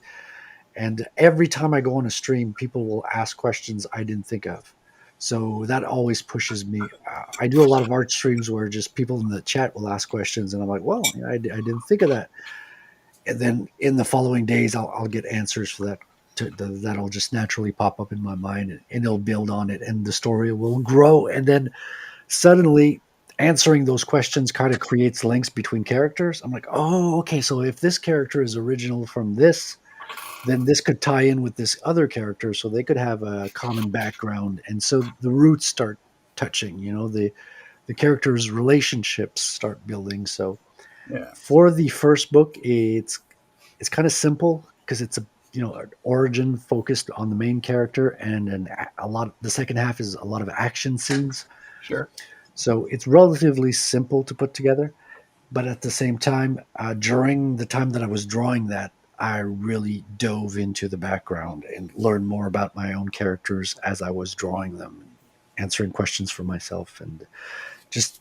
And every time I go on a stream, people will ask questions I didn't think of. So that always pushes me. I do a lot of art streams where just people in the chat will ask questions, and I'm like, well, I didn't think of that. And then in the following days, I'll get answers for that. That'll just naturally pop up in my mind, and it'll build on it, and the story will grow. And then suddenly, answering those questions kind of creates links between characters. I'm like, oh, okay, so if this character is original from this, then this could tie in with this other character, so they could have a common background, and so the roots start touching. The characters' relationships start building. So Yeah. for the first book, it's kind of simple because it's an origin focused on the main character, and a lot. The second half is a lot of action scenes. Sure. So it's relatively simple to put together. But at the same time, during the time that I was drawing that, I really dove into the background and learned more about my own characters as I was drawing them, answering questions for myself, and just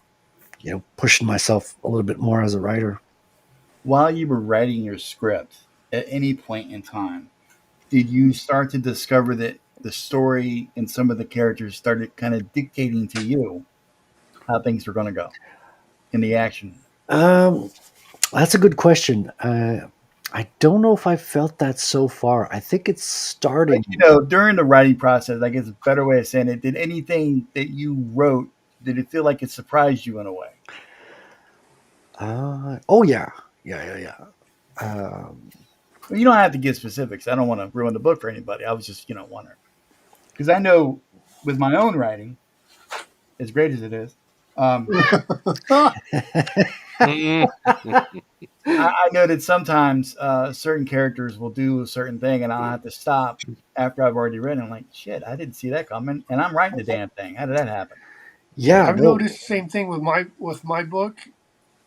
pushing myself a little bit more as a writer. While you were writing your script, at any point in time, did you start to discover that the story and some of the characters started kind of dictating to you how things were going to go in the action? Um, that's a good question. I don't know if I felt that so far. I think it's starting. Like, during the writing process, I guess a better way of saying it, did anything that you wrote, did it feel like it surprised you in a way? Oh yeah, yeah. Well, you don't have to give specifics. I don't want to ruin the book for anybody. I was just, wondering. Because I know with my own writing, as great as it is, I know that sometimes certain characters will do a certain thing, and I'll have to stop after I've already written. I'm like, shit, I didn't see that coming, and I'm writing the damn thing. How did that happen? Yeah, I've noticed the same thing with my book.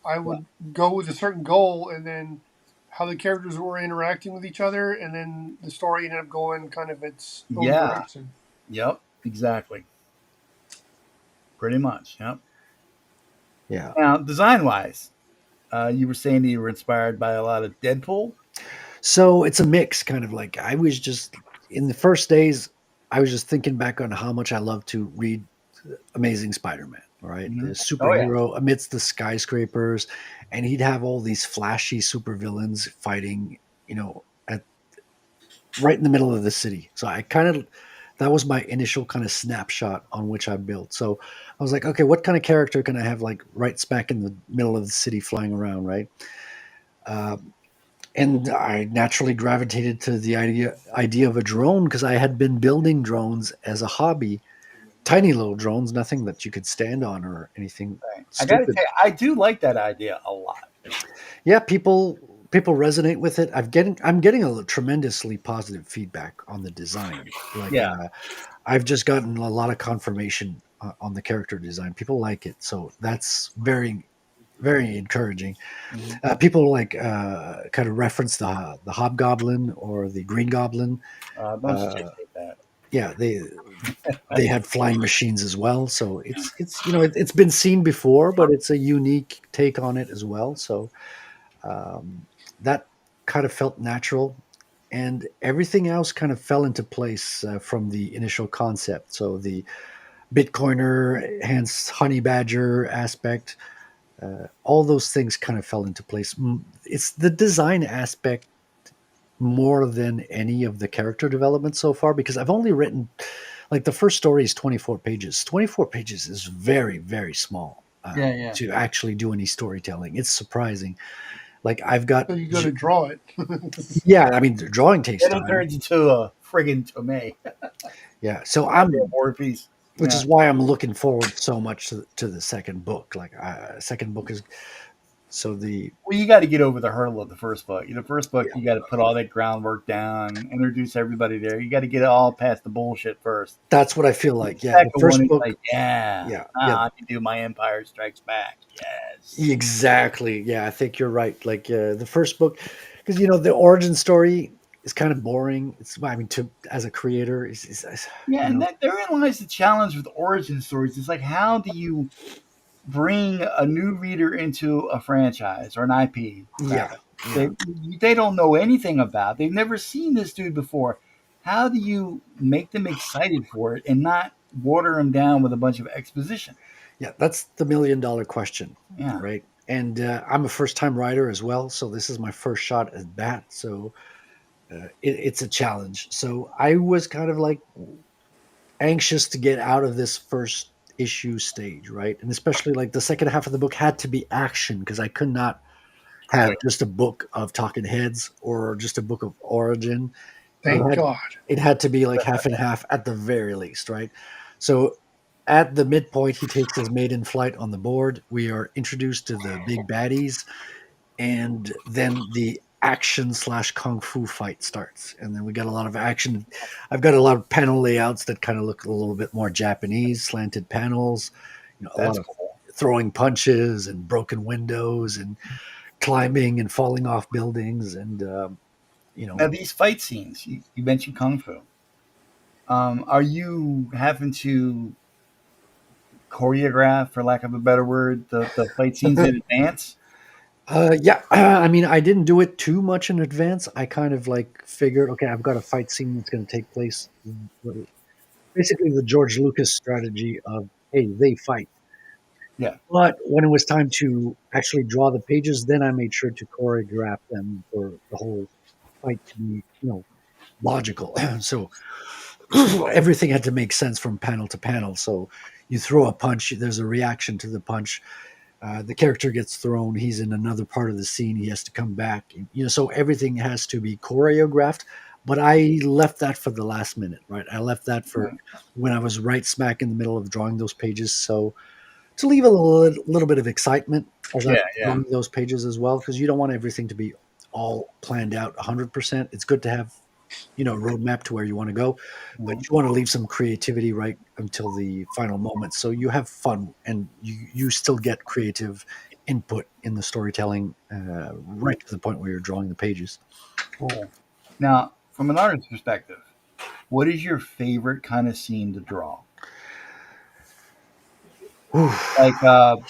I would go with a certain goal, and then how the characters were interacting with each other, and then the story ended up going kind of its own direction. Yep, exactly. Pretty much. Yep. Yeah. Now, design-wise, you were saying that you were inspired by a lot of Deadpool. So it's a mix, kind of like I was just in the first days. I was just thinking back on how much I love to read Amazing Spider-Man. Right, the superhero amidst the skyscrapers, and he'd have all these flashy supervillains fighting, right in the middle of the city. So that was my initial kind of snapshot on which I built. So I was like, okay, what kind of character can I have like right smack in the middle of the city flying around, right? And I naturally gravitated to the idea of a drone because I had been building drones as a hobby. Tiny little drones, nothing that you could stand on or anything. I gotta say, I do like that idea a lot. Yeah, people resonate with it. I'm getting a tremendously positive feedback on the design. I've just gotten a lot of confirmation on the character design. People like it, so that's very, very encouraging. People kind of reference the Hobgoblin or the Green Goblin. That. Yeah, they had flying machines as well. So it's been seen before, but it's a unique take on it as well. So that kind of felt natural, and everything else kind of fell into place from the initial concept. So the Bitcoiner, hence honey badger aspect, all those things kind of fell into place. It's the design aspect more than any of the character development so far, because I've only written like the first story is 24 pages. 24 pages is very, very small to actually do any storytelling. It's surprising. Like I've got. So you got to draw it. Yeah, I mean, the drawing takes time. It turns into a friggin' tomato. Yeah, so I'm war piece, which is why I'm looking forward so much to the second book. Like, second book is so the. Well, you got to get over the hurdle of the first book. The first book, you got to put all that groundwork down, introduce everybody there. You got to get it all past the bullshit first. That's what I feel like. The Yeah, the first one book. Like, I can do my Empire Strikes Back. Yes, exactly. Yeah, I think you're right. Like the first book, because the origin story is kind of boring. As a creator, and therein lies the challenge with origin stories. It's like, how do you bring a new reader into a franchise or an IP? They don't know anything about. They've never seen this dude before. How do you make them excited for it and not water them down with a bunch of exposition? Yeah, that's the $1 million question. Yeah. Right. And I'm a first-time writer as well, so this is my first shot at that. So it's a challenge. So I was kind of like anxious to get out of this first issue stage, right? And especially like the second half of the book had to be action because I could not have just a book of talking heads or just a book of origin. Thank God. It had to be like half and half at the very least, right? So at the midpoint, he takes his maiden flight on the board. We are introduced to the big baddies, and then the action slash kung fu fight starts. And then we got a lot of action. I've got a lot of panel layouts that kind of look a little bit more Japanese, slanted panels, a lot of throwing punches and broken windows and climbing and falling off buildings. And, Now, these fight scenes, you mentioned Kung Fu. Are you having to choreograph, for lack of a better word, the fight scenes in advance? Yeah, I mean, I didn't do it too much in advance. I kind of like figured, okay, I've got a fight scene that's going to take place. Basically, the George Lucas strategy of, hey, they fight. Yeah. But when it was time to actually draw the pages, then I made sure to choreograph them for the whole fight to be, logical. So everything had to make sense from panel to panel. So you throw a punch, there's a reaction to the punch. The character gets thrown. He's in another part of the scene. He has to come back. So everything has to be choreographed. But I left that for the last minute, right? I left that for when I was right smack in the middle of drawing those pages. So to leave a little bit of excitement as I'm drawing those pages as well, because you don't want everything to be all planned out 100%. It's good to have roadmap to where you want to go, but you want to leave some creativity right until the final moment, so you have fun and you still get creative input in the storytelling right to the point where you're drawing the pages. Cool. Now, from an artist's perspective, what is your favorite kind of scene to draw? Like,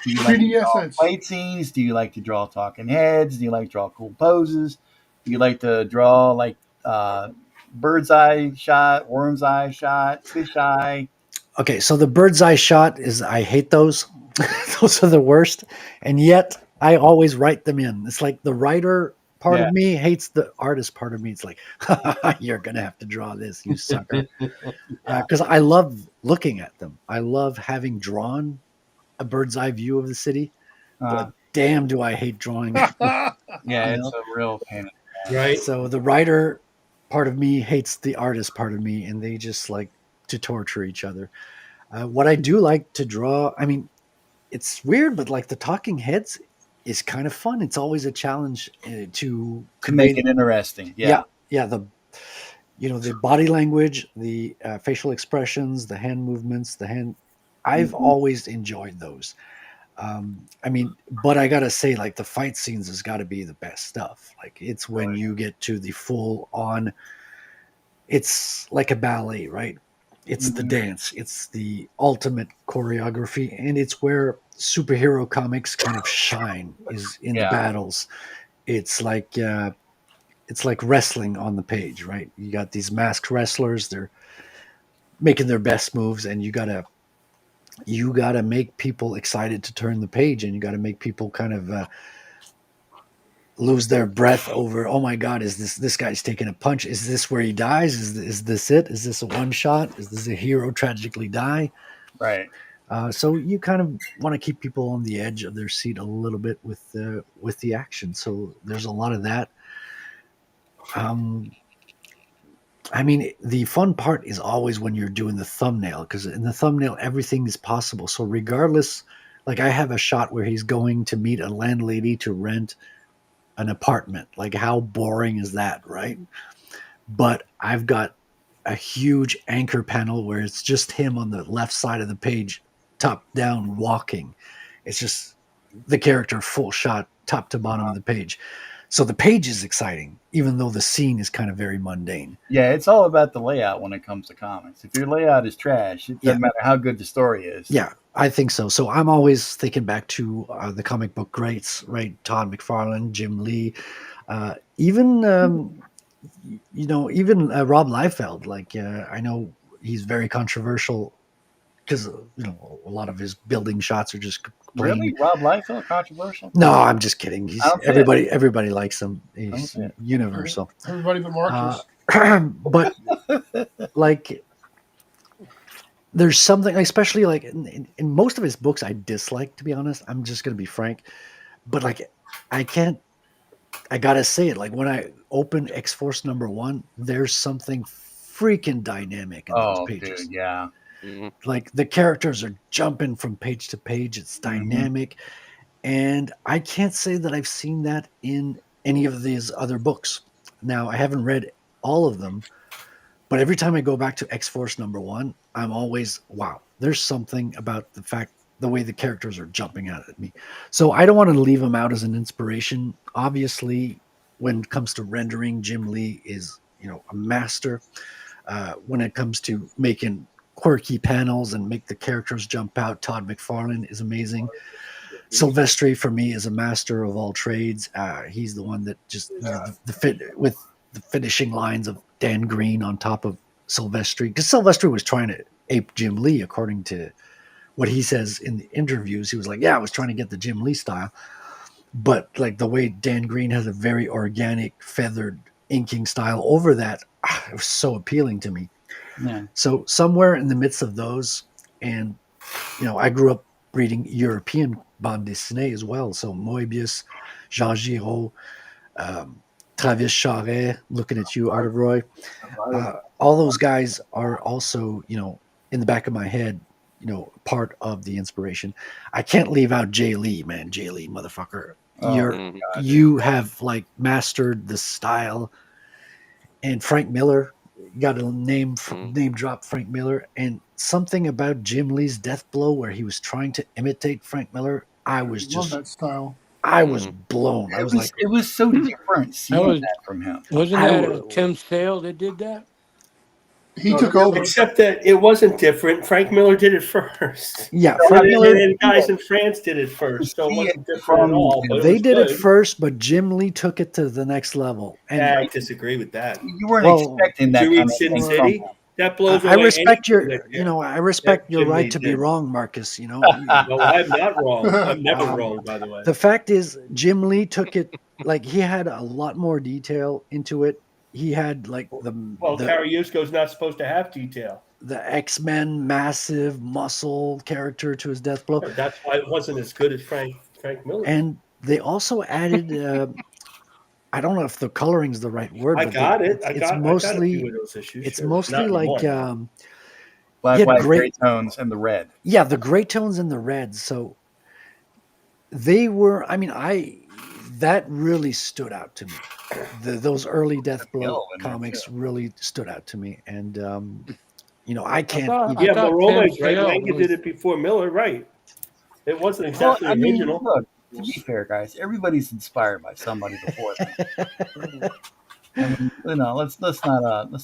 do you like to draw fight scenes? Do you like to draw talking heads? Do you like to draw cool poses? Do you like to draw like bird's eye shot, worm's eye shot, fish eye? Okay, so the bird's eye shot is, I hate those. Those are the worst, and yet I always write them in. It's like the writer part of me hates the artist part of me. It's like, you're gonna have to draw this, you sucker. Because I love looking at them. I love having drawn a bird's eye view of the city. But damn, do I hate drawing. It's a real pain. Right. So the writer part of me hates the artist part of me, and they just like to torture each other. What I do like to draw, I mean, it's weird, but like the talking heads is kind of fun. It's always a challenge to make it interesting. Yeah. The body language, the facial expressions, the hand movements, I've always enjoyed those. I mean, but I gotta say, like the fight scenes has got to be the best stuff. Like it's when you get to the full on. It's like a ballet, right? It's the dance. It's the ultimate choreography, and it's where superhero comics kind of shine is in the battles. It's like wrestling on the page, right? You got these masked wrestlers; they're making their best moves, and you gotta make people excited to turn the page, and you gotta make people kind of lose their breath over, oh my God, is this guy's taking a punch? Is this where he dies? Is this it? Is this a one shot? Is this a hero tragically die? Right. So you kind of want to keep people on the edge of their seat a little bit with the action. So there's a lot of that. I mean, the fun part is always when you're doing the thumbnail, because in the thumbnail, everything is possible. So regardless, like I have a shot where he's going to meet a landlady to rent an apartment. Like how boring is that, right? But I've got a huge anchor panel where it's just him on the left side of the page, top down walking. It's just the character full shot, top to bottom of the page. So the page is exciting, even though the scene is kind of very mundane. Yeah, it's all about the layout when it comes to comics. If your layout is trash, it doesn't matter how good the story is. Yeah, I think so. So I'm always thinking back to the comic book greats, right? Todd McFarlane, Jim Lee, even Rob Liefeld. Like I know he's very controversial because a lot of his building shots are just really Rob Liefeld controversial. No, I'm just kidding. He's everybody likes him. He's universal. Everybody but Marcus. But like, there's something, especially like in most of his books, I dislike, to be honest. I'm just going to be frank. But like, I can't I gotta say it. Like when I open X Force #1, there's something freaking dynamic in those Oh, pages. dude, yeah. Like the characters are jumping from page to page. It's Mhm. dynamic. And I can't say that I've seen that in any of these other books. Now, I haven't read all of them, but every time I go back to X Force #1, I'm always, wow, there's something about the way the characters are jumping out at me. So I don't want to leave them out as an inspiration. Obviously, when it comes to rendering, Jim Lee is, a master. When it comes to making quirky panels and make the characters jump out, Todd McFarlane is amazing. Silvestri for me is a master of all trades. He's the one that just the fit with the finishing lines of Dan Green on top of Silvestri, because Silvestri was trying to ape Jim Lee, according to what he says in the interviews. He was like, "Yeah, I was trying to get the Jim Lee style," but like the way Dan Green has a very organic, feathered inking style over that, it was so appealing to me. Yeah. So somewhere in the midst of those, and I grew up reading European bande dessinée as well. So Moebius, Jean Giraud, Travis Charest, looking at you, Art of Roy. All those guys are also, in the back of my head, part of the inspiration. I can't leave out Jay Lee, man. Jay Lee, motherfucker. You have like mastered the style. And Frank Miller, got to name drop Frank Miller, and something about Jim Lee's Death Blow where he was trying to imitate Frank Miller. I was Love that style. I was blown. I was like, it was so different seeing that from him. Wasn't that Tim Sale that did that? He took over. Except that it wasn't different. Frank Miller did it first. Yeah, and Frank Miller. And guys in France did it first, so it wasn't different at all. But They did it good. first, but Jim Lee took it to the next level. And I disagree with that. You weren't expecting that. Did you read kind of Sin thing City? That blows away. I respect your, anything that- I respect your Jim right Lee to be did. wrong, Marcus. No, I'm not wrong. I'm never wrong, by the way. The fact is, Jim Lee took it like he had a lot more detail into it. He had like the Kariusko's not supposed to have detail. The X-Men massive muscle character to his death blow. That's why it wasn't as good as Frank Miller. And they also added. I don't know if the coloring is the right word. I but got it. It's mostly. I got a few of those issues. It's sure. mostly Not like one. black, white, gray tones, and the red. Yeah, the gray tones and the reds. So they were. I mean, that really stood out to me. Those early Death Blow comics really stood out to me, and I can't. But Rome's right. Manga did it before Miller, right? It wasn't exactly original. Look, to be fair, guys, everybody's inspired by somebody before them. Let's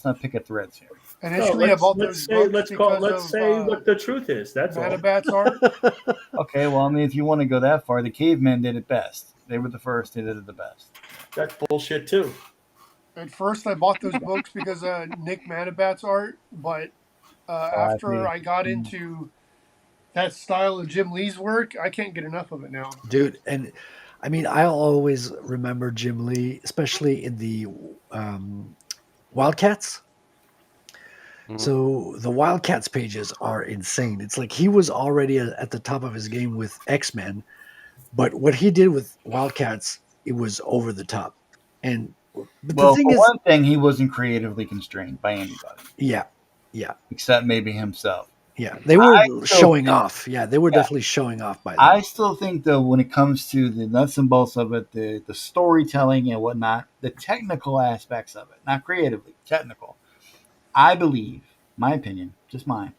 not pick at threads here. Initially, I bought those books let's say what the truth is. That's all. Manabat's art. Okay, well, I mean, if you want to go that far, the cavemen did it best. They were the first. They did it the best. That's bullshit too. At first, I bought those books because of Nick Manabat's art, but after I got into that style of Jim Lee's work, I can't get enough of it now. Dude, and I mean, I'll always remember Jim Lee, especially in the Wildcats. So the Wildcats pages are insane. It's like he was already at the top of his game with X-Men, but what he did with Wildcats, it was over the top. And well, for one thing, he wasn't creatively constrained by anybody. Yeah. Except maybe himself. Yeah, they were showing off. Yeah, they were definitely showing off by that. I still think, though, when it comes to the nuts and bolts of it, the storytelling and whatnot, the technical aspects of it, not creatively, technical, I believe, my opinion, just mine,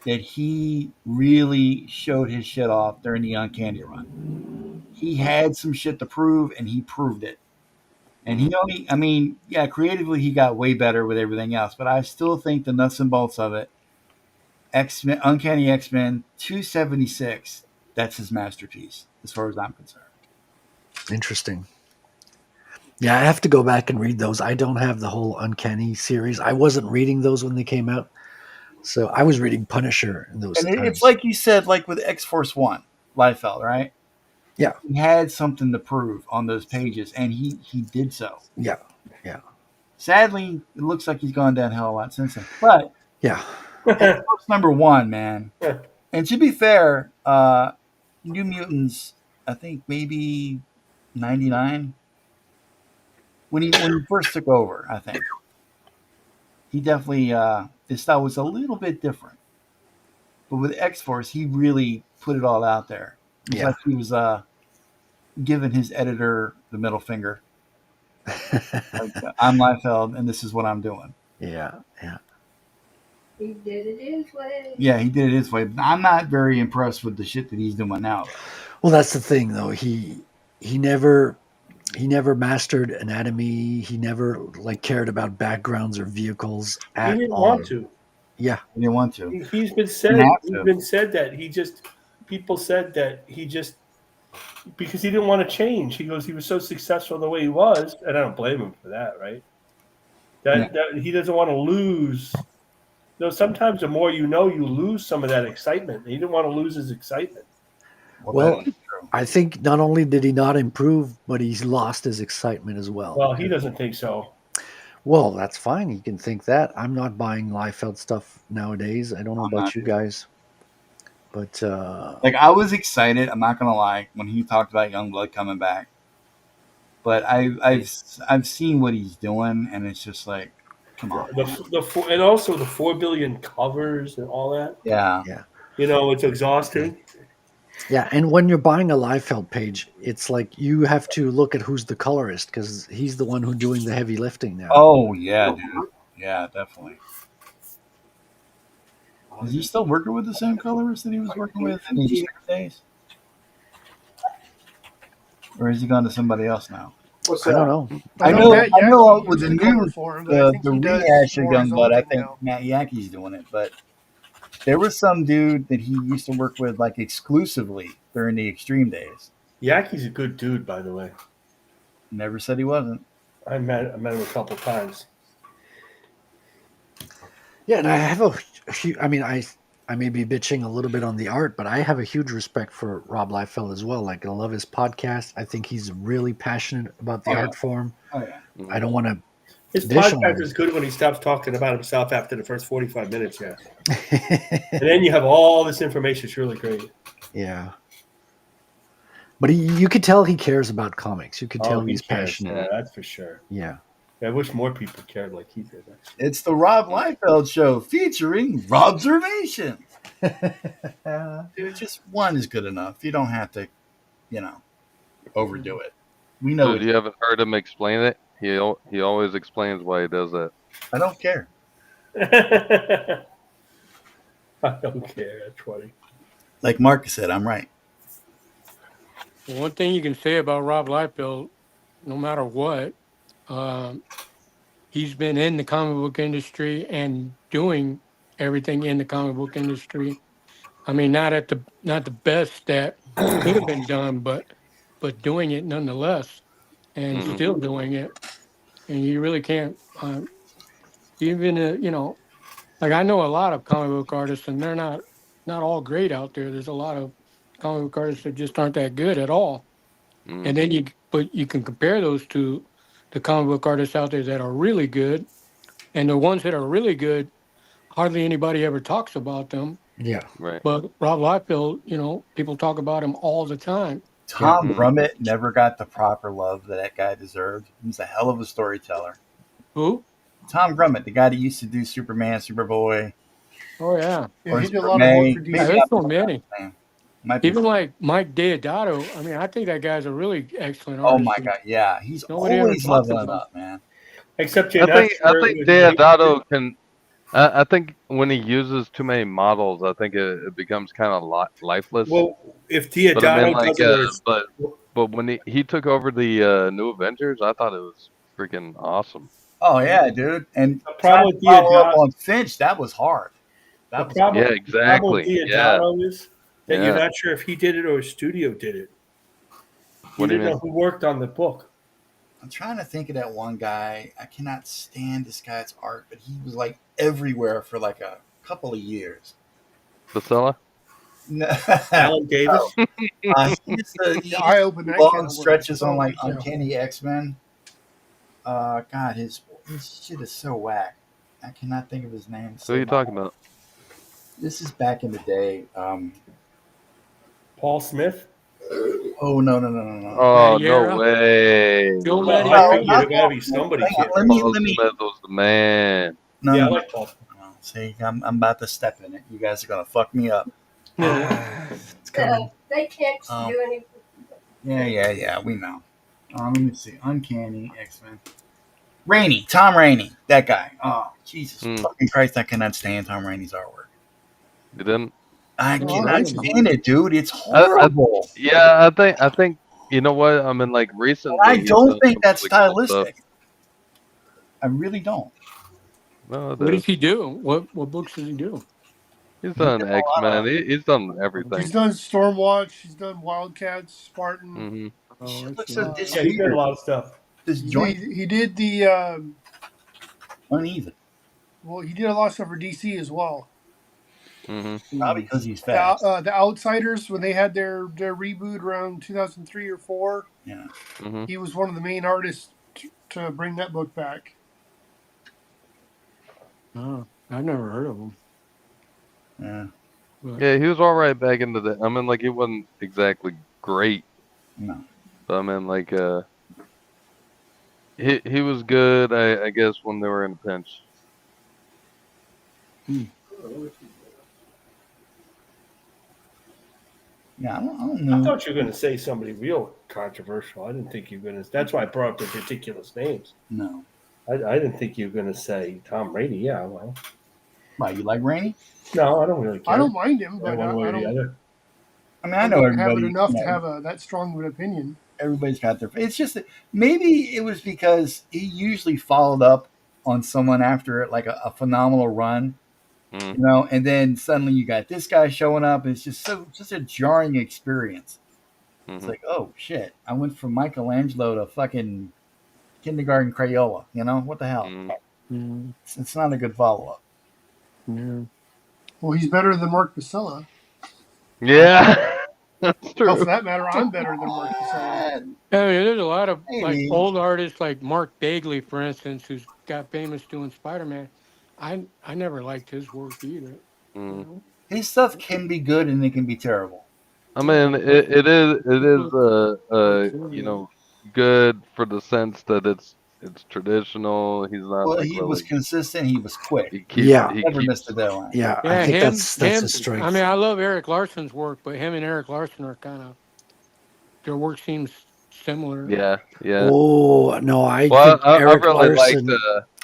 that he really showed his shit off during the Uncanny run. He had some shit to prove, and he proved it. And creatively he got way better with everything else, but I still think the nuts and bolts of it, X-Men, Uncanny X-Men 276, that's his masterpiece, as far as I'm concerned. Interesting. Yeah, I have to go back and read those. I don't have the whole Uncanny series. I wasn't reading those when they came out. So I was reading Punisher in those and times. It's like you said, like with X-Force 1, Liefeld, right? Yeah. He had something to prove on those pages, and he did so. Yeah. Sadly, it looks like he's gone downhill a lot since then. But yeah. X-Force #1, man. And to be fair, New Mutants, I think maybe 99. when he first took over, I think he definitely his style was a little bit different. But with X Force, he really put it all out there. It was Yeah. like he was giving his editor the middle finger. Like, I'm Liefeld, and this is what I'm doing. Yeah. He did it his way. Yeah, he did it his way. But I'm not very impressed with the shit that he's doing now, though. Well, that's the thing, though. He never mastered anatomy. He never like cared about backgrounds or vehicles He at didn't all. want to. Yeah, He didn't want to. He's been Didn't have he's to. been said that he just people said that he just because he didn't want to change. He goes, he was so successful the way he was, and I don't blame him for that, right? That he doesn't want to lose. You know, sometimes the more you know, you lose some of that excitement. He didn't want to lose his excitement. Well, I think not only did he not improve, but he's lost his excitement as well. Well, he doesn't think so. Well, that's fine. You can think that. I'm not buying Liefeld stuff nowadays. I don't know about you guys, but Like, I was excited. I'm not gonna lie when he talked about Youngblood coming back, but I've seen what he's doing, and it's just like, come on. And also the 4 billion covers and all that. Yeah. You know, it's exhausting. yeah. And when you're buying a Liefeld page, it's like you have to look at who's the colorist because he's the one who's doing the heavy lifting now. Oh yeah, dude. Yeah, definitely. Is he still working with the same colorist that he was working with in the Extreme days? Or has he gone to somebody else now? I don't know. I know know. Matt I know Yankee with the used to cover new for him, but I think the he does rehash of more his own Youngblood, I thing think now. Matt Yankee's doing it. But there was some dude that he used to work with like exclusively during the Extreme days. Yaki's a good dude, by the way. Never said he wasn't. I met him a couple times. Yeah, and I have I mean, I may be bitching a little bit on the art, but I have a huge respect for Rob Liefeld as well. Like, I love his podcast. I think he's really passioned about the art form. Oh yeah. I don't want to. His podcast is good when he stops talking about himself after the first 45 minutes, yeah. And then you have all this information. It's really great. Yeah. But you could tell he cares about comics. You could tell he's passionate. Yeah, that's for sure. Yeah. I wish more people cared like he did. Actually. It's the Rob Liefeld Show featuring Robservation. Dude, just one is good enough. You don't have to, overdo it. We know. Dude, you haven't heard him explain it? He always explains why he does that. I don't care. I don't care. That's funny. Like Marcus said, I'm right. One thing you can say about Rob Liefeld, no matter what, he's been in the comic book industry and doing everything in the comic book industry. I mean, not the best that could have been done, but doing it nonetheless, and still doing it. And you really can't even like I know a lot of comic book artists, and they're not all great out there. There's a lot of comic book artists that just aren't that good at all. And then you can compare those to the comic book artists out there that are really good, and the ones that are really good, hardly anybody ever talks about them. Yeah. Right. But Rob Liefeld, people talk about him all the time. Tom Grummett never got the proper love that guy deserved. He's a hell of a storyteller. Who? Tom Grummett, the guy that used to do Superman, Superboy. Oh yeah. Yeah, he did a lot of work for DC. There's so many. Might be Even like Mike Deodato. I mean, I think that guy's a really excellent artist. Oh my god, yeah, he's Nobody ever always talks leveling about up, man. Except I think Deodato can. I think when he uses too many models, I think it becomes kind of lifeless. Well, if Deodato but I mean, doesn't, but when he took over the New Avengers, I thought it was freaking awesome. Oh yeah, dude. And the problem with follow up Deodato, on Finch, that was hard. the problem, Yeah, the problem with exactly. Deodato is that you're Yeah. not sure if he did it or his studio did it. You What do you didn't know mean? who worked on the book. I'm trying to think of that one guy. I cannot stand this guy's art, but he was like everywhere for like a couple of years. Vasella? Alan Davis. He used to Yeah, I opened that long can of worms. stretches on like Yeah. Uncanny X-Men. God, his shit is so whack. I cannot think of his name. Who are you talking about? This is back in the day. Paul Smith. Oh no. Oh, no Mattiera. way. Joe Well, I Mattiera. figured it gotta be somebody. Hang on, Kid. let me. Paul Smith was the man. No, Yeah, I no, like Paul. no. See, I'm about to step in it. You guys are gonna fuck me up. It's coming. They can't Oh. do anything. Yeah. We know. Let me see. Uncanny X-Men. Rainey, Tom Rainey, that guy. Oh, Jesus fucking Christ! I cannot stand Tom Rainey's artwork. You didn't? I Oh, cannot really? stand it, dude. It's horrible. Yeah, I think. You know what? I mean, like recently, I he's don't done think some that's really cool stuff. stylistic. I really don't. No, it What does is. he do? What books does he do? He's done X-Men. He's done He's everything. done Stormwatch. He's done Wildcats, Spartan. Mm-hmm. Oh, I Shit looks see. so Yeah, he did a disfigured. lot of stuff. This He, joint he did the uneven. well, he did a lot of stuff for DC as well. Mm-hmm. Probably because he's fast. The Outsiders, when they had their reboot around 2003 or 4, Yeah. Mm-hmm. he was one of the main artists to bring that book back. Oh, I've never heard of him. Yeah. Yeah, he was all right back into the. I mean, like he wasn't exactly great, No. but I mean, like he was good. I guess when they were in a pinch. Yeah, I don't I know. thought you were going to say somebody real controversial. I didn't think you were going to. That's why I brought up the ridiculous names. No. I didn't think you were going to say Tom Brady. Yeah, well, Why, you like Rainey? no, I don't really care. I don't mind him, but one way I or the don't other. I mean, I know have everybody. it enough you to know, have that strong of an opinion. Everybody's got their. It's just that maybe it was because he usually followed up on someone after like a phenomenal run, Mm. you know, and then suddenly you got this guy showing up. It's just a jarring experience. Mm-hmm. It's like, oh shit, I went from Michelangelo to fucking kindergarten Crayola. You know what the hell? Mm. It's not a good follow up. Yeah. Well, he's better than Mark Pacella. Yeah, that's true. Hell, for that matter, I'm better than Mark Pacella. I mean, there's a lot of like Maybe. old artists like Mark Bagley, for instance, who's got famous doing Spider-Man. I never liked his work either. Mm. You know? His stuff can be good and it can be terrible. I mean, it is you know, good for the sense that it's traditional. He's not Well, like he really. was consistent. He was quick. He Never keeps, missed a deadline. Yeah, Yeah, I think him. that's him. a strength. I mean, I love Eric Larson's work, but him and Eric Larson are kind of their work seems similar. yeah. Oh no, I Well, think I Eric really liked. Larson.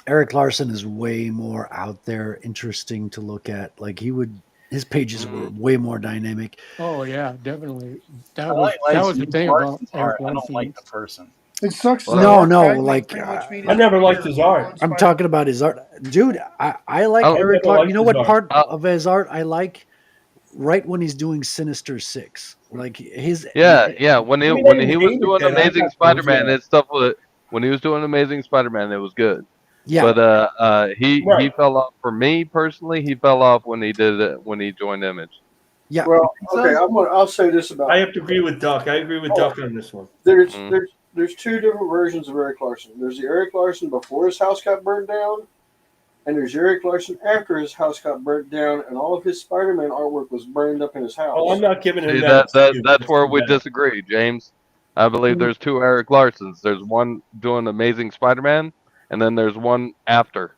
Eric Larson is way more out there, interesting to look at. Like his pages were way more dynamic. Oh yeah, definitely. I That was like the thing about Larson's Eric art. I don't Larson. like the person. It sucks. Well, that No, Mark no, Bagley like, pretty much made I his never liked career his art. on I'm Spider-Man. talking about his art, dude. I like I Eric never Larson. liked You know his what art. part of his art I like? Right when he's doing Sinister Six, like his Yeah. When he I mean, I when didn't he was hate it doing then. I Amazing thought it was, Spider-Man, his stuff was when he was doing Amazing Spider-Man, it was good. yeah, But he Right. fell off for me personally. He fell off when he did it when he joined Image. yeah. Well, okay, I'll say this about I have to agree with Duck. I agree with Duck on this one. there's Mm. there's two different versions of Eric Larson. There's the Eric Larson before his house got burned down, and there's Eric Larson after his house got burnt down and all of his Spider-Man artwork was burned up in his house. Oh, I'm not giving him See, that. that's where we disagree, James. I believe there's two Eric Larsons. There's one doing Amazing Spider-Man, and then there's one after.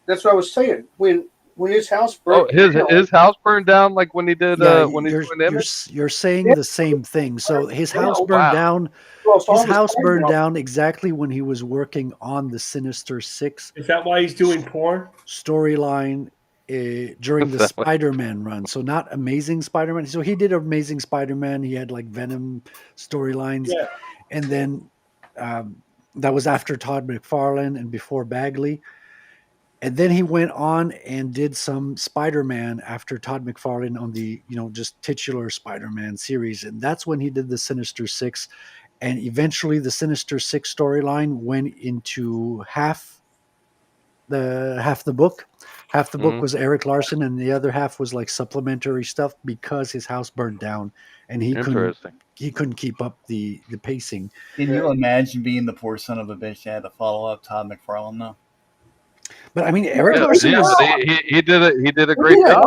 That's what I was saying. When his house Oh, burned down, his house burned down like when he did Yeah, when he joined Image. you're saying the same thing. So his house Oh, burned wow. down. lost all His his house Spider-Man burned down exactly when he was working on the Sinister Six Is that why he's doing porn? storyline during the Is that why- Spider-Man run. So not Amazing Spider-Man. So he did Amazing Spider-Man. He had like Venom storylines, Yeah. and then that was after Todd McFarlane and before Bagley. And then he went on and did some Spider-Man after Todd McFarlane on the, just titular Spider-Man series. And that's when he did the Sinister Six. And eventually the Sinister Six storyline went into half the book. Half the book Mhm. was Eric Larson and the other half was like supplementary stuff because his house burned down and he couldn't keep up the pacing. Can you imagine being the poor son of a bitch that had to follow up Todd McFarlane though? But I mean, Eric Yeah, Larson yeah, was. but he did it. He did a great job.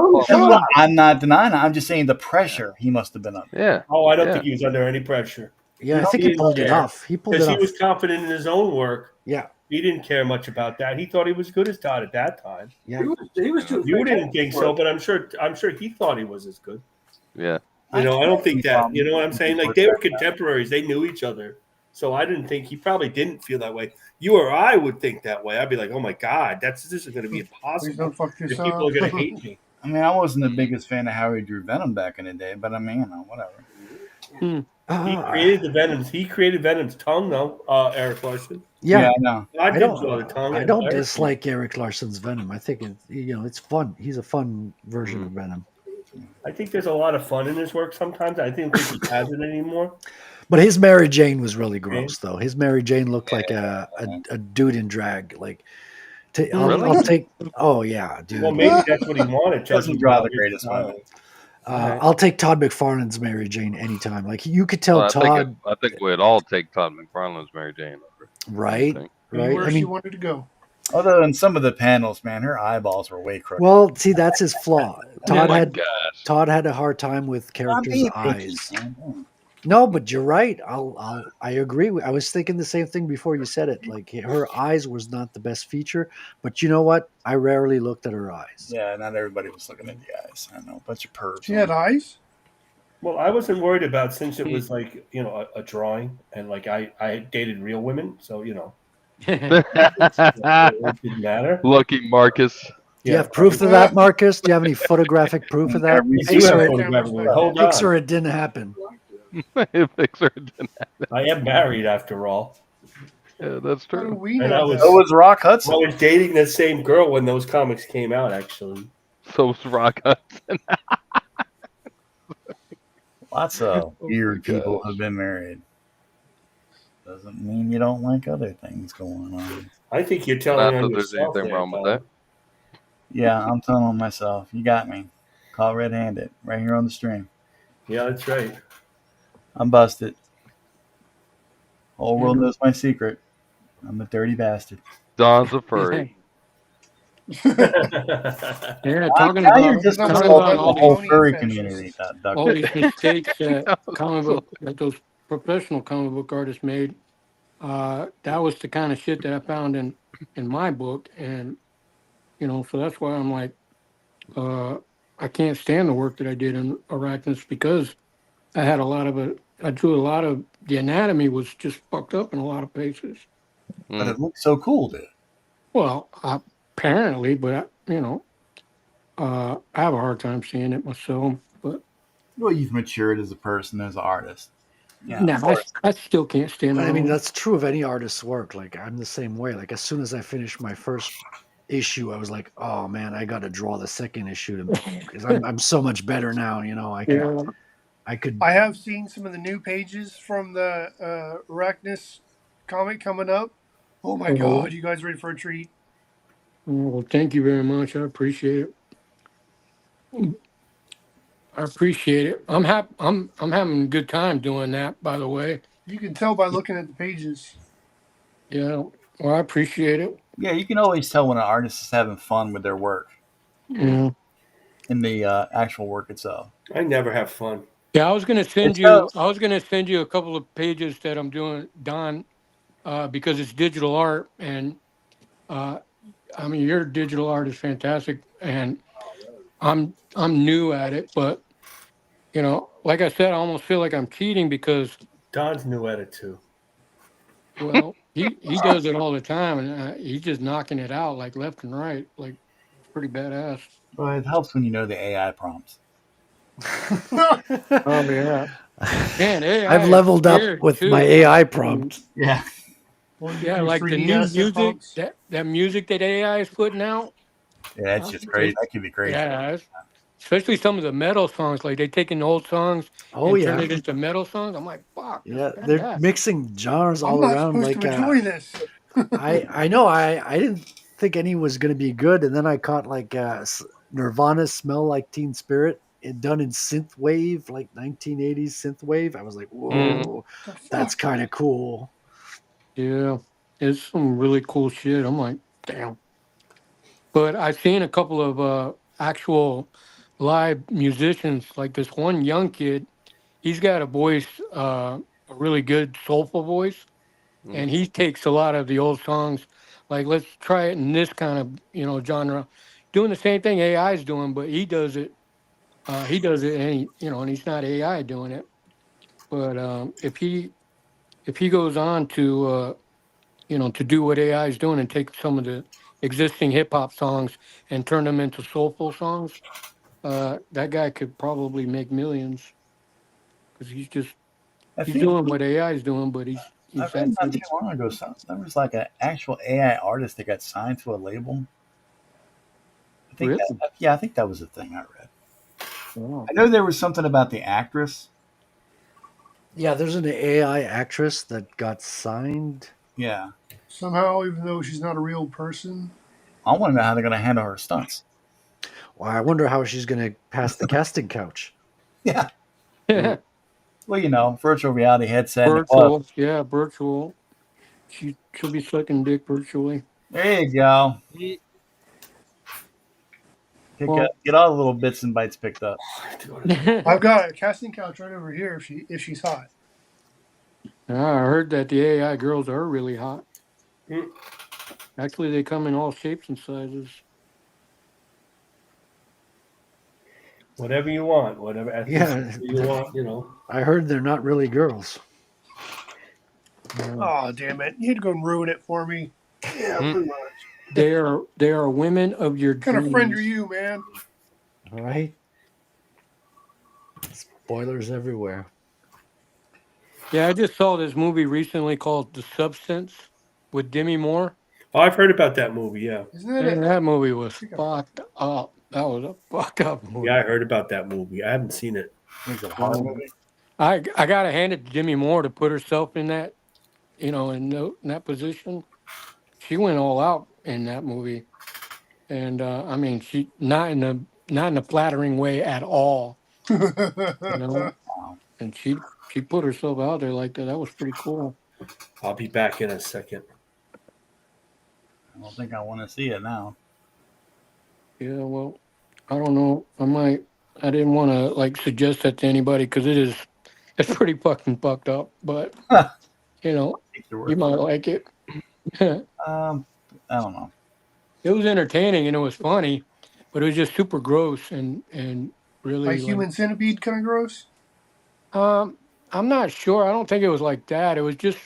I'm not denying it. I'm just saying the pressure he must have been under. Yeah. Oh, I don't Yeah. think he was under any pressure. Yeah, I think he pulled it off. He pulled it Because he off. was confident in his own work. Yeah. He didn't care much about that. He thought he was good as Todd at that time. Yeah. He was doing You didn't fantastic think work. so, but I'm sure he thought he was as good. Yeah. I don't think that. You know what I'm saying? Like, they were contemporaries. They knew each other. So I didn't think he probably didn't feel that way. You or I would think that way. I'd be like, oh my God, this is going to be Please impossible. don't fuck this If people up. are going to hate me. I mean, I wasn't the biggest fan of how he drew Venom back in the day, but I mean, whatever. He created the Venoms. He created Venom's tongue, though, Eric Larson. Yeah, I know. I did draw the tongue. I don't dislike Eric Larson's Venom. I think it's fun. He's a fun version of Venom. I think there's a lot of fun in his work sometimes. I don't think he has it anymore. But his Mary Jane was really gross, though. His Mary Jane looked like a dude in drag. Like, I'll take. Oh yeah, dude. Well, maybe that's what he wanted. Doesn't draw the greatest one. I'll take Todd McFarlane's Mary Jane anytime. Like you could tell Well, Todd, I think we'd all take Todd McFarlane's Mary Jane. right? Anywhere I she mean, wanted to go. Although in some of the panels, man, her eyeballs were way crooked. well, see, that's his flaw. Todd my had gosh. Todd had a hard time with characters' being eyes. picky, man. No, but you're right. I agree. I was thinking the same thing before you said it. Like her eyes was not the best feature, but you know what? I rarely looked at her eyes. Yeah, not everybody was looking at the eyes. I know, a bunch of pervs. She had eyes. Well, I wasn't worried about since it was like, a drawing and like I dated real women. So, it didn't matter. Lucky Marcus. Do you have proof of that, Marcus? Do you have any photographic proof of that? Fix or it didn't happen. Fixer didn't happen. I am married after all. Yeah, that's true. We And know I was, that. So was Rock Hudson. I was dating the same girl when those comics came out, actually. So was Rock Hudson. Lots of weird gosh. people have been married. Doesn't mean you don't like other things going on. I think you're Not telling that on there's yourself anything there, wrong with Todd. that. Yeah, I'm telling myself, you got me. Call red-handed right here on the stream. Yeah, that's right. I'm busted. Whole world knows my secret. I'm a dirty bastard. Don's a furry. Yeah, talking Now you're about, just talking insulting about the all whole these, furry community. all these mistakes that those professional comic book artists made. That was the kind of shit that I found in my book, and so that's why I'm like, I can't stand the work that I did in Arachnus because I had a lot of it. I drew a lot of the anatomy was just fucked up in a lot of places. But it looks so cool, dude. Well, apparently, but I have a hard time seeing it myself. But Well, you've matured as a person, as an artist. Yeah, no, I still can't stand it. I mean, that's true of any artist's work. Like I'm the same way. Like as soon as I finished my first issue, I was like, oh man, I got to draw the second issue because I'm so much better now. I have seen some of the new pages from the Arachnus comic coming up. Oh my God, you guys ready for a treat? Well, thank you very much. I appreciate it. I appreciate it. I'm happy. I'm having a good time doing that. By the way. You can tell by looking at the pages. Yeah. Well, I appreciate it. Yeah, you can always tell when an artist is having fun with their work. Yeah. In the actual work itself. I never have fun. Yeah, I was gonna send you a couple of pages that I'm doing, Don, because it's digital art, and I mean your digital art is fantastic, and I'm new at it, but like I said, I almost feel like I'm cheating because Don's new at it too. Well, he does it all the time, and he's just knocking it out like left and right, like it's pretty badass. Well, it helps when you know the AI prompts. Oh yeah, man, AI I've leveled up with my AI prompt. Yeah. Yeah, like the new music, that music that AI is putting out. Yeah, that's just crazy. That could be crazy. Yeah, especially some of the metal songs. Like they taking old songs and turn it into metal songs. I'm like, fuck. Yeah, they're mixing genres all around. I'm Like to enjoy this. I know. I didn't think any was going to be good, and then I caught like Nirvana, "Smell Like Teen Spirit," done in synth wave, like 1980s synth wave. I was like, whoa, that's kind of cool. Yeah, it's some really cool shit. I'm like, damn. But I've seen a couple of actual live musicians, like this one young kid. He's got a voice, a really good soulful voice, and he takes a lot of the old songs. Like, let's try it in this kind of genre, doing the same thing AI is doing, but he does it. He does it, and and he's not AI doing it. But if he goes on to to do what AI is doing and take some of the existing hip hop songs and turn them into soulful songs, that guy could probably make millions because I he's think doing what AI is doing, but I he's read not actually too long ago there was like an actual AI artist that got signed to a label. I think really. I think that was the thing I read. Wow. I know there was something about the actress. Yeah, there's an AI actress that got signed. Yeah, Somehow, even though she's not a real person. I want to know how they're going to handle her stunts. Well, I wonder how she's going to pass the casting couch. Yeah. Well, virtual reality headset in the club. Virtual, yeah, virtual. She'll be sucking dick virtually. There you go. Well, Get all the little bits and bytes picked up. I've got a casting couch right over here if she's hot. I heard that the AI girls are really hot. Actually, they come in all shapes and sizes. Whatever you want, whatever ethnicity you want. I heard they're not really girls. Oh, damn it. You'd go and ruin it for me. Yeah, pretty much. They are women of your What kind of dreams. friend are you, man? All right. Spoilers everywhere. Yeah, I just saw this movie recently called The Substance with Demi Moore. Oh, I've heard about that movie. Yeah. Isn't that And that movie was fucked up. That was a fucked up movie. Yeah, I heard about that movie. I haven't seen it. Is it a horror movie? I gotta hand it to Demi Moore to put herself in that, in that position. She went all out in that movie, and I mean, she not in a flattering way at all. And she put herself out there like that. That was pretty cool. I'll be back in a second. I don't think I want to see it now. Yeah, well, I don't know. I didn't want to suggest that to anybody because it's pretty fucking fucked up. But you might like it. I don't know. It was entertaining and it was funny, but it was just super gross and really Like human centipede kind of gross? I'm not sure. I don't think it was like that. It was just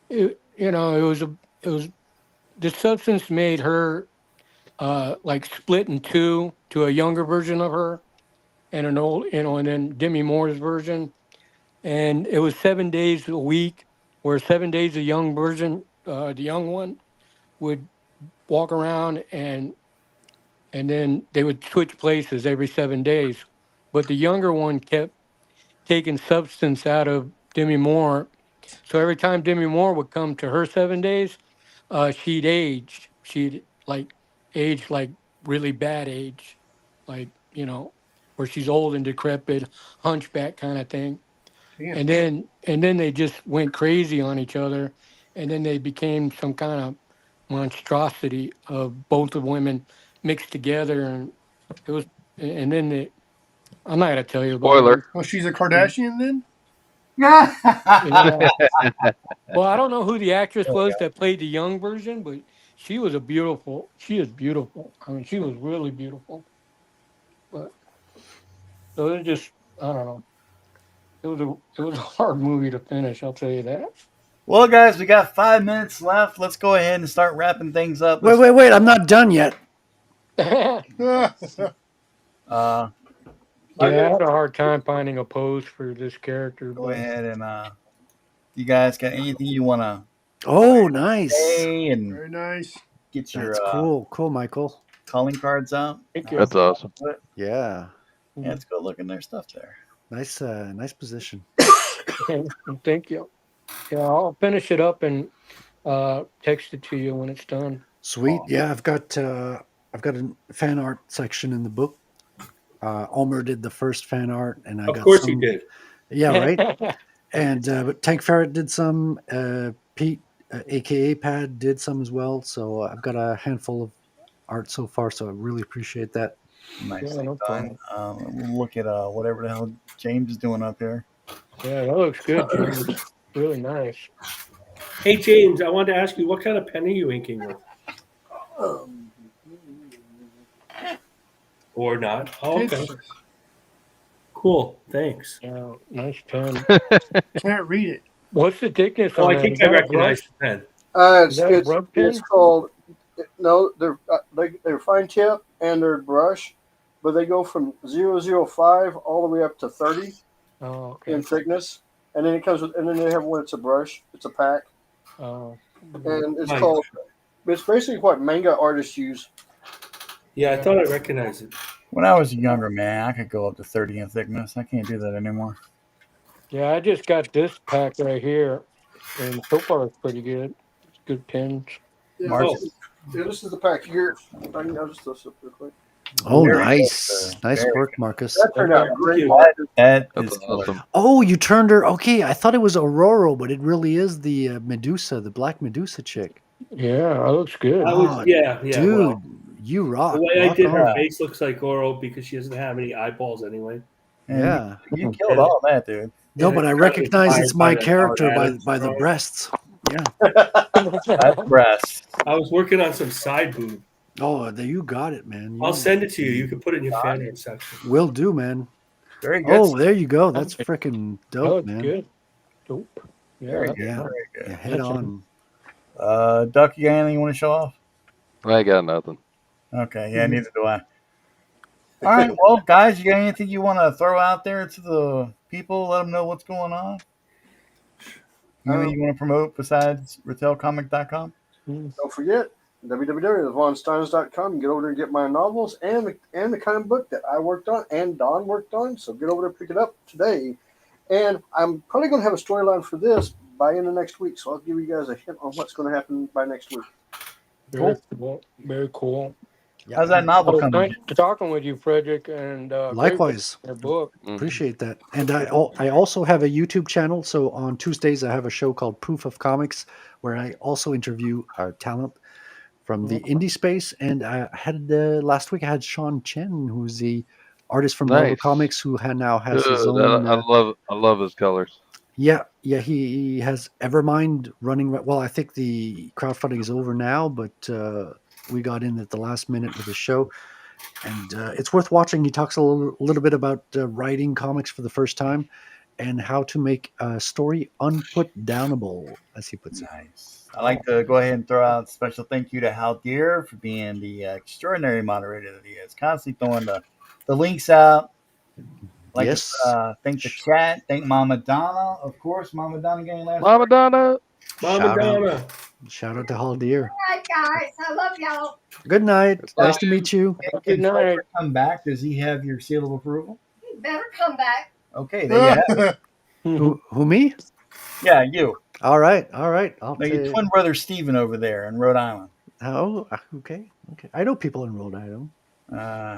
it was the substance made her split in two to a younger version of her and an old, and then Demi Moore's version. And it was 7 days a week, where 7 days the young version, the young one, would walk around and then they would switch places every 7 days. But the younger one kept taking substance out of Demi Moore. So every time Demi Moore would come to her 7 days, she'd aged. She'd aged really bad age, like where she's old and decrepit, hunchback kind of thing. Damn. And then they just went crazy on each other, and then they became some kind of monstrosity of both the women mixed together, and it was. And then I'm not gonna tell you about Spoiler. it. Oh, she's a Kardashian then? Yeah. Well, I don't know who the actress was that played the young version, but she is beautiful. I mean, she was really beautiful. But so it was just, I don't know. It was a hard movie to finish. I'll tell you that. Well, guys, we got 5 minutes left. Let's go ahead and start wrapping things up. Wait! I'm not done yet. Yeah, I had a hard time finding a pose for this character. Go ahead and you guys got anything you want to? Oh, nice. Say and Very nice. Get your That's cool, Michael. calling cards out. That's awesome. Yeah. Yeah, it's good looking their stuff there. Nice position. Thank you. Yeah, I'll finish it up and text it to you when it's done. Sweet. Yeah, I've got a fan art section in the book. Omer did the first fan art, and I got. Of course some, he did. Yeah, right. And but Tank Ferret did some. Pete, aka Pad, did some as well. So I've got a handful art so far, so I really appreciate that. Nicely Yeah, no done. problem. We'll look at whatever the hell James is doing up there. Yeah, that looks good, James. Really nice. Hey James, I wanted to ask you, what kind of pen are you inking with, or not? Oh, okay, cool. Thanks. Yeah, nice pen. Can't read it. What's the thickness Oh, on I that? think Is I that a recognize brush? the pen. Is that a brush It's pen? called no. They're fine tip and they're brush, but they go from 0.005 all the way up to 30 Oh, okay. in thickness, and then it comes with, and then they have one. It's a brush. It's a pack, Oh, and it's Nice. called. It's basically what manga artists use. Yeah, I thought I recognized it. When I was a younger man, I could go up to 30 in thickness. I can't do that anymore. yeah, I just got this pack right here, and so far it's pretty good. It's good pens. Yeah, Mark, this is the pack here. I'll just throw this up real quick. Oh, very good, nice. sir. Nice Very work, Marcus. That turned out Thank great. you. That That's is killer. awesome. Oh, you turned her. Okay, I thought it was Aurora, but it really is the Medusa, the Black Medusa chick. Yeah, that looks good. I was, yeah. Dude, Well, you rock. the way I Rock did her on. face looks like Oro because she doesn't have any eyeballs anyway. And Yeah. you killed all that, dude. No, Yeah, but I it's recognize inspired it's my by the character Howard by Adams the drawing. breasts. Yeah. That's breast. I was working on some side boob. Oh, there you got it, man. I'll send it to you. You can put it in your fan art section. Will do, man. Very good. Oh, there you go. That's freaking That dope, looks man. good. Dope. Yeah. Very that's good. Yeah. Very good. Yeah, head on. Duck, you got anything you want to show off? I got nothing. Okay, yeah, neither do I. All right, well, guys, you got anything you want to throw out there to the people? Let them know what's going on. Anything you want to promote besides retailcomic.com? Don't forget www.vaughnsteins.com. You can get over there and get my novels and the kind of book that I worked on and Don worked on. So get over there and pick it up today. And I'm probably going to have a storyline for this by end of next week. So I'll give you guys a hint on what's going to happen by next week. Very cool. Very cool. How's that novel Well, coming? nice talking with you, Frederick, and Likewise. great book. Appreciate that. And I also have a YouTube channel. So on Tuesdays, I have a show called Proof of Comics, where I also interview our talent from the indie space. And I had last week, I had Sean Chen, who's the artist from Marvel Nice. Comics, who now has his Good. own. I love his colors. Yeah, he has Evermind running. Well, I think the crowdfunding is over now, but we got in at the last minute with the show, and it's worth watching. He talks a little bit about writing comics for the first time and how to make a story unputdownable, as he puts it. Nice. I'd like to go ahead and throw out a special thank you to Hal Deer for being the extraordinary moderator that he is, constantly throwing the links out. Like Yes. to thank the chat. Thank Mama Donna, of course. Mama Donna getting last. Mama Donna. Shout out. Shout out to Hal Deer. Hi guys, I love y'all. Good night. Nice to meet you. Can Frederick come back? Does he have your seal of approval? You better come back. Okay, there you have it. Who me? Yeah, you. All right. I'll No, your twin brother Steven over there in Rhode Island. Oh, okay. I know people in Rhode Island.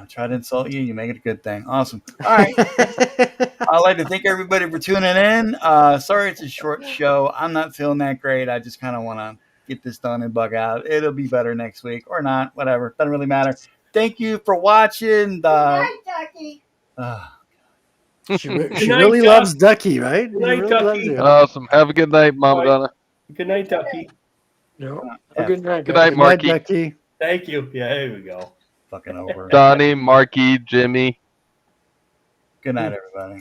Try to insult you. You make it a good thing. Awesome. All right. I'd like to thank everybody for tuning in. Sorry it's a short show. I'm not feeling that great. I just kind of want to get this done and bug out. It'll be better next week or not. Whatever. Doesn't really matter. Thank you for watching. Good night, Ducky. She really loves Ducky, right? Good night, She really Ducky. loves her. Awesome. Have a good night, Mama Donna. Good night, Ducky. Yeah. Good night, Good night, Marky. Ducky. Thank you. Yeah, there we go. Fucking over. Donnie, Marky, Jimmy. Good night, everybody.